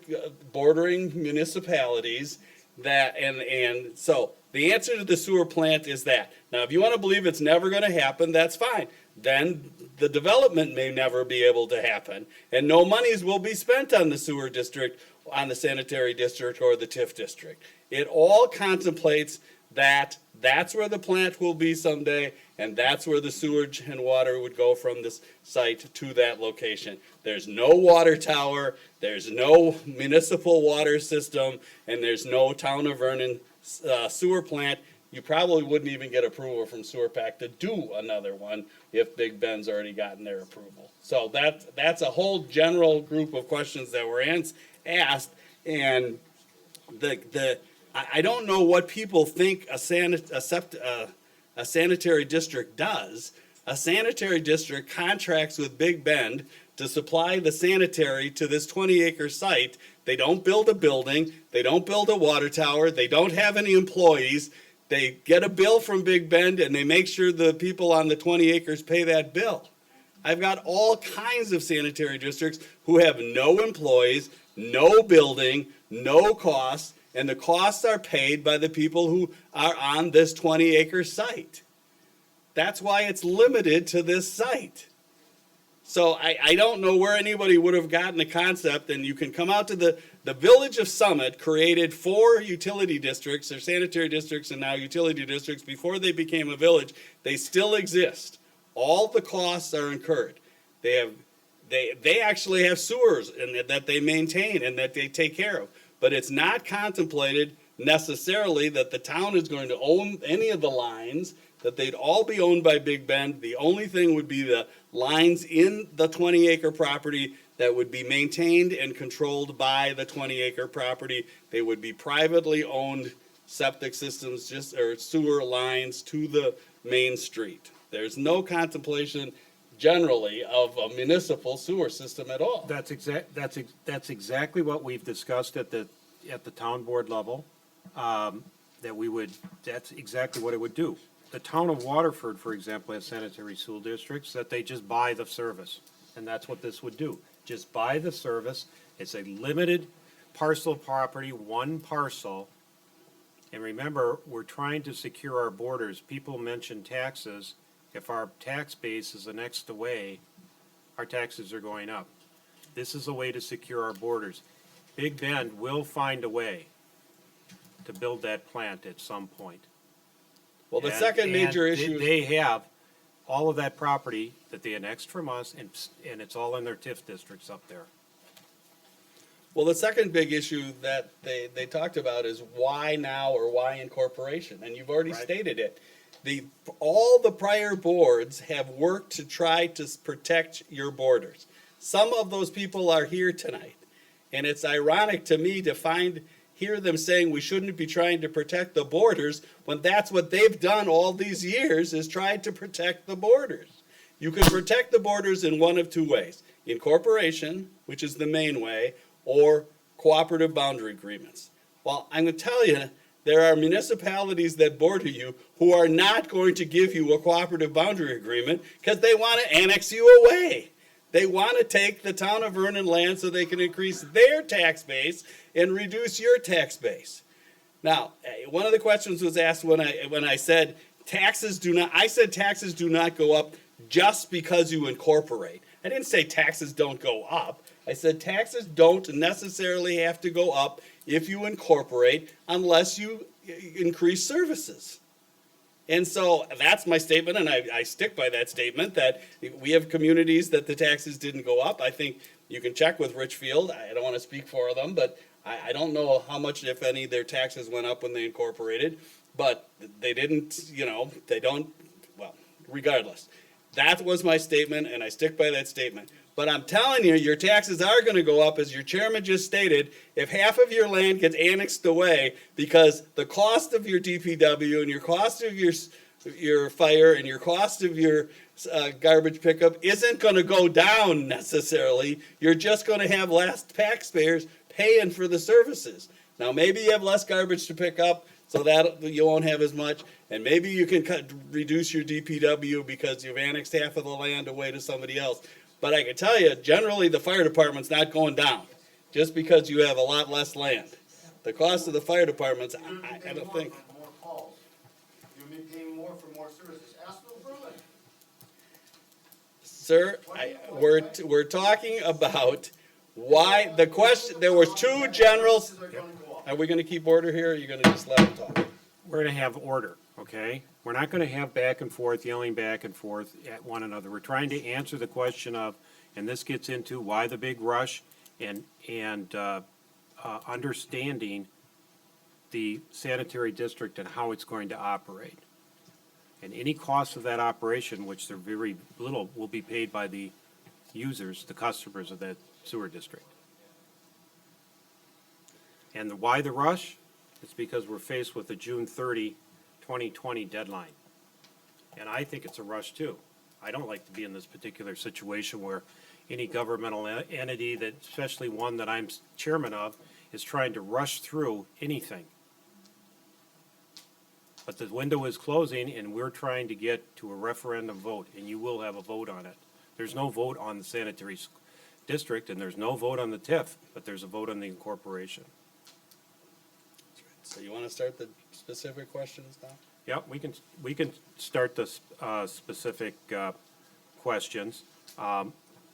bordering municipalities. And so the answer to the sewer plant is that. Now, if you want to believe it's never going to happen, that's fine. Then the development may never be able to happen, and no monies will be spent on the sewer district, on the sanitary district, or the TIF district. It all contemplates that that's where the plant will be someday, and that's where the sewage and water would go from this site to that location. There's no water tower, there's no municipal water system, and there's no town of Vernon sewer plant. You probably wouldn't even get approval from Sewer PAC to do another one if Big Bend's already gotten their approval. So that's a whole general group of questions that were asked, and I don't know what people think a sanitary district does. A sanitary district contracts with Big Bend to supply the sanitary to this 20-acre site. They don't build a building, they don't build a water tower, they don't have any employees. they get a bill from Big Bend and they make sure the people on the 20 acres pay that bill. I've got all kinds of sanitary districts who have no employees, no building, no costs, and the costs are paid by the people who are on this 20-acre site. That's why it's limited to this site. So I don't know where anybody would have gotten the concept, and you can come out to the Village of Summit created 4 utility districts, or sanitary districts and now utility districts before they became a village. They still exist. All the costs are incurred. They actually have sewers and that they maintain and that they take care of. But it's not contemplated necessarily that the town is going to own any of the lines, that they'd all be owned by Big Bend. The only thing would be the lines in the 20-acre property that would be maintained and controlled by the 20-acre property. They would be privately owned septic systems, or sewer lines to the main street. There's no contemplation generally of a municipal sewer system at all. That's exactly what we've discussed at the town board level, that's exactly what it would do. The town of Waterford, for example, has sanitary sewer districts that they just buy the service, and that's what this would do. Just buy the service. It's a limited parcel of property, one parcel. And remember, we're trying to secure our borders. People mention taxes. If our tax base is annexed away, our taxes are going up. This is a way to secure our borders. Big Bend will find a way to build that plant at some point. Well, the second major issue is They have all of that property that they annexed from us, and it's all in their TIF districts up there. Well, the second big issue that they talked about is why now or why incorporation? And you've already stated it. All the prior boards have worked to try to protect your borders. Some of those people are here tonight. And it's ironic to me to hear them saying we shouldn't be trying to protect the borders when that's what they've done all these years, is tried to protect the borders. You can protect the borders in one of 2 ways: incorporation, which is the main way, or cooperative boundary agreements. Well, I'm going to tell you, there are municipalities that border you who are not going to give you a cooperative boundary agreement because they want to annex you away. They want to take the town of Vernon land so they can increase their tax base and reduce your tax base. Now, one of the questions was asked when I said taxes do not go up just because you incorporate. I didn't say taxes don't go up. I said taxes don't necessarily have to go up if you incorporate unless you increase services. And so that's my statement, and I stick by that statement, that we have communities that the taxes didn't go up. I think you can check with Richfield. I don't want to speak for them, but I don't know how much, if any, their taxes went up when they incorporated. But they didn't, they don't, well, regardless. That was my statement, and I stick by that statement. But I'm telling you, your taxes are going to go up, as your chairman just stated, if half of your land gets annexed away, because the cost of your DPW and your cost of your fire and your cost of your garbage pickup isn't going to go down necessarily. You're just going to have less taxpayers paying for the services. Now, maybe you have less garbage to pick up, so that you won't have as much, and maybe you can reduce your DPW because you've annexed half of the land away to somebody else. But I can tell you, generally, the fire department's not going down just because you have a lot less land. The cost of the fire departments, I don't think. More calls. You'll be paying more for more services. Ask Bill Vernon. Sir, we're talking about why the question. There was 2 generals. Are we going to keep order here, or are you going to just let them talk? We're going to have order, okay? We're not going to have back and forth, yelling back and forth at one another. We're trying to answer the question of, and this gets into why the big rush and understanding the sanitary district and how it's going to operate. And any cost of that operation, which they're very little, will be paid by the users, the customers of that sewer district. And why the rush? It's because we're faced with a June 30, 2020 deadline. And I think it's a rush too. I don't like to be in this particular situation where any governmental entity, that, especially one that I'm chairman of, is trying to rush through anything. But the window is closing, and we're trying to get to a referendum vote, and you will have a vote on it. There's no vote on the sanitary district, and there's no vote on the TIF, but there's a vote on the incorporation. So you want to start the specific questions now? Yep, we can start the specific questions.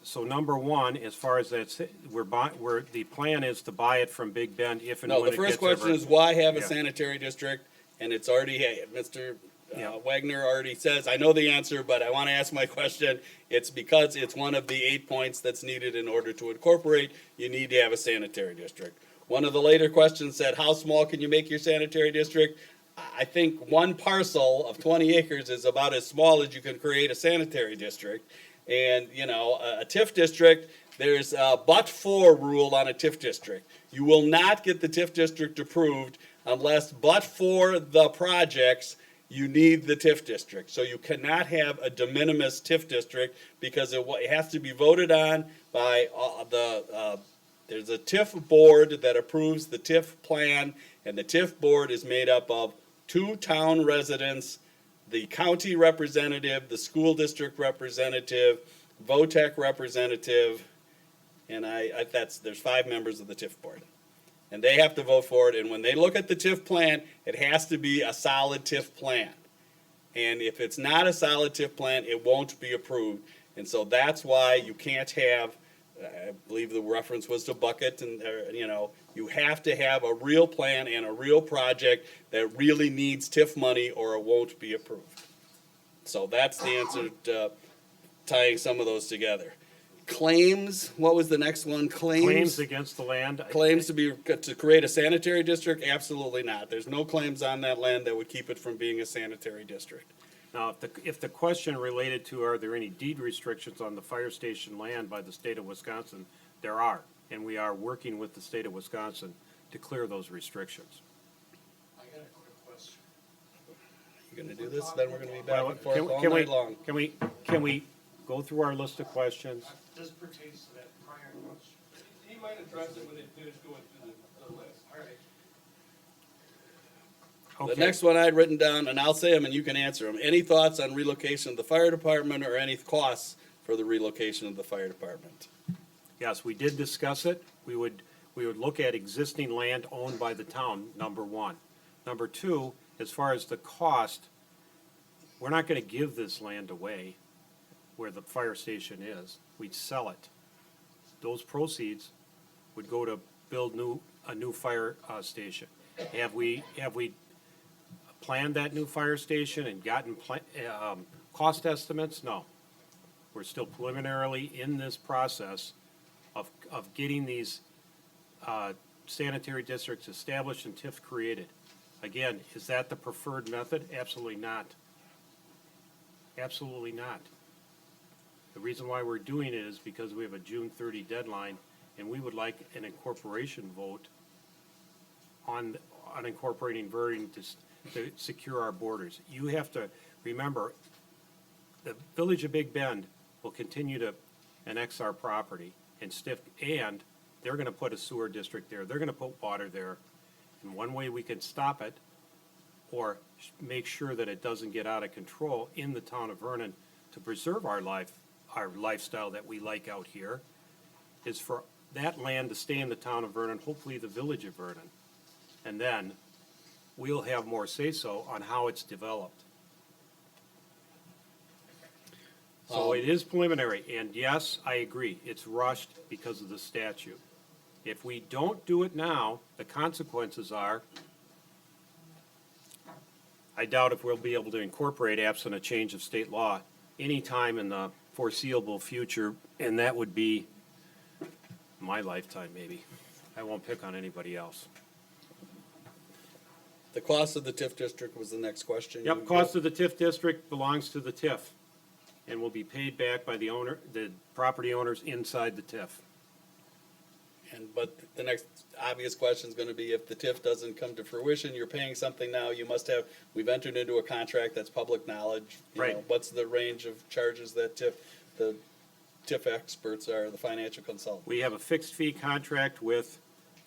So number one, as far as that's, the plan is to buy it from Big Bend if and No, when the it first gets ever. question is why have a Yeah. sanitary district? And it's already, Mr. Yeah. Wagner already says, I know the answer, but I want to ask my question. It's because it's one of the 8 points that's needed in order to incorporate. You need to have a sanitary district. One of the later questions said, how small can you make your sanitary district? I think one parcel of 20 acres is about as small as you can create a sanitary district. And, you know, a TIF district, there's a but-for rule on a TIF district. You will not get the TIF district approved unless but for the projects, you need the TIF district. So you cannot have a de minimis TIF district because it has to be voted on by there's a TIF board that approves the TIF plan, and the TIF board is made up of 2 town residents, the county representative, the school district representative, VOTEC representative, and there's 5 members of the TIF board. And they have to vote for it, and when they look at the TIF plan, it has to be a solid TIF plan. And if it's not a solid TIF plan, it won't be approved. And so that's why you can't have, I believe the reference was to bucket, and, you know, you have to have a real plan and a real project that really needs TIF money or it won't be approved. So that's the answer to tying some of those together. Claims, what was the next one? Claims against the land. Claims to create a sanitary district? Absolutely not. There's no claims on that land that would keep it from being a sanitary district. Now, if the question related to are there any deed restrictions on the fire station land by the state of Wisconsin, there are. And we are working with the state of Wisconsin to clear those restrictions. I got a quick question. You gonna do this? Then we're gonna be back Well, and forth all can we- night long. Can we go through our list of questions? This pertains to that prior question. He might address it when they finish going through the list. All right. The Okay. next one I'd written down, and I'll say them and you can answer them. Any thoughts on relocation of the fire department or any costs for the relocation of the fire department? Yes, we did discuss it. We would look at existing land owned by the town, number one. Number two, as far as the cost, we're not gonna give this land away where the fire station is. We'd sell it. Those proceeds would go to build a new fire station. Have we planned that new fire station and gotten cost estimates? No. We're still preliminarily in this process of getting these sanitary districts established and TIF created. Again, is that the preferred method? Absolutely not. Absolutely not. The reason why we're doing it is because we have a June 30 deadline, and we would like an incorporation vote on incorporating Vernon to secure our borders. You have to remember, the Village of Big Bend will continue to annex our property and they're gonna put a sewer district there, they're gonna put water there. And one way we can stop it, or make sure that it doesn't get out of control in the town of Vernon to preserve our lifestyle that we like out here, is for that land to stay in the town of Vernon, hopefully the Village of Vernon. And then we'll have more say-so on how it's developed. So it is preliminary, and yes, I agree, it's rushed because of the statute. If we don't do it now, the consequences are, I doubt if we'll be able to incorporate absent a change of state law anytime in the foreseeable future, and that would be my lifetime, maybe. I won't pick on anybody else. The cost of the TIF district was the next question. Yep, cost of the TIF district belongs to the TIF and will be paid back by the property owners inside the TIF. But the next obvious question is gonna be, if the TIF doesn't come to fruition, you're paying something now, we've entered into a contract that's public knowledge. You Right. know, what's the range of charges that the TIF experts are, the financial consultants? We have a fixed fee contract with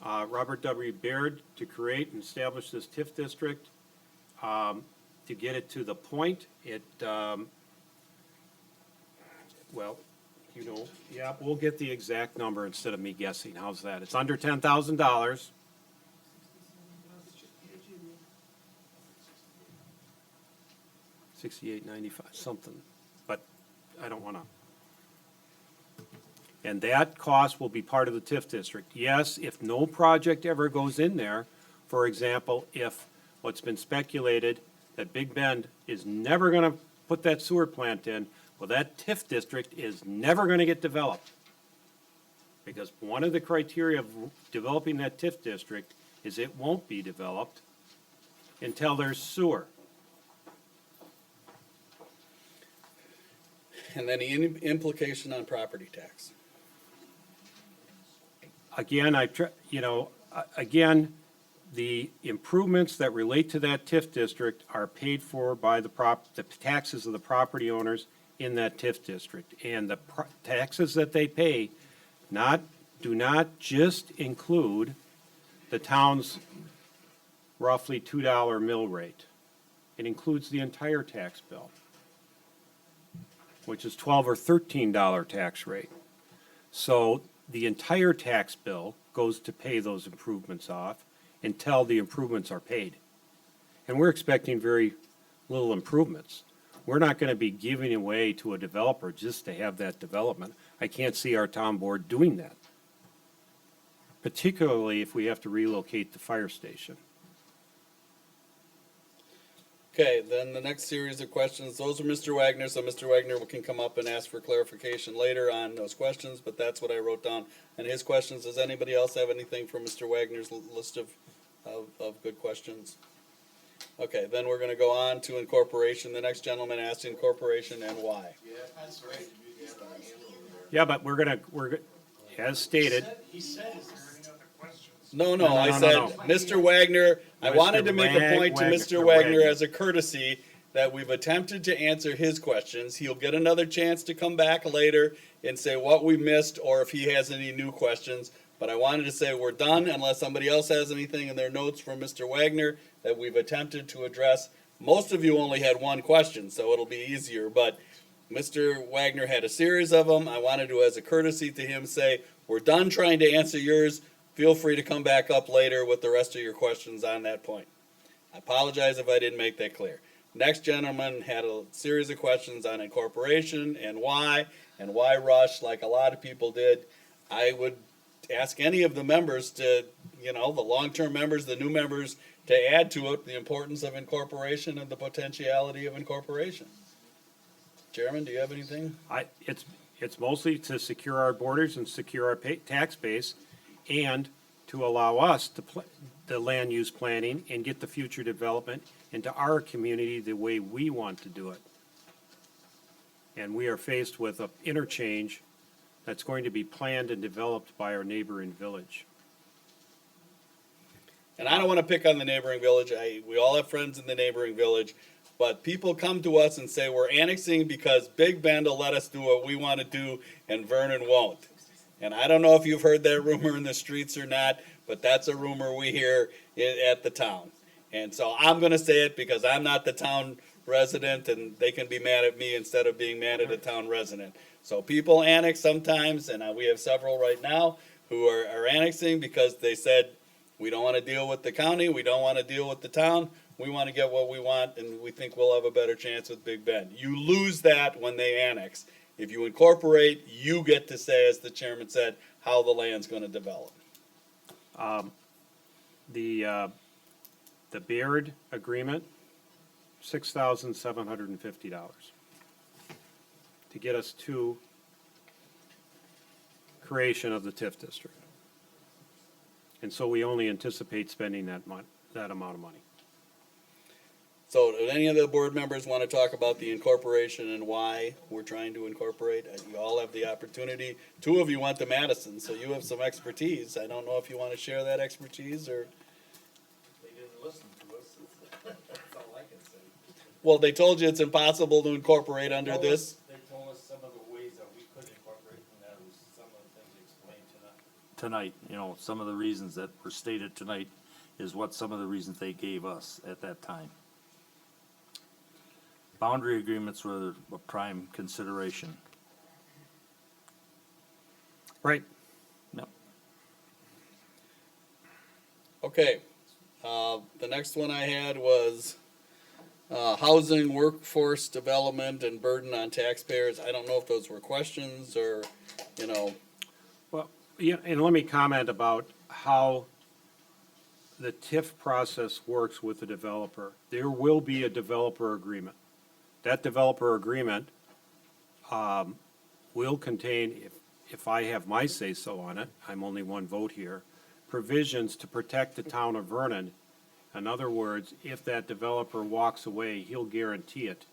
Robert W. Baird to create and establish this TIF district. to get it to the point, well, you know, yeah, we'll get the exact number instead of me guessing. How's that? It's under $10,000. $68.95, something, but I don't wanna. And that cost will be part of the TIF district. Yes, if no project ever goes in there, for example, if what's been speculated that Big Bend is never gonna put that sewer plant in, well, that TIF district is never gonna get developed. Because one of the criteria of developing that TIF district is it won't be developed until there's sewer. And then the implication on property tax. Again, again, the improvements that relate to that TIF district are paid for by the taxes of the property owners in that TIF district. And the taxes that they pay do not just include the town's roughly $2 mill rate. It includes the entire tax bill, which is $12 or $13 tax rate. So the entire tax bill goes to pay those improvements off until the improvements are paid. And we're expecting very little improvements. We're not going to be giving away to a developer just to have that development. I can't see our town board doing that, particularly if we have to relocate the fire station. Okay, then the next series of questions, those are Mr. Wagner, so Mr. Wagner can come up and ask for clarification later on those questions, but that's what I wrote down. And his questions, does anybody else have anything for Mr. Wagner's list of good questions? Okay, then we're gonna go on to incorporation. The next gentleman asked incorporation and why. Yeah, but as stated. He said, is there any other questions? No, I said, Mr. Wagner, I wanted to make a point to Mr. Wagner as a courtesy that we've attempted to answer his questions. He'll get another chance to come back later and say what we missed or if he has any new questions. But I wanted to say we're done unless somebody else has anything in their notes from Mr. Wagner that we've attempted to address. Most of you only had one question, so it'll be easier, but Mr. Wagner had a series of them. I wanted to, as a courtesy to him, say, we're done trying to answer yours. Feel free to come back up later with the rest of your questions on that point. I apologize if I didn't make that clear. Next gentleman had a series of questions on incorporation and why rush, like a lot of people did. I would ask any of the members to, the long-term members, the new members, to add to it the importance of incorporation and the potentiality of incorporation. Chairman, do you have anything? It's mostly to secure our borders and secure our tax base and to allow us to the land use planning and get the future development into our community the way we want to do it. And we are faced with an interchange that's going to be planned and developed by our neighboring village. And I don't want to pick on the neighboring village. We all have friends in the neighboring village. But people come to us and say we're annexing because Big Bend will let us do what we want to do and Vernon won't. And I don't know if you've heard that rumor in the streets or not, but that's a rumor we hear at the town. And so I'm going to say it because I'm not the town resident and they can be mad at me instead of being mad at a town resident. So people annex sometimes, and we have several right now who are annexing because they said, we don't want to deal with the county, we don't want to deal with the town. We want to get what we want, and we think we'll have a better chance with Big Bend. You lose that when they annex. If you incorporate, you get to say, as the chairman said, how the land's going to develop. The Baird agreement, $6,750 to get us to creation of the TIF district. And so we only anticipate spending that amount of money. So do any of the board members want to talk about the incorporation and why we're trying to incorporate? You all have the opportunity. Two of you went to Madison, so you have some expertise. I don't know if you want to share that expertise or. They didn't listen to us. That's all I can say. Well, they told you it's impossible to incorporate under this. They told us some of the ways that we could incorporate, and that was some of the things explained tonight. Some of the reasons that were stated tonight is what some of the reasons they gave us at that time. boundary agreements were a prime consideration. Right. Yep. Okay, the next one I had was, housing, workforce development, and burden on taxpayers. I don't know if those were questions or, you know. Well, yeah, and let me comment about how the TIF process works with the developer. There will be a developer agreement. That developer agreement will contain, if I have my say-so on it, I'm only one vote here, provisions to protect the town of Vernon. In other words, if that developer walks away, he'll guarantee it.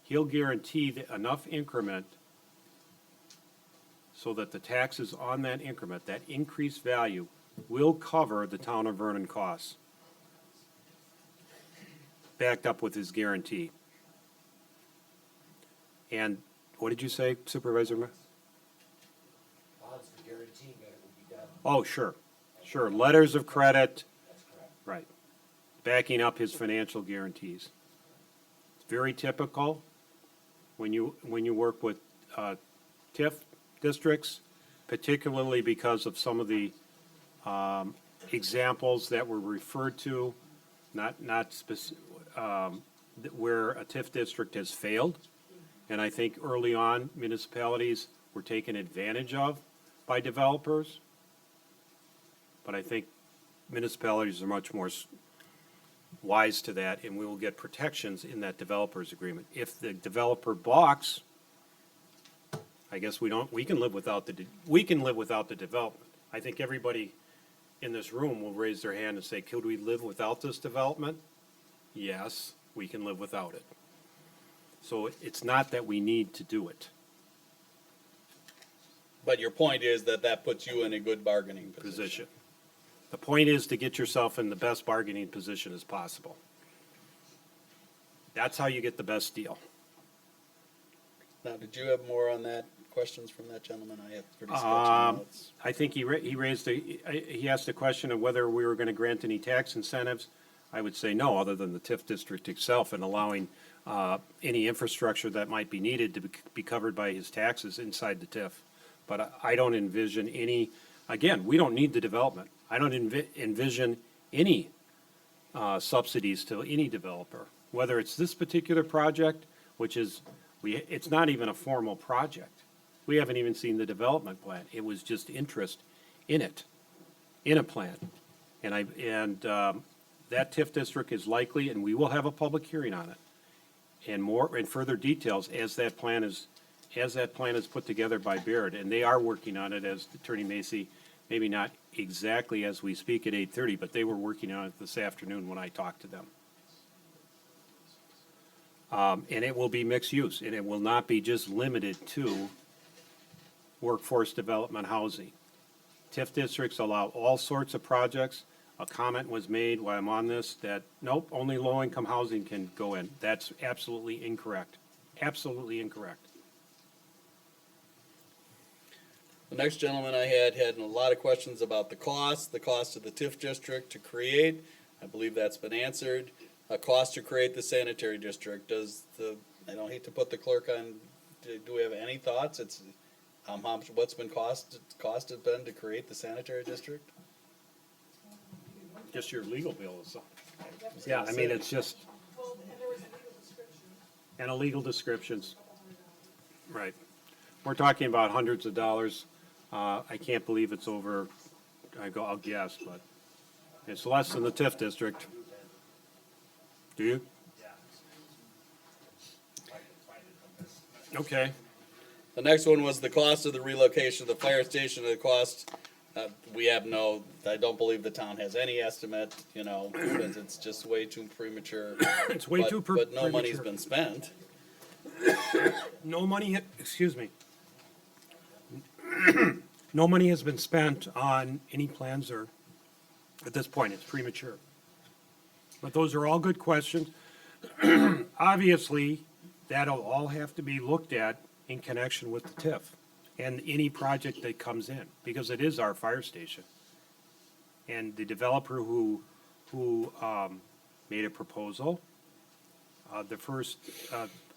He'll guarantee enough increment so that the taxes on that increment, that increased value, will cover the town of Vernon costs, backed up with his guarantee. And what did you say, Supervisor? Bonds for guaranteeing that it will be done. Oh, sure, sure. Letters of credit. Right. Backing up his financial guarantees. It's very typical when you work with TIF districts, particularly because of some of the examples that were referred to, where a TIF district has failed. And I think early on, municipalities were taken advantage of by developers. But I think municipalities are much more wise to that, and we will get protections in that developer's agreement. If the developer balks, I guess we can live without the development. I think everybody in this room will raise their hand and say, could we live without this development? Yes, we can live without it. So it's not that we need to do it. But your point is that puts you in a good bargaining position. The point is to get yourself in the best bargaining position as possible. That's how you get the best deal. Now, did you have more on that? Questions from that gentleman? I have pretty sketchy notes. I think he asked a question of whether we were going to grant any tax incentives. I would say no, other than the TIF district itself and allowing any infrastructure that might be needed to be covered by his taxes inside the TIF. But I don't envision any, again, we don't need the development. I don't envision any subsidies to any developer, whether it's this particular project, which is, it's not even a formal project. We haven't even seen the development plan. It was just interest in it, in a plan. And that TIF district is likely, and we will have a public hearing on it, and further details as that plan is put together by Baird. And they are working on it, as Attorney Macy, maybe not exactly as we speak at 8:30, but they were working on it this afternoon when I talked to them. And it will be mixed use, and it will not be just limited to workforce development housing. TIF districts allow all sorts of projects. A comment was made while I'm on this that, nope, only low-income housing can go in. That's absolutely incorrect. Absolutely incorrect. The next gentleman I had a lot of questions about the cost of the TIF district to create. I believe that's been answered. A cost to create the sanitary district. I don't hate to put the clerk on, do we have any thoughts? It's what's been cost has been to create the sanitary district? Just your legal bills. Yeah, I mean, it's just. And a legal descriptions. Right. We're talking about hundreds of dollars. I can't believe it's over, I'll guess, but it's less than the TIF district. Do you? Okay. The next one was the cost of the relocation of the fire station. The cost, I don't believe the town has any estimate, because it's just way too premature. It's way too premature. But no money's been spent. No money, excuse me. No money has been spent on any plans or, at this point, it's premature. But those are all good questions. Obviously, that'll all have to be looked at in connection with the TIF and any project that comes in, because it is our fire station. And the developer who made a proposal The first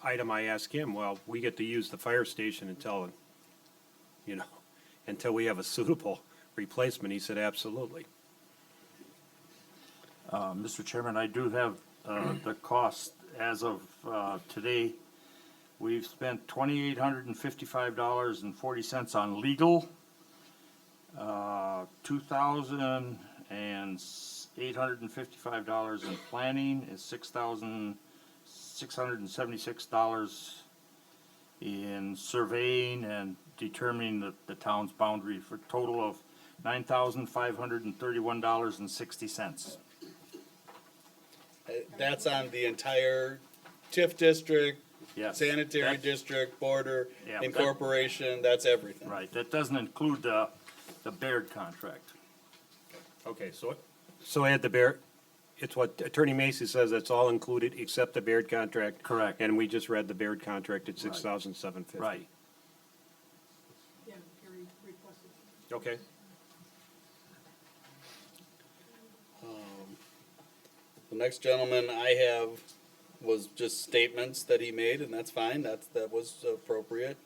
item I asked him, well, we get to use the fire station until, until we have a suitable replacement. He said, absolutely. Mr. Chairman, I do have the cost as of today. We've spent $2,855.40 on legal, $2,855 in planning, is $6,676 in surveying and determining the town's boundary, for a total of $9,531.60. That's on the entire TIF district, Yes. sanitary That- district, border, Yeah, incorporation, that's everything. Right, that doesn't include the Baird contract. Okay, so add the Baird, it's what Attorney Macy says, it's all included except the Baird contract. Correct. And we just read the Baird contract at $6,750. Right. Yeah, Gary requested. Okay. The next gentleman I have was just statements that he made, and that's fine, that was appropriate.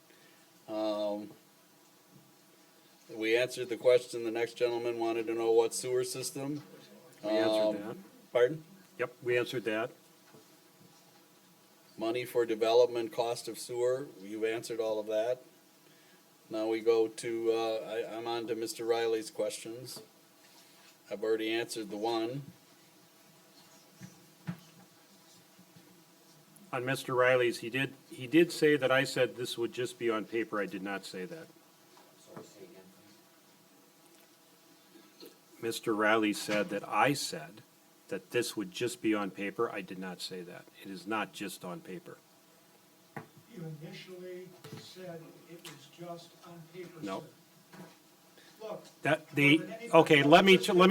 We answered the question, the next gentleman wanted to know what sewer system. We answered that. Pardon? Yep, we answered that. Money for development, cost of sewer, you've answered all of that. Now we go to, I'm on to Mr. Riley's questions. I've already answered the one. On Mr. Riley's, he did say that I said this would just be on paper. I did not say that. Sorry, say again, please. Mr. Riley said that I said that this would just be on paper. I did not say that. It is not just on paper. You initially said it was just on paper, No. sir. Look. Okay, let me, No, we're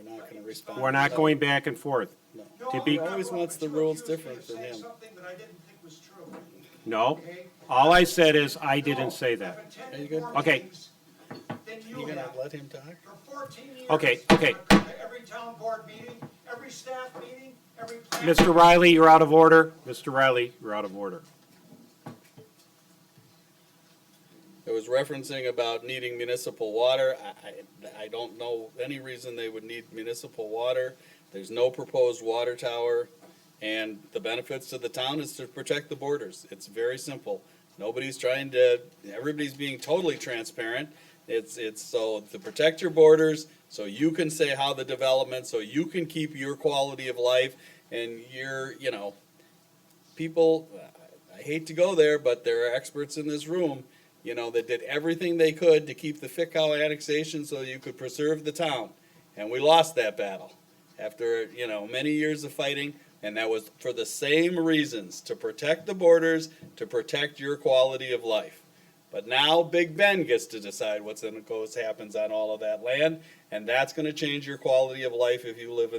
not gonna respond. we're not going back and forth. No. To be, He always wants the rules different from him. Something that I didn't think was true. no, all I said is I didn't say that. Are you good? Okay, Then You gonna let him talk? For 14 years. Okay. I've come to every town board meeting, every staff meeting, every plan. Mr. Riley, you're out of order. Mr. Riley, you're out of order. It was referencing about needing municipal water. I don't know any reason they would need municipal water. There's no proposed water tower, and the benefits to the town is to protect the borders. It's very simple. Nobody's trying to, everybody's being totally transparent. It's so to protect your borders, so you can say how the development, so you can keep your quality of life and your, people, I hate to go there, but there are experts in this room, that did everything they could to keep the Fickow annexation so you could preserve the town. And we lost that battle after, many years of fighting, and that was for the same reasons, to protect the borders, to protect your quality of life. But now Big Ben gets to decide happens on all of that land, and that's gonna change your quality of life if you live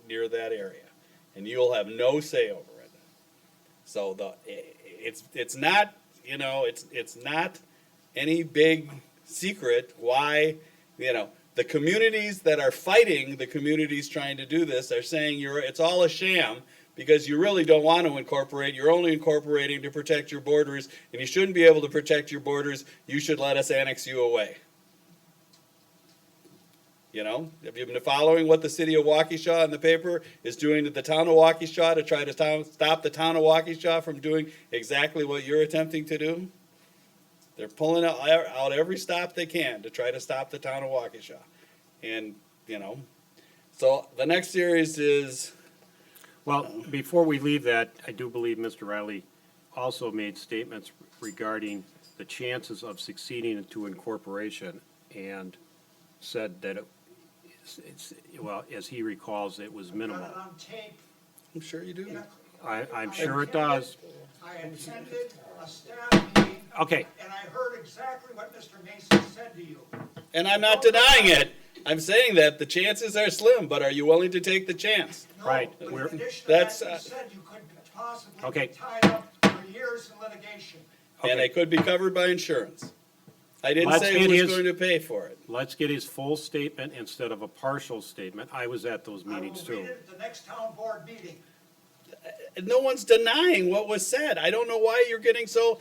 near that area. And you'll have no say over it. So it's not, it's not any big secret why, the communities that are fighting, the communities trying to do this, are saying it's all a sham because you really don't want to incorporate. You're only incorporating to protect your borders, and you shouldn't be able to protect your borders. You should let us annex you away. Have you been following what the city of Waukesha in the paper is doing to the town of Waukesha to try to stop the town of Waukesha from doing exactly what you're attempting to do? They're pulling out every stop they can to try to stop the town of Waukesha. And, so the next series is. Well, before we leave that, I do believe Mr. Riley also made statements regarding the chances of succeeding into incorporation and said that as he recalls, it was minimal. Got it on tape. I'm sure you do. I'm sure it does. I attended a staff meeting. Okay. And I heard exactly what Mr. Mason said to you. And I'm not denying it. I'm saying that the chances are slim, but are you willing to take the chance? Right. But in addition to That's, that, you said you could possibly Okay. be tied up for years in litigation. And they could be covered by insurance. I didn't Let's say get who was his- going to pay for it. Let's get his full statement instead of a partial statement. I was at those meetings I will read too. it at the next town board meeting. No one's denying what was said. I don't know why you're getting so,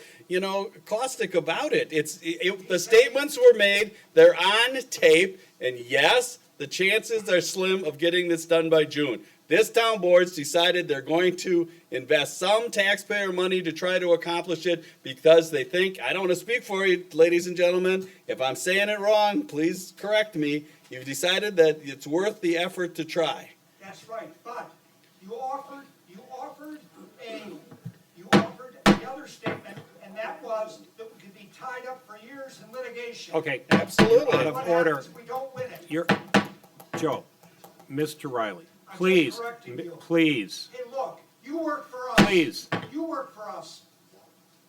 caustic about it. The statements were made, they're on tape, and yes, the chances are slim of getting this done by June. This town board's decided they're going to invest some taxpayer money to try to accomplish it because they think, I don't want to speak for you, ladies and gentlemen, if I'm saying it wrong, please correct me. You've decided that it's worth the effort to try. That's right, but you offered the other statement, and that was that we could be tied up for years in litigation. Okay. Absolutely. Out of What order. happens if we don't win it? You're, Joe, Mr. Riley, I'm just please, correcting you. please, Hey, look, you work for us. please. You work for us.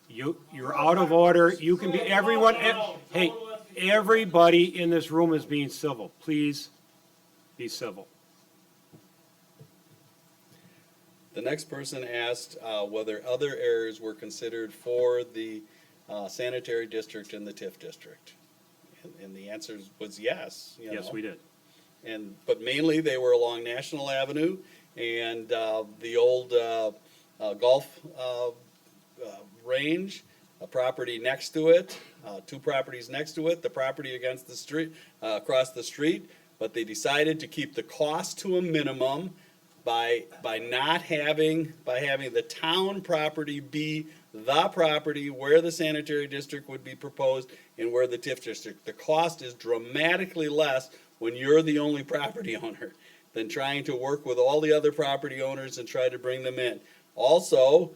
You're out of order. You can be, everyone, hey, everybody in this room is being civil. Please be civil. The next person asked whether other areas were considered for the sanitary district and the TIF district. And the answer was yes. Yes, we did. But mainly they were along National Avenue and the old golf range, a property next to it, two properties next to it, the property against the street, across the street. But they decided to keep the cost to a minimum by having the town property be the property where the sanitary district would be proposed and where the TIF district. The cost is dramatically less when you're the only property owner than trying to work with all the other property owners and try to bring them in. Also,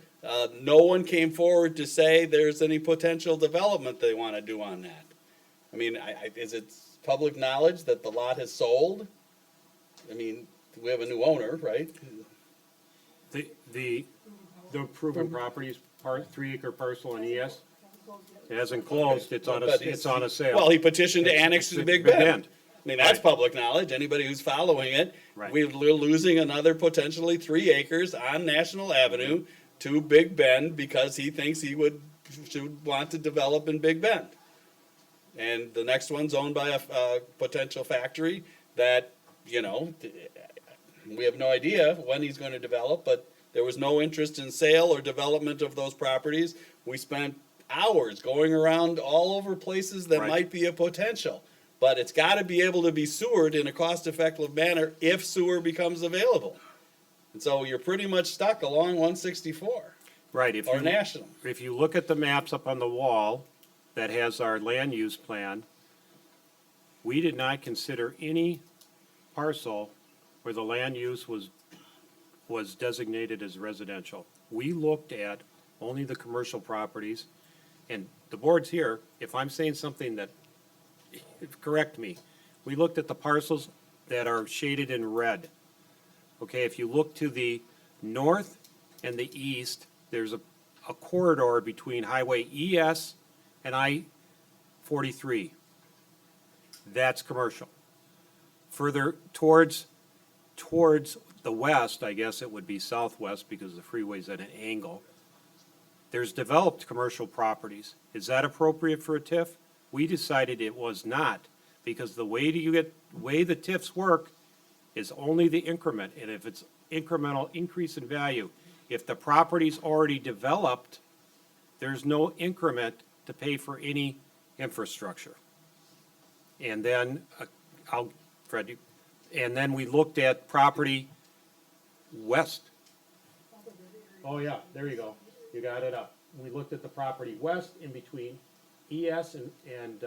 no one came forward to say there's any potential development they want to do on that. I mean, is it public knowledge that the lot has sold? I mean, we have a new owner, right? The proven properties, 3-acre parcel in ES, it hasn't closed, it's on a sale. Well, he petitioned to annex to the Big Bend. I mean, that's Right. public knowledge, anybody who's following it. Right. We're losing another potentially 3 acres on National Avenue to Big Bend because he thinks he should want to develop in Big Bend. And the next one's owned by a potential factory that, we have no idea when he's going to develop, but there was no interest in sale or development of those properties. We spent hours going around all over places that Right. might be a potential. But it's got to be able to be sewered in a cost-effective manner if sewer becomes available. And so you're pretty much stuck along 164 Right, or National. if you look at the maps up on the wall that has our land use plan, we did not consider any parcel where the land use was designated as residential. We looked at only the commercial properties, and the board's here, if I'm saying something that, correct me, we looked at the parcels that are shaded in red. Okay, if you look to the north and the east, there's a corridor between Highway ES and I-43. That's commercial. Further towards the west, I guess it would be southwest because the freeway's at an angle, there's developed commercial properties. Is that appropriate for a TIF? We decided it was not, because the way the TIFs work is only the increment, and if it's incremental increase in value, if the property's already developed, there's no increment to pay for any infrastructure. And then, and then we looked at property west. Oh, yeah, there you go. You got it up. We looked at the property west in between ES and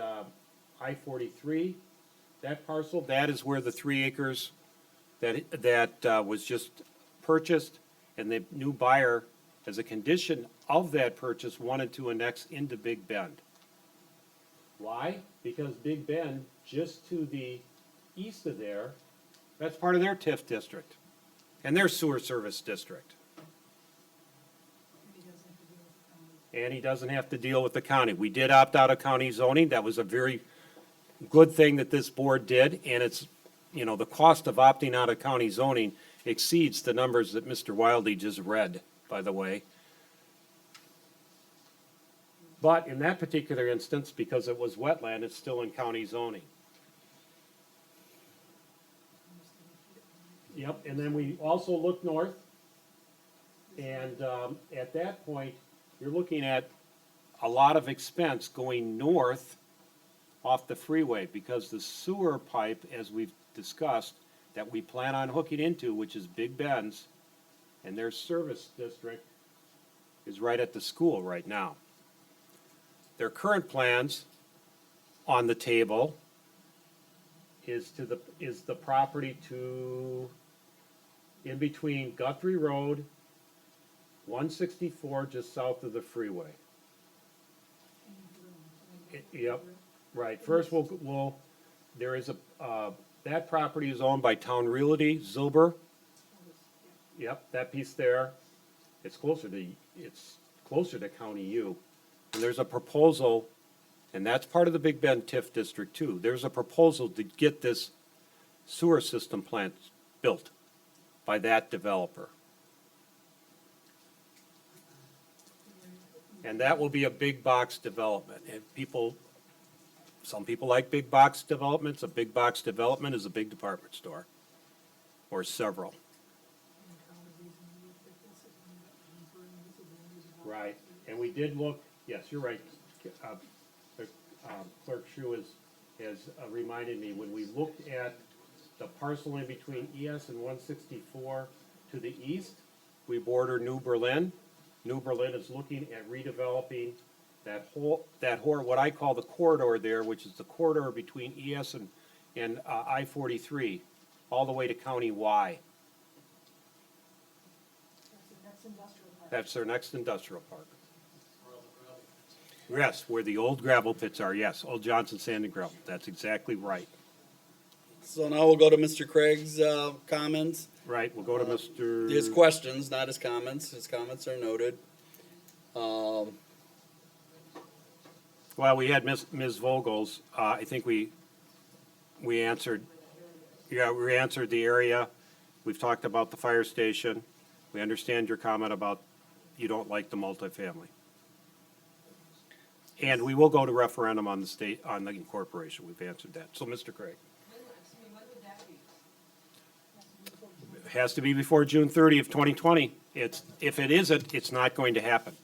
I-43. That parcel, that is where the 3 acres that was just purchased, and the new buyer, as a condition of that purchase, wanted to annex into Big Bend. Why? Because Big Bend, just to the east of there, that's part of their TIF district and their sewer service district. And he doesn't have to deal with the county. We did opt out of county zoning. That was a very good thing that this board did, and it's, the cost of opting out of county zoning exceeds the numbers that Mr. Wildy just read, by the way. But in that particular instance, because it was wetland, it's still in county zoning. Yep, and then we also look north, and at that point, you're looking at a lot of expense going north off the freeway, because the sewer pipe, as we've discussed, that we plan on hooking into, which is Big Ben's, and their service district is right at the school right now. Their current plans on the table is the property to, in between Guthrie Road, 164, just south of the freeway. Yep, right. First, there is that property is owned by Town Realty, Zilber. Yep, that piece there. It's closer to County U. And there's a proposal, and that's part of the Big Bend TIF district too. There's a proposal to get this sewer system plant built by that developer. And that will be a big box development. And some people like big box developments. A big box development is a big department store, or several. Right, and we did look, yes, you're right. Clerk Shu has reminded me, when we looked at the parcel in between ES and 164 to the east, we border New Berlin. New Berlin is looking at redeveloping that whole, what I call the corridor there, which is the corridor between ES and I-43, all the way to County Y. That's their next industrial park. Yes, where the old gravel pits are, yes, old Johnson Sand and Gravel, that's exactly right. So now we'll go to Mr. Craig's comments. Right, we'll go to Mr. His questions, not his comments. His comments are noted. Well, we had Ms. Vogel's, I think we answered, we answered the area. We've talked about the fire station. We understand your comment about you don't like the multifamily. And we will go to referendum on the incorporation. We've answered that. So, Mr. Craig. It has to be before June 30th, 2020. If it isn't, it's not going to happen.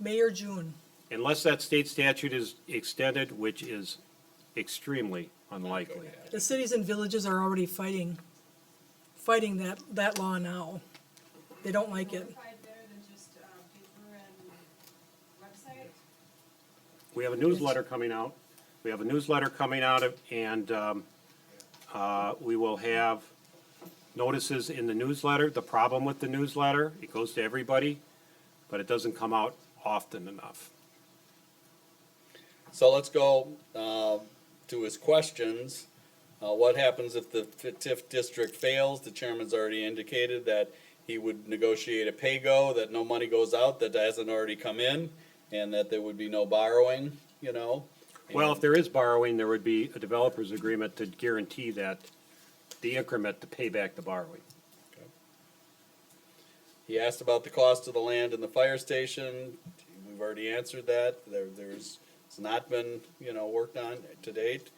May or June. Unless that state statute is extended, which is extremely unlikely. The cities and villages are already fighting that law now. They don't like it. We have a newsletter coming out. And we will have notices in the newsletter. The problem with the newsletter, it goes to everybody, but it doesn't come out often enough. So let's go to his questions. What happens if the TIF district fails? The chairman's already indicated that he would negotiate a pay-go, that no money goes out that hasn't already come in, and that there would be no borrowing, you know. Well, if there is borrowing, there would be a developer's agreement to guarantee that the increment to pay back the borrowing. He asked about the cost of the land and the fire station. We've already answered that. It's not been, worked on to date.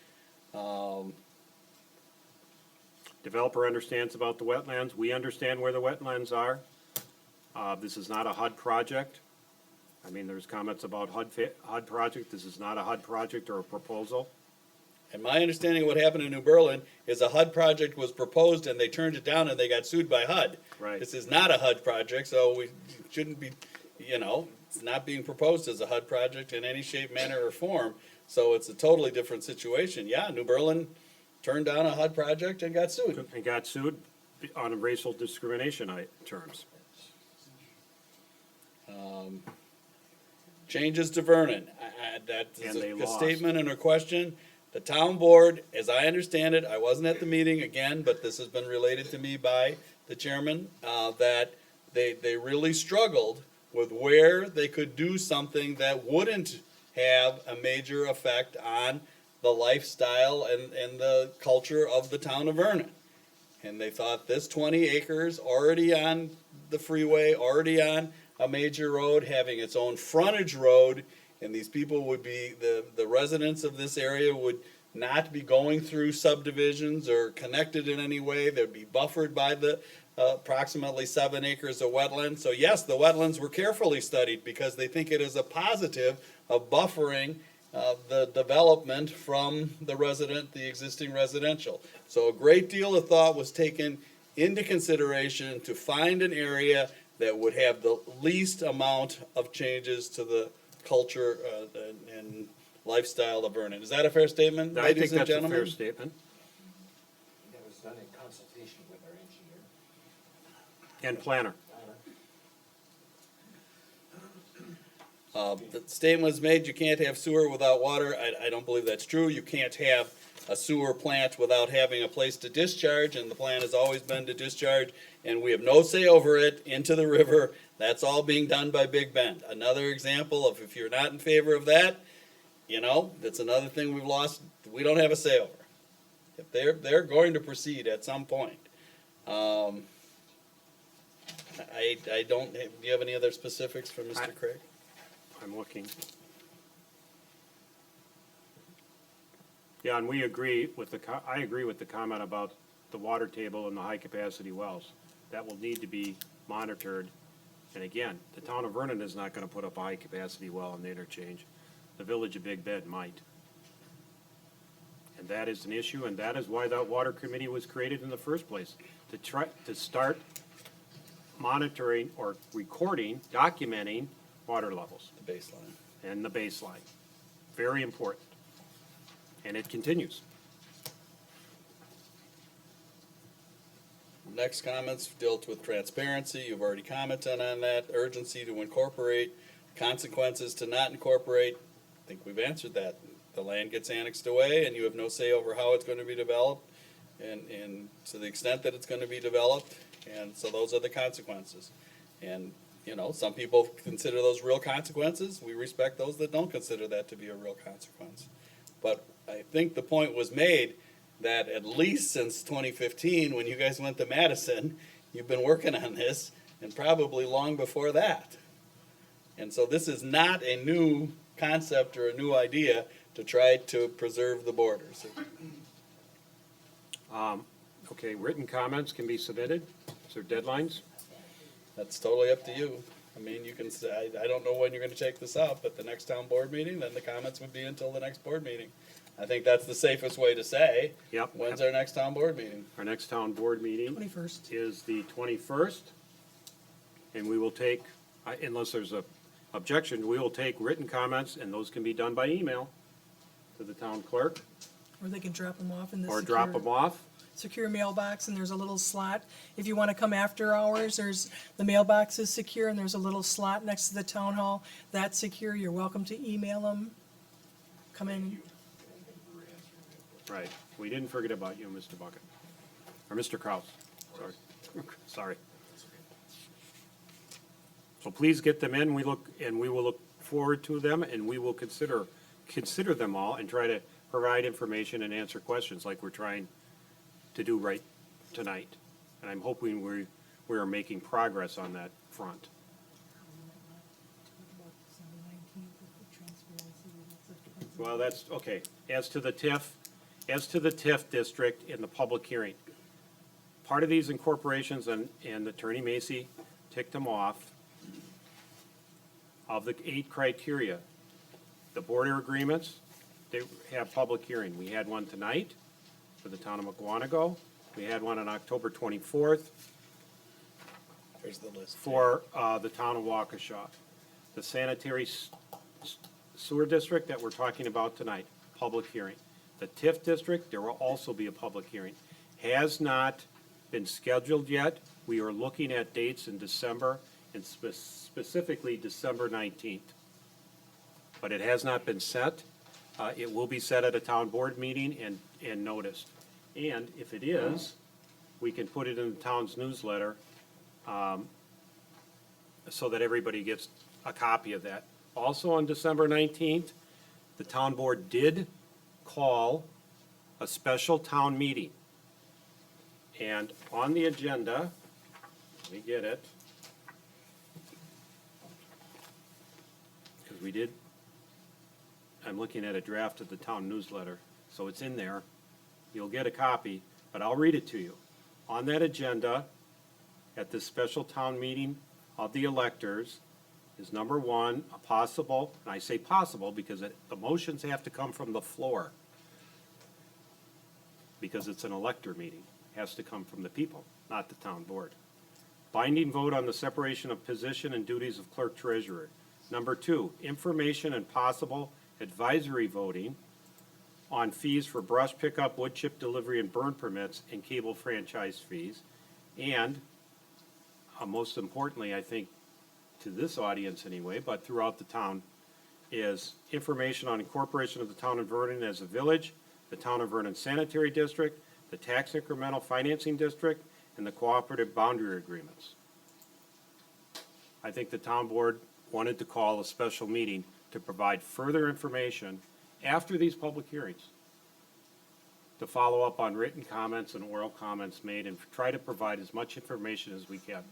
Developer understands about the wetlands. We understand where the wetlands are. This is not a HUD project. I mean, there's comments about HUD project. This is not a HUD project or a proposal. And my understanding of what happened in New Berlin is a HUD project was proposed and they turned it down and they got sued by HUD. Right. This is not a HUD project, so we shouldn't be, it's not being proposed as a HUD project in any shape, manner, or form. So it's a totally different situation. Yeah, New Berlin turned down a HUD project and got sued. And got sued on racial discrimination terms. Changes to Vernon. That's And they a lost. statement and a question. The town board, as I understand it, I wasn't at the meeting again, but this has been related to me by the chairman, that they really struggled with where they could do something that wouldn't have a major effect on the lifestyle and the culture of the town of Vernon. And they thought this 20 acres already on the freeway, already on a major road, having its own frontage road and these people would be, the residents of this area would not be going through subdivisions or connected in any way. They'd be buffered by the approximately 7 acres of wetland. So yes, the wetlands were carefully studied because they think it is a positive of buffering the development from the existing residential. So a great deal of thought was taken into consideration to find an area that would have the least amount of changes to the culture and lifestyle of Vernon. Is that a fair statement, I ladies think and that's a gentlemen? fair statement. That was done in consultation with our engineer. And planner. The statement was made, you can't have sewer without water. I don't believe that's true. You can't have a sewer plant without having a place to discharge, and the plan has always been to discharge, and we have no say over it into the river. That's all being done by Big Bend. Another example of if you're not in favor of that, you know, that's another thing we've lost, we don't have a say over. If they're going to proceed at some point. I don't, do you have any other specifics from Mr. Craig? I'm looking. Yeah, and we agree with I agree with the comment about the water table and the high-capacity wells. That will need to be monitored. And again, the town of Vernon is not gonna put up a high-capacity well in the interchange. The village of Big Bend might. And that is an issue, and that is why that water committee was created in the first place, to start monitoring or recording, documenting water levels. The baseline. And the baseline. Very important. And it continues. Next comments dealt with transparency. You've already commented on that. Urgency to incorporate, consequences to not incorporate. I think we've answered that. The land gets annexed away and you have no say over how it's going to be developed and to the extent that it's going to be developed. And so those are the consequences. And, you know, some people consider those real consequences. We respect those that don't consider that to be a real consequence. But I think the point was made that at least since 2015, when you guys went to Madison, you've been working on this, and probably long before that. And so this is not a new concept or a new idea to try to preserve the borders. Okay, written comments can be submitted. Is there deadlines? That's totally up to you. I mean, you can say, I don't know when you're gonna take this up, but the next town board meeting, then the comments would be until the next board meeting. I think that's the safest way to say. Yep. When's our next town board meeting? Our next town board meeting 21st. is the 21st. And we will take, unless there's a objection, we will take written comments, and those can be done by email to the town clerk, Or they can drop them off in the or drop them off. secure mailbox, and there's a little slot. If you want to come after hours, the mailbox is secure, and there's a little slot next to the town hall. That's secure. You're welcome to email them. Come in. Right. We didn't forget about you, Mr. Bucket. Or Mr. Kraus. Sorry. Sorry. So please get them in. We will look forward to them, and we will consider them all and try to provide information and answer questions like we're trying to do right tonight. And I'm hoping we are making progress on that front. Well, that's, okay. As to the TIF district in the public hearing, part of these incorporations, and Attorney Macy ticked them off, of the 8 criteria, the border agreements, they have public hearing. We had one tonight for the town of Mukwonago. We had one on October 24th. There's the list. For the town of Waukesha. The sanitary sewer district that we're talking about tonight, public hearing. The TIF district, there will also be a public hearing. Has not been scheduled yet. We are looking at dates in December, and specifically December 19th. But it has not been set. It will be set at a town board meeting and noticed. And if it is, we can put it in the town's newsletter so that everybody gets a copy of that. Also on December 19th, the town board did call a special town meeting. And on the agenda, let me get it. Because we did I'm looking at a draft of the town newsletter, so it's in there. You'll get a copy, but I'll read it to you. On that agenda, at this special town meeting of the electors, is number one, a possible, and I say possible because the motions have to come from the floor. Because it's an elector meeting, it has to come from the people, not the town board. Binding vote on the separation of position and duties of clerk treasurer. Number two, information and possible advisory voting on fees for brush pickup, wood chip delivery, and burn permits, and cable franchise fees. And most importantly, I think, to this audience anyway, but throughout the town, is information on incorporation of the town of Vernon as a village, the town of Vernon Sanitary District, the tax incremental financing district, and the cooperative boundary agreements. I think the town board wanted to call a special meeting to provide further information after these public hearings, to follow up on written comments and oral comments made and try to provide as much information as we can.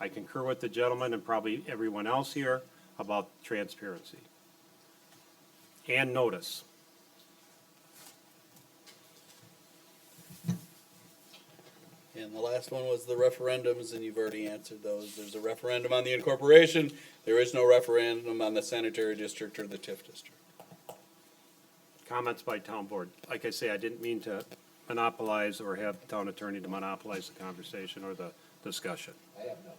I concur with the gentleman and probably everyone else here about transparency and notice. And the last one was the referendums, and you've already answered those. There's a referendum on the incorporation. There is no referendum on the sanitary district or the TIF district. Comments by town board. Like I say, I didn't mean to monopolize or have the town attorney to monopolize the conversation or the discussion. I have none.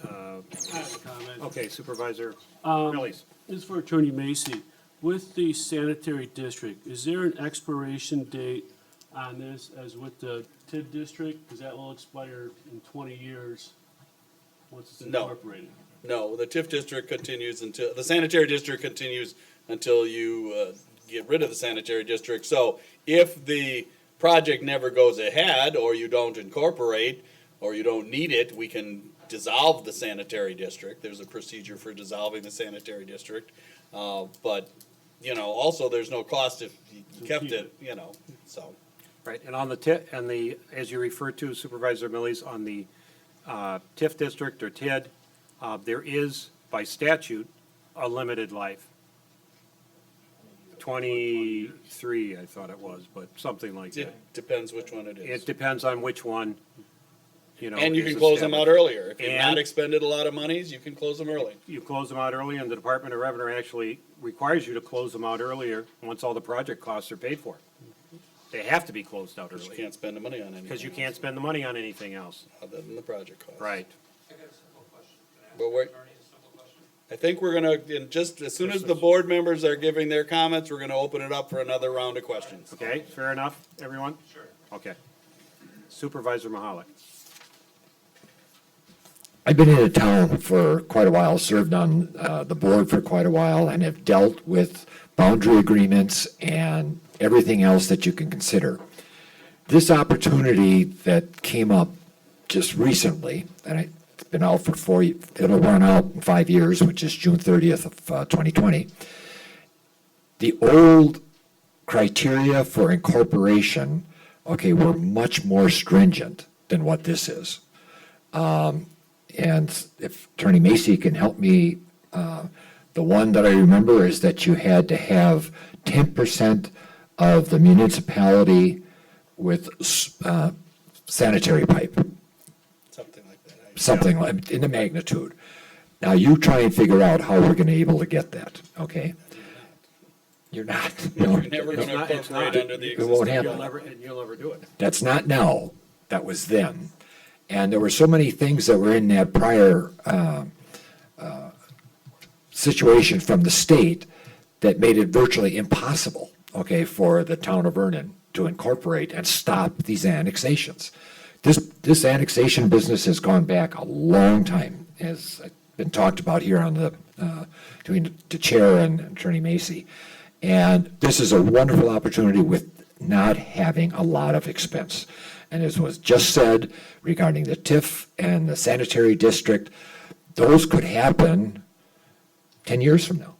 I have a comment. Okay, Supervisor This is for Attorney Macy. With the sanitary district, is there an expiration date on this as with the TID district? Because that will expire in 20 years once it's No. incorporated. No, the TIF district continues until, the sanitary district continues until you get rid of the sanitary district. So if the project never goes ahead, or you don't incorporate, or you don't need it, we can dissolve the sanitary district. There's a procedure for dissolving the sanitary district. But, you know, also there's no cost if you kept it, you know, so. Right, and on the as you referred to, Supervisor Millies, on the TIF district or TID, there is by statute a limited life. 23, I thought it was, but something like that. It depends which one it is. It depends on which one, you know. And you is can close them out established. earlier. If you've not And expended a lot of monies, you can close them early. you close them out early, and the Department of Revenue actually requires you to close them out earlier once all the project costs are paid for. They have to be closed out Because you early, can't spend the money on anything. because you can't spend the money on anything else. Other than the project cost. Right. But we're, I think we're gonna, in just, as soon as the board members are giving their comments, we're gonna open it up for another round of questions. Okay, fair enough, everyone? Sure. Okay. Supervisor Mahalik. I've been in a town for quite a while, served on the board for quite a while, and have dealt with boundary agreements and everything else that you can consider. This opportunity that came up just recently, and it's been out for 4 years, it'll run out in 5 years, which is June 30th of 2020. The old criteria for incorporation, okay, were much more stringent than what this is. And if Attorney Macy can help me, the one that I remember is that you had to have 10% of the municipality with sanitary pipe, Something like that. something like, in the magnitude. Now you try and figure out how we're gonna be able to get that, okay? You're not. No. You're never gonna incorporate under the It won't existing. happen. You'll never do it. That's not now, that was then. And there were so many things that were in that prior situation from the state that made it virtually impossible, okay, for the town of Vernon to incorporate and stop these annexations. This annexation business has gone back a long time, as been talked about here on the, between the chair and Attorney Macy. And this is a wonderful opportunity with not having a lot of expense. And as was just said regarding the TIF and the sanitary district, those could happen 10 years from now.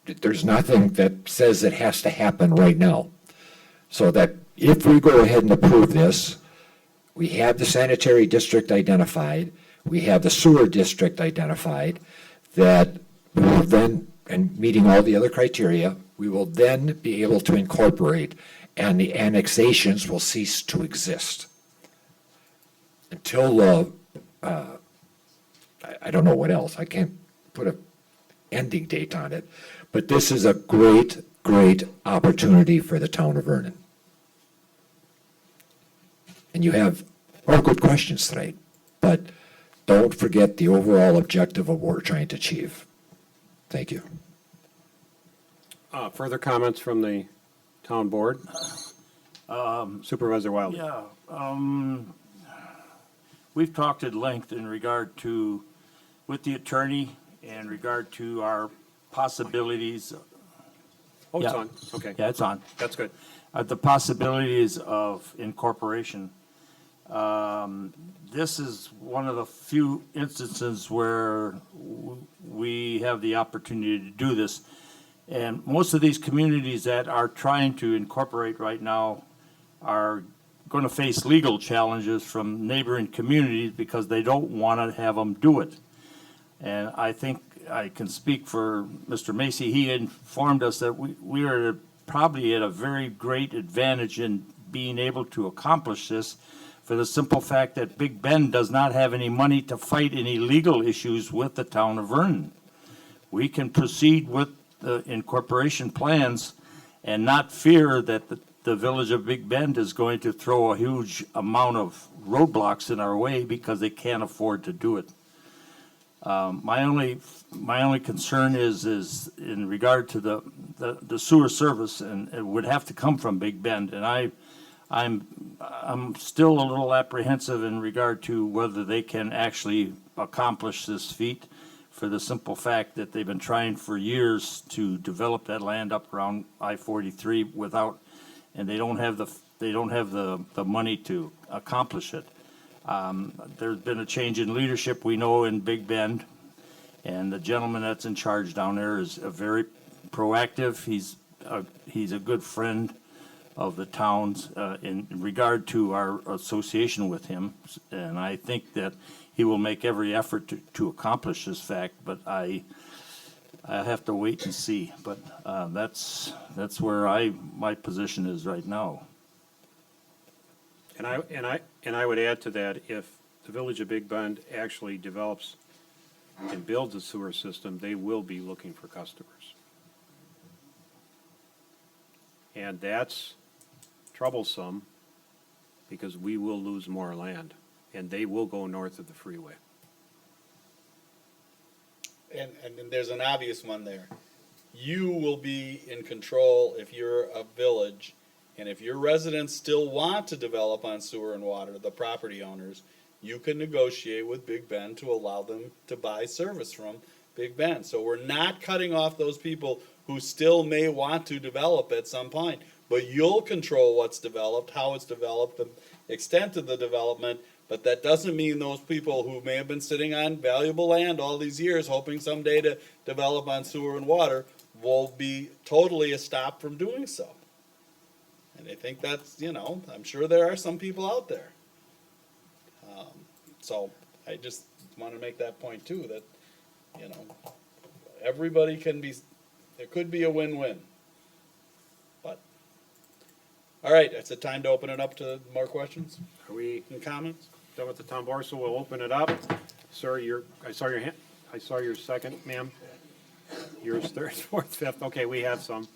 There's nothing that says it has to happen right now. So that if we go ahead and approve this, we have the sanitary district identified, we have the sewer district identified, that we will then, and meeting all the other criteria, we will then be able to incorporate, and the annexations will cease to exist. Until, I don't know what else, I can't put a ending date on it, but this is a great, great opportunity for the town of Vernon. And you have all good questions tonight, but don't forget the overall objective of what we're trying to achieve. Thank you. Further comments from the town board? Supervisor Wiley. Yeah, we've talked at length in regard to, with the attorney, in regard to our possibilities. Oh, it's Yeah. on, okay. Yeah, it's on. That's good. The possibilities of incorporation. This is one of the few instances where we have the opportunity to do this. And most of these communities that are trying to incorporate right now are going to face legal challenges from neighboring communities because they don't want to have them do it. And I think I can speak for Mr. Macy. He informed us that we are probably at a very great advantage in being able to accomplish this for the simple fact that Big Bend does not have any money to fight any legal issues with the town of Vernon. We can proceed with the incorporation plans and not fear that the village of Big Bend is going to throw a huge amount of roadblocks in our way because they can't afford to do it. My only concern is in regard to the sewer service, and it would have to come from Big Bend, and I'm still a little apprehensive in regard to whether they can actually accomplish this feat, for the simple fact that they've been trying for years to develop that land up around I-43 without, and they don't have the money to accomplish it. There's been a change in leadership, we know, in Big Bend, and the gentleman that's in charge down there is a very proactive. He's a good friend of the towns in regard to our association with him, and I think that he will make every effort to accomplish this fact. But I have to wait and see. But that's where my position is right now. And I would add to that, if the village of Big Bend actually develops and builds a sewer system, they will be looking for customers. And that's troublesome because we will lose more land and they will go north of the freeway. And then there's an obvious one there. You will be in control if you're a village, and if your residents still want to develop on sewer and water, the property owners, you can negotiate with Big Bend to allow them to buy service from Big Bend. So we're not cutting off those people who still may want to develop at some point, but you'll control what's developed, how it's developed, the extent of the development. But that doesn't mean those people who may have been sitting on valuable land all these years, hoping someday to develop on sewer and water, will be totally stopped from doing so. And I think that's, I'm sure there are some people out there. So I just want to make that point too, that, everybody can be, there could be a win-win. But, all right, it's a time to open it up to more questions. Are we and comments? done with the town board? So we'll open it up. Sir, I saw your hand. I saw your second, ma'am. Yours third, fourth, fifth. Okay, we have some.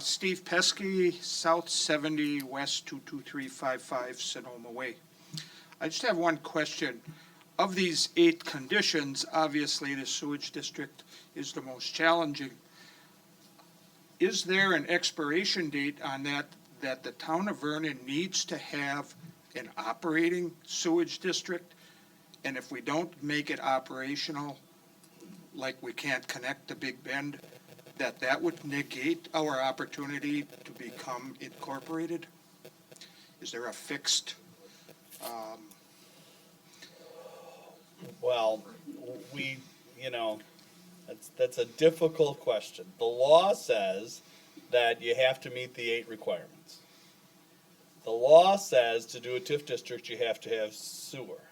Steve Pesky, South 70 West 22355 Sonoma Way. I just have one question. Of these 8 conditions, obviously the sewage district is the most challenging. Is there an expiration date on that the town of Vernon needs to have an operating sewage district? And if we don't make it operational, like we can't connect to Big Bend, that would negate our opportunity to become incorporated? Is there a fixed, Well, that's a difficult question. The law says that you have to meet the 8 requirements. The law says to do a TIF district, you have to have sewer.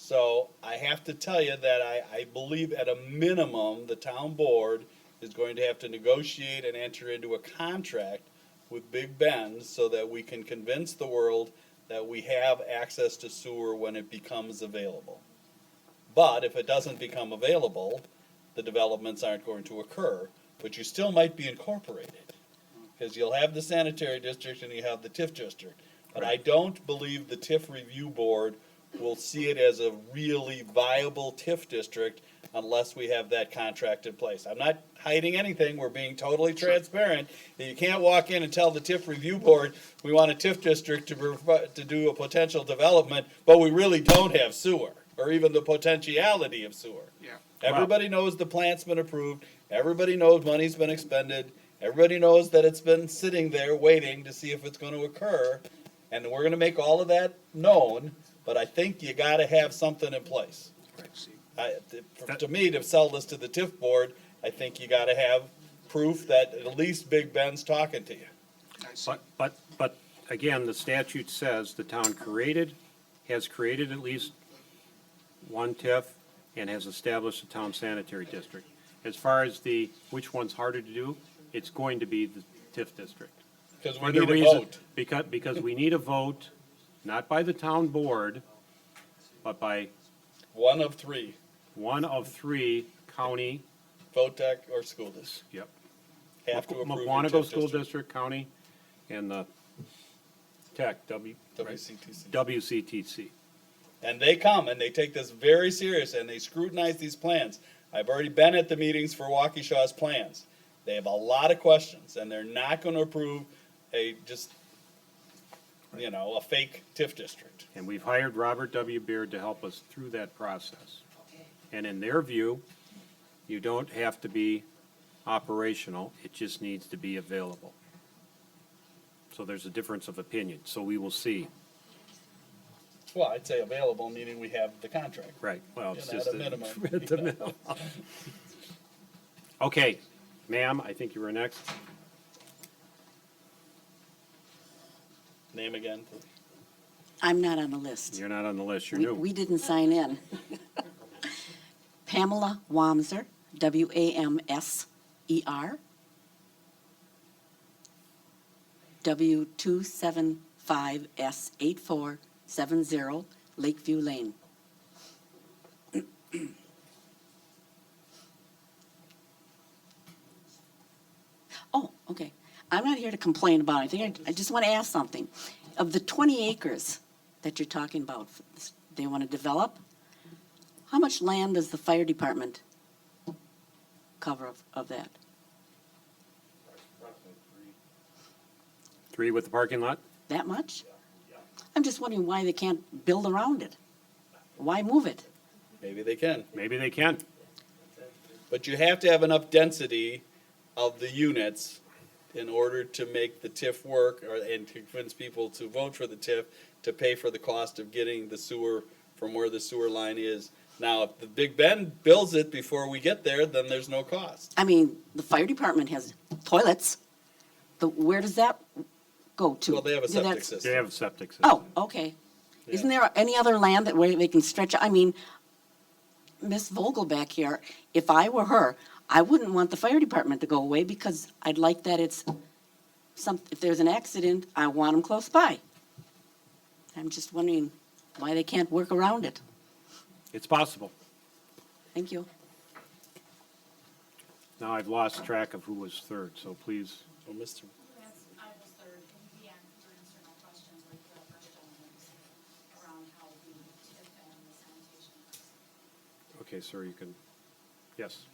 So I have to tell you that I believe at a minimum, the town board is going to have to negotiate and enter into a contract with Big Ben's so that we can convince the world that we have access to sewer when it becomes available. But if it doesn't become available, the developments aren't going to occur, but you still might be incorporated. Because you'll have the sanitary district and you have the TIF district. But I don't believe the TIF review board will see it as a really viable TIF district unless we have that contract in place. I'm not hiding anything, we're being totally transparent. You can't walk in and tell the TIF review board, we want a TIF district to do a potential development, but we really don't have sewer, or even the potentiality of sewer. Yeah. Everybody knows the plant's been approved, everybody knows money's been expended, everybody knows that it's been sitting there waiting to see if it's gonna occur, and we're gonna make all of that known, but I think you gotta have something in place. To me, to sell this to the TIF board, I think you gotta have proof that at least Big Ben's talking to you. But again, the statute says the town has created at least one TIF and has established a town sanitary district. As far as which one's harder to do, it's going to be the TIF district. Because we need a vote. Because we need a vote, not by the town board, but by One of three, county. VOTEC or school district. Yep. Have to approve your Mukwonago TIF School district. District, county, and the TEC, WCTC. WCTC. And they come and they take this very serious and they scrutinize these plans. I've already been at the meetings for Waukesha's plans. They have a lot of questions and they're not gonna approve a fake TIF district. And we've hired Robert W. Beard to help us through that process. And in their view, you don't have to be operational, it just needs to be available. So there's a difference of opinion, so we will see. Well, I'd say available, meaning we have the contract. Right, well, it's At just. a minimum. At the minimum. Okay, ma'am, I think you were next. Name again, please. I'm not on the list. You're not on the list, you're We, new. we didn't sign in. Pamela Wamser, W-A-M-S-E-R. W275S8470, Lakeview Lane. Oh, okay. I'm not here to complain about anything. I just want to ask something. Of the 20 acres that you're talking about, they want to develop, how much land does the fire department cover of that? 3 with the parking lot? That much? I'm just wondering why they can't build around it. Why move it? Maybe they can. Maybe they can. But you have to have enough density of the units in order to make the TIF work and to convince people to vote for the TIF to pay for the cost of getting the sewer from where the sewer line is. Now, if the Big Ben builds it before we get there, then there's no cost. I mean, the fire department has toilets. Where does that go to? Well, they have a Yeah, septic that's- system. They have a septic system. Oh, okay. Isn't there any other land where they can stretch? I mean, Miss Vogel back here, if I were her, I wouldn't want the fire department to go away because I'd like that if there's an accident, I want them close by. I'm just wondering why they can't work around it. It's possible. Thank you. Now I've lost track of who was third, so please. Well, Mr. I was third, and he answered my questions like the first gentleman's around how the TIF and the sanitation works. Okay, sir, you can, yes.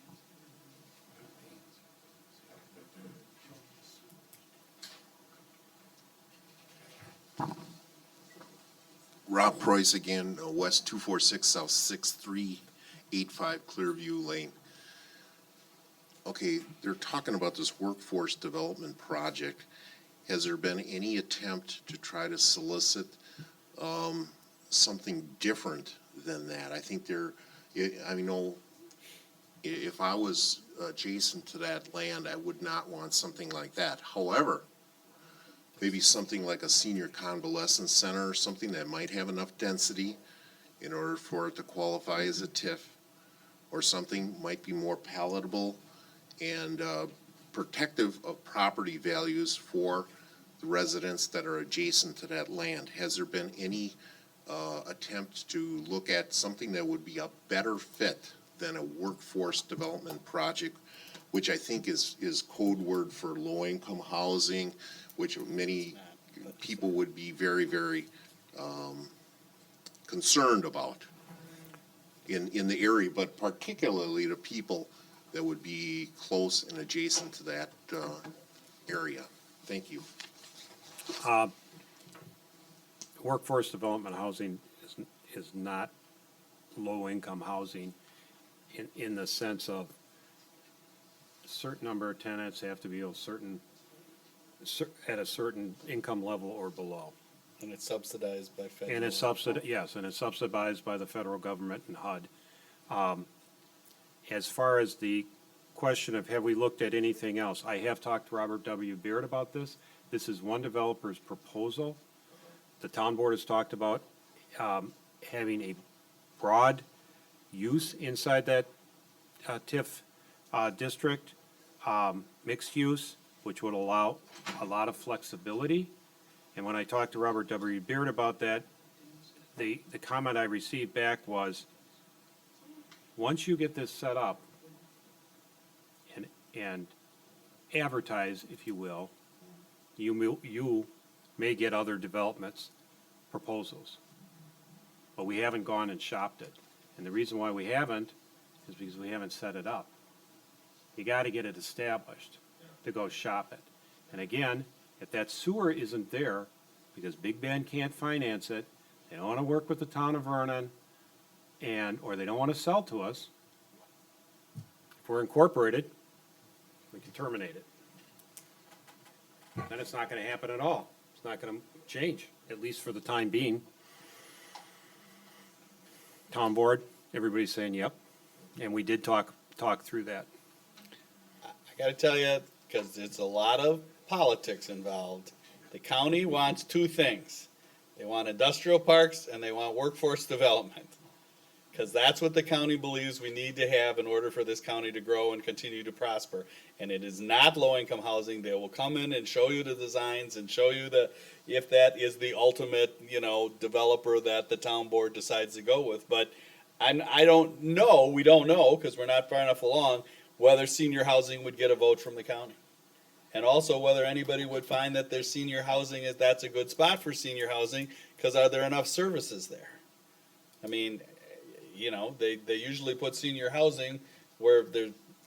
Rob Preuss again, West 246, South 6385 Clearview Lane. Okay, they're talking about this workforce development project. Has there been any attempt to try to solicit something different than that? I think if I was adjacent to that land, I would not want something like that. However, maybe something like a senior convalescent center or something that might have enough density in order for it to qualify as a TIF, or something might be more palatable and protective of property values for the residents that are adjacent to that land. Has there been any attempt to look at something that would be a better fit than a workforce development project, which I think is code word for low-income housing, which many people would be very, very concerned about in the area, but particularly the people that would be close and adjacent to that area. Thank you. Workforce development housing is not low-income housing in the sense of a certain number of tenants have to be at a certain income level or below. And it's subsidized by federal. And it's yes, and it's subsidized by the federal government and HUD. As far as the question of have we looked at anything else, I have talked to Robert W. Beard about this. This is one developer's proposal. The town board has talked about having a broad use inside that TIF district, mixed use, which would allow a lot of flexibility. And when I talked to Robert W. Beard about that, the comment I received back was, once you get this set up and advertise, if you will, you may get other developments proposals. But we haven't gone and shopped it. And the reason why we haven't is because we haven't set it up. You got to get it established to go shop it. And again, if that sewer isn't there because Big Bend can't finance it, they don't want to work with the town of Vernon, or they don't want to sell to us, if we're incorporated, we can terminate it. Then it's not going to happen at all. It's not going to change, at least for the time being. Town board, everybody's saying yep, and we did talk through that. I gotta tell you, because there's a lot of politics involved, the county wants two things. They want industrial parks and they want workforce development. Because that's what the county believes we need to have in order for this county to grow and continue to prosper. And it is not low-income housing. They will come in and show you the designs and show you if that is the ultimate, developer that the town board decides to go with. But I don't know, we don't know, because we're not far enough along, whether senior housing would get a vote from the county. And also whether anybody would find that their senior housing, that's a good spot for senior housing, because are there enough services there? I mean, they usually put senior housing where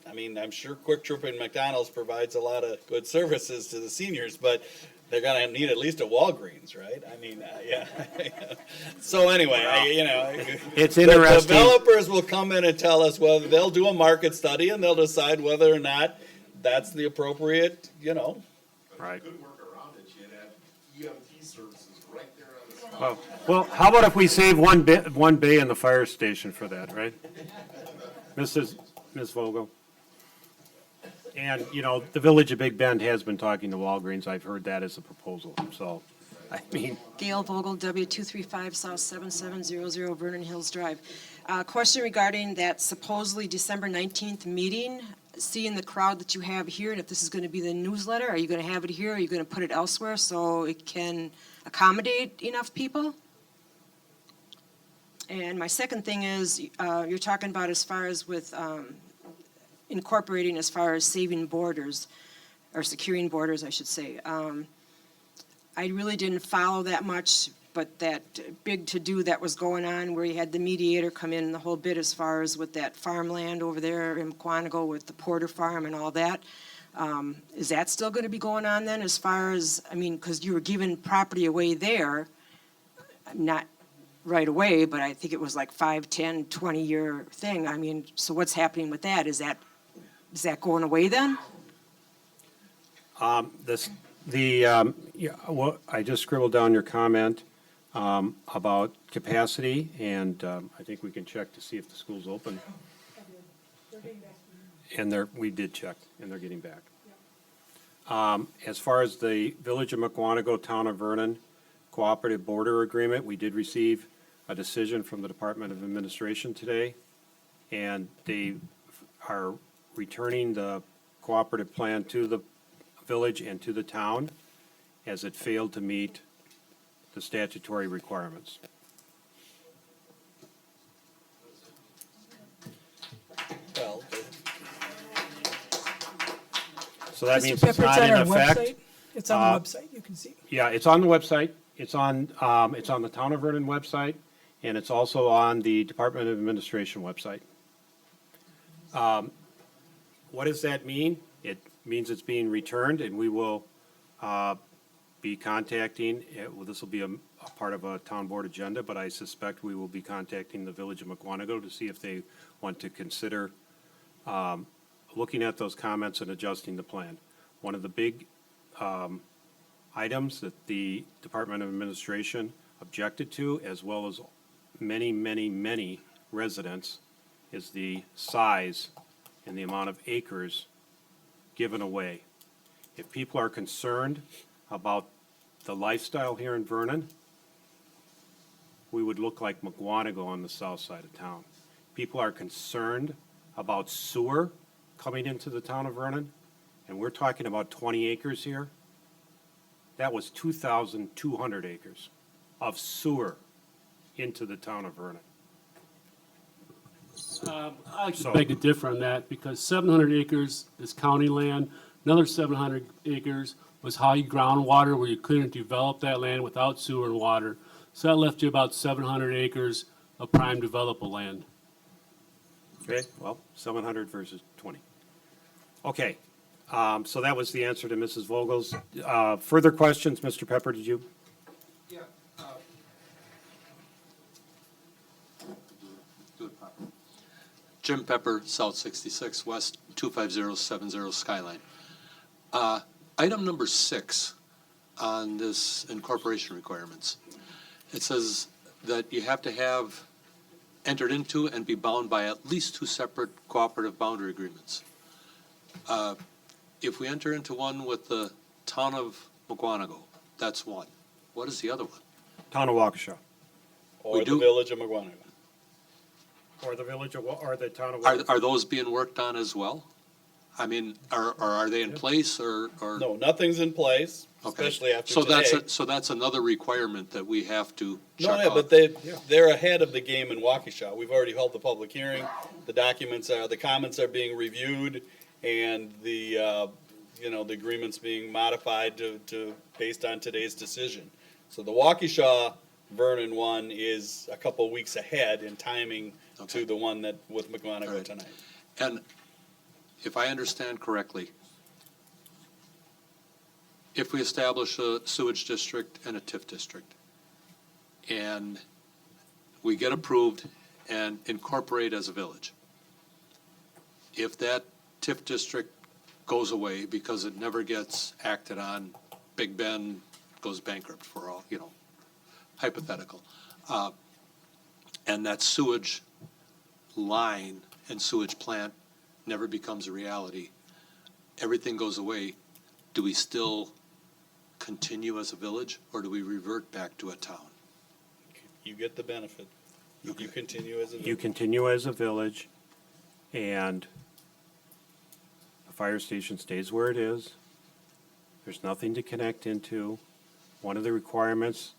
I'm sure Quick Trip and McDonald's provides a lot of good services to the seniors, but they're going to need at least a Walgreens, right? Yeah. So anyway, it's interesting. The developers will come in and tell us whether they'll do a market study and they'll decide whether or not that's the appropriate, Right. Couldn't work around it. You'd have EMT services right there on the spot. Well, how about if we save one bay in the fire station for that, right? Ms. Vogel? And, the Village of Big Bend has been talking to Walgreens. I've heard that as a proposal, so, Gail Vogel, W235 South 7700 Vernon Hills Drive. Question regarding that supposedly December 19th meeting. Seeing the crowd that you have here, and if this is going to be the newsletter, are you going to have it here? Are you going to put it elsewhere so it can accommodate enough people? And my second thing is, you're talking about as far as with incorporating as far as saving borders, or securing borders, I should say. I really didn't follow that much, but that big to-do that was going on where you had the mediator come in and the whole bit as far as with that farmland over there in Mukwonago with the Porter Farm and all that. Is that still going to be going on then as far as, because you were giving property away there, not right away, but I think it was like 5, 10, 20-year thing. So what's happening with that? Is that going away then? I just scribbled down your comment about capacity, and I think we can check to see if the school's open. And we did check, and they're getting back. As far as the Village of Mukwonago, Town of Vernon Cooperative Border Agreement, we did receive a decision from the Department of Administration today, and they are returning the cooperative plan to the village and to the town as it failed to meet the statutory requirements. Well, So that Mr. means it's Pepper, not in on our effect. website. It's on the website, you can see. Yeah, it's on the website. It's on the Town of Vernon website, and it's also on the Department of Administration website. What does that mean? It means it's being returned, and we will be contacting, this will be a part of a town board agenda, but I suspect we will be contacting the Village of Mukwonago to see if they want to consider looking at those comments and adjusting the plan. One of the big items that the Department of Administration objected to, as well as many, many, many residents, is the size and the amount of acres given away. If people are concerned about the lifestyle here in Vernon, we would look like Mukwonago on the south side of town. People are concerned about sewer coming into the town of Vernon, and we're talking about 20 acres here. That was 2,200 acres of sewer into the town of Vernon. I actually beg to differ on that, because 700 acres is county land, another 700 acres was high groundwater where you couldn't develop that land without sewer and water. So that left you about 700 acres of prime developable land. Okay, well, 700 versus 20. Okay, so that was the answer to Mrs. Vogel's. Further questions, Mr. Pepper, did you? Yeah. Jim Pepper, South 66, West 25070 Skyline. Item number 6 on this incorporation requirements. It says that you have to have entered into and be bound by at least 2 separate cooperative boundary agreements. If we enter into one with the town of Mukwonago, that's one. What is the other one? Town of Waukesha. or the Village of Mukwonago. Or the village of, or the town of. Are those being worked on as well? I mean, are they in place or? No, nothing's in place, Okay. especially after So today. so that's another requirement that we have to check No, yeah, off. but they're ahead of the game in Waukesha. We've already held the public hearing. The the comments are being reviewed, and the agreement's being modified to based on today's decision. So the Waukesha Vernon one is a couple weeks ahead in timing to the one that with Mukwonago tonight. And if I understand correctly, if we establish a sewage district and a TIF district, and we get approved and incorporate as a village, if that TIF district goes away because it never gets acted on, Big Ben goes bankrupt for all, hypothetical, and that sewage line and sewage plant never becomes a reality, everything goes away, do we still continue as a village, or do we revert back to a town? You get the benefit. You continue as a village. You continue as a village, and the fire station stays where it is. There's nothing to connect into. One of the requirements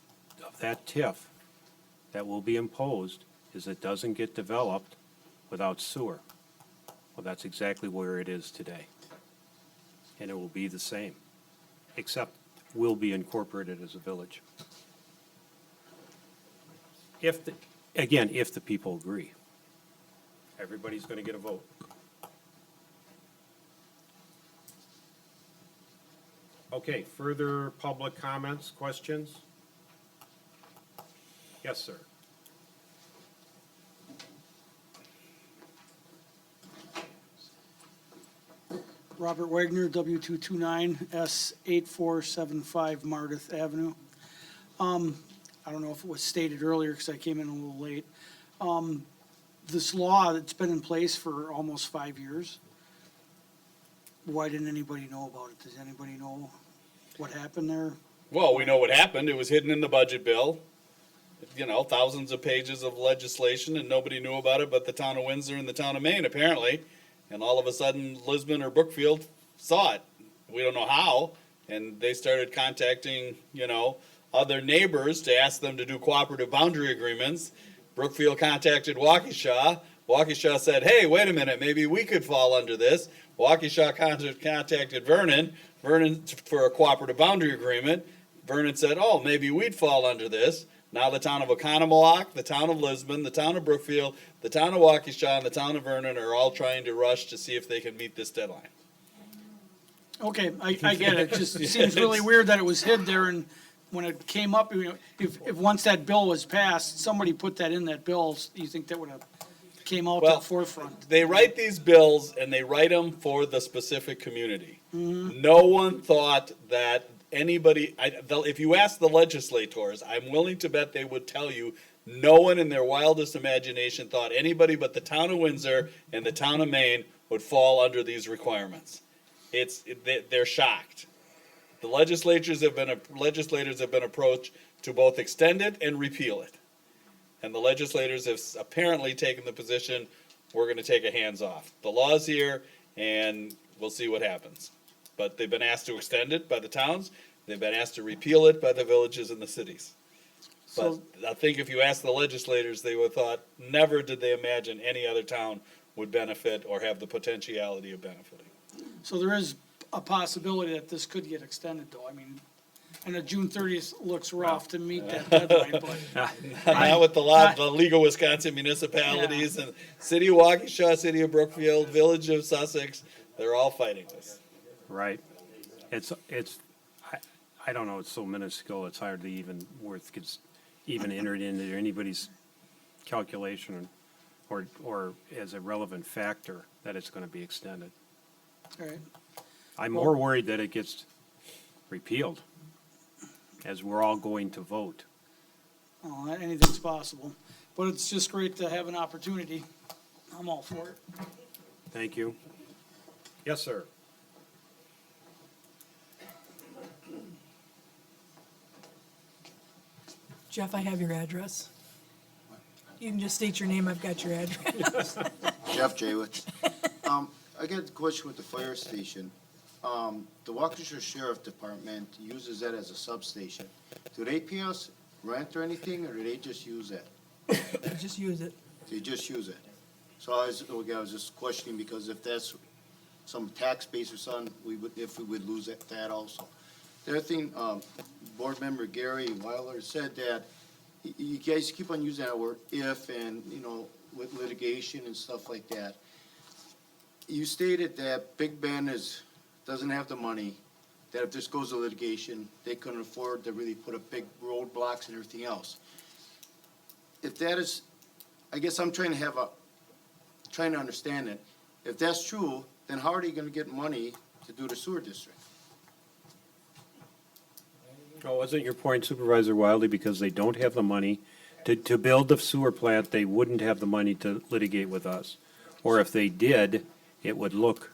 of that TIF that will be imposed is it doesn't get developed without sewer. Well, that's exactly where it is today. And it will be the same, except will be incorporated as a village. If the people agree. Everybody's gonna get a vote. Okay, further public comments, questions? Yes, sir. Robert Wagner, W229S8475 Mardith Avenue. I don't know if it was stated earlier because I came in a little late. This law that's been in place for almost 5 years, why didn't anybody know about it? Does anybody know what happened there? Well, we know what happened. It was hidden in the budget bill. thousands of pages of legislation and nobody knew about it but the town of Windsor and the town of Maine apparently. And all of a sudden Lisbon or Brookfield saw it. We don't know how. And they started contacting, other neighbors to ask them to do cooperative boundary agreements. Brookfield contacted Waukesha. Waukesha said, hey, wait a minute, maybe we could fall under this. Waukesha contacted Vernon for a cooperative boundary agreement. Vernon said, oh, maybe we'd fall under this. Now the town of Oconomowoc, the town of Lisbon, the town of Brookfield, the town of Waukesha, and the town of Vernon are all trying to rush to see if they can meet this deadline. Okay, I get it. It just seems really weird that it was hid there, and when it came up, if once that bill was passed, somebody put that in that bill, you think that would have came out to the forefront? They write these bills and they write them for the specific community. No one thought that anybody, if you ask the legislators, I'm willing to bet they would tell you no one in their wildest imagination thought anybody but the town of Windsor and the town of Maine would fall under these requirements. They're shocked. The legislators have been approached to both extend it and repeal it. And the legislators have apparently taken the position, we're going to take a hands off. The law's here, and we'll see what happens. But they've been asked to extend it by the towns. They've been asked to repeal it by the villages and the cities. But I think if you ask the legislators, they would have thought, never did they imagine any other town would benefit or have the potentiality of benefiting. So there is a possibility that this could get extended, though. I mean, I know June 30th looks rough to meet that deadline, but. Not with the League of Wisconsin municipalities and City of Waukesha, City of Brookfield, Village of Sussex, they're all fighting this. Right. I don't know, it's so minuscule, it's hardly even gets even entered into anybody's calculation or as a relevant factor that it's going to be extended. All right. I'm more worried that it gets repealed, as we're all going to vote. Oh, anything's possible. But it's just great to have an opportunity. I'm all for it. Thank you. Yes, sir. Jeff, I have your address. You can just state your name, I've got your address. Jeff Jaywitz. I got a question with the fire station. The Waukesha Sheriff Department uses that as a substation. Do they pay us rent or anything, or do they just use that? Just use it. They just use it. So I was just questioning, because if that's some tax base or something, if we would lose that also. The other thing, Board Member Gary Weiler said that you guys keep on using that word if and, with litigation and stuff like that. You stated that Big Ben doesn't have the money, that if this goes to litigation, they couldn't afford to really put up big roadblocks and everything else. If that is, I guess I'm trying to understand it. If that's true, then how are they gonna get money to do the sewer district? Oh, wasn't your point, Supervisor Wiley, because they don't have the money to build the sewer plant, they wouldn't have the money to litigate with us? Or if they did, it would look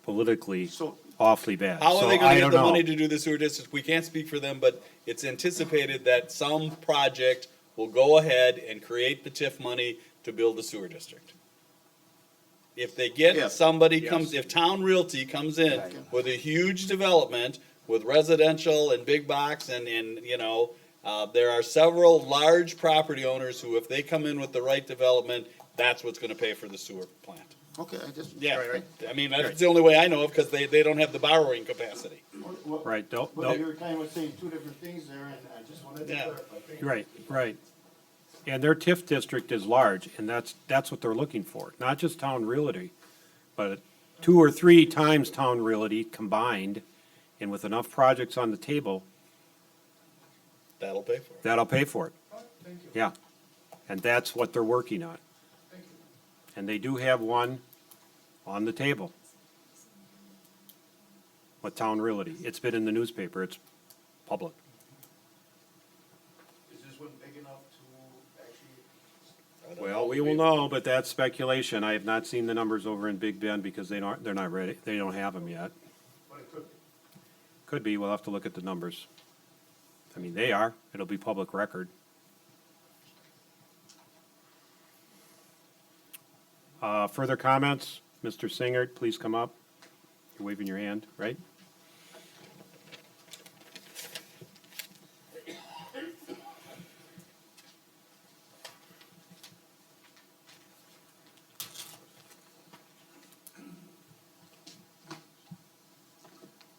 politically awfully bad. How are So they I gonna get don't the know. money to do the sewer district? We can't speak for them, but it's anticipated that some project will go ahead and create the TIF money to build the sewer district. If they get somebody if Town Realty comes in with a huge development with residential and big box and there are several large property owners who, if they come in with the right development, that's what's gonna pay for the sewer plant. Okay, I just. Yeah, I mean, that's the only way I know of, because they don't have the borrowing capacity. Right, But you were kind of saying two different things there, and I just wanted to clarify. Right. And their TIF district is large, and that's what they're looking for. Not just Town Realty, but 2 or 3 times Town Realty combined, and with enough projects on the table, That'll pay for it. that'll pay for it. Yeah, and that's what they're working on. And they do have one on the table with Town Realty. It's been in the newspaper, it's public. Is this one big enough to actually? Well, we will know, but that's speculation. I have not seen the numbers over in Big Bend because they're not ready, they don't have them yet. But it could be. Could be, we'll have to look at the numbers. I mean, they are, it'll be public record. Further comments? Mr. Singert, please come up. You're waving your hand, right?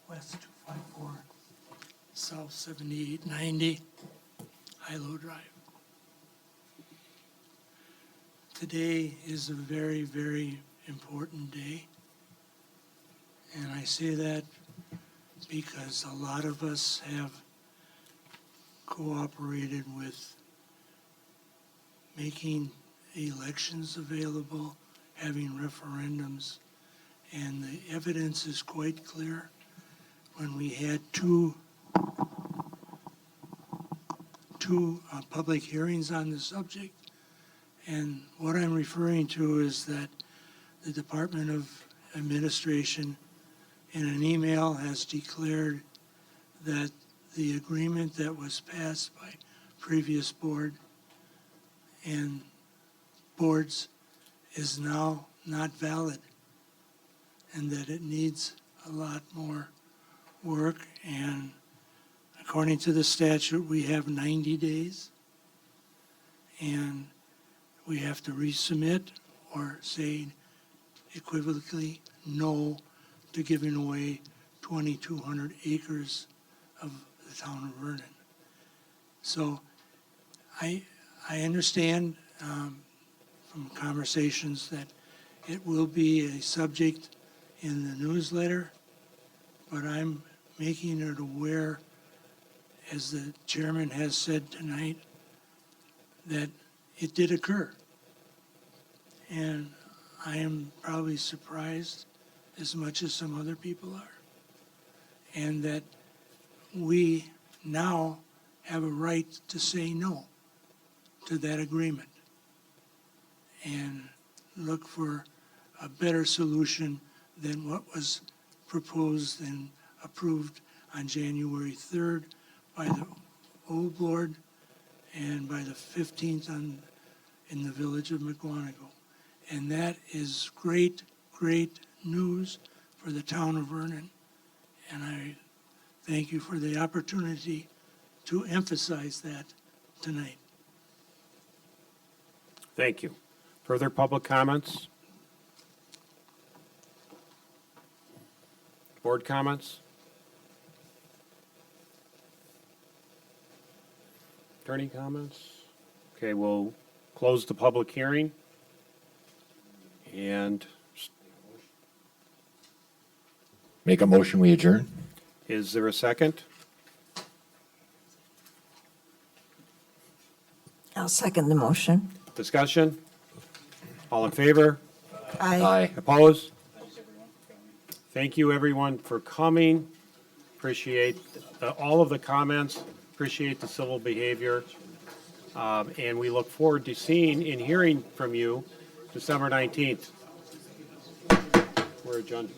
West 254, South 7890, Hilo Drive. Today is a very, very important day. And I say that because a lot of us have cooperated with making elections available, having referendums, and the evidence is quite clear. When we had two public hearings on the subject, and what I'm referring to is that the Department of Administration in an email has declared that the agreement that was passed by previous board and boards is now not valid, and that it needs a lot more work. And according to the statute, we have 90 days, and we have to resubmit or say equivocally no to giving away 2,200 acres of the town of Vernon. So I understand from conversations that it will be a subject in the newsletter, but I'm making it aware, as the chairman has said tonight, that it did occur. And I am probably surprised as much as some other people are. And that we now have a right to say no to that agreement and look for a better solution than what was proposed and approved on January 3rd by the old board and by the 15th in the village of Mukwonago. And that is great, great news for the town of Vernon. And I thank you for the opportunity to emphasize that tonight. Thank you. Further public comments? Board comments? Attorney comments? Okay, we'll close the public hearing. And Make a motion, we adjourn? is there a second? I'll second the motion. Discussion? All in favor? Aye. Opposed? Thank you, everyone, for coming. Appreciate all of the comments. Appreciate the civil behavior. And we look forward to seeing and hearing from you December 19th. We're adjourned.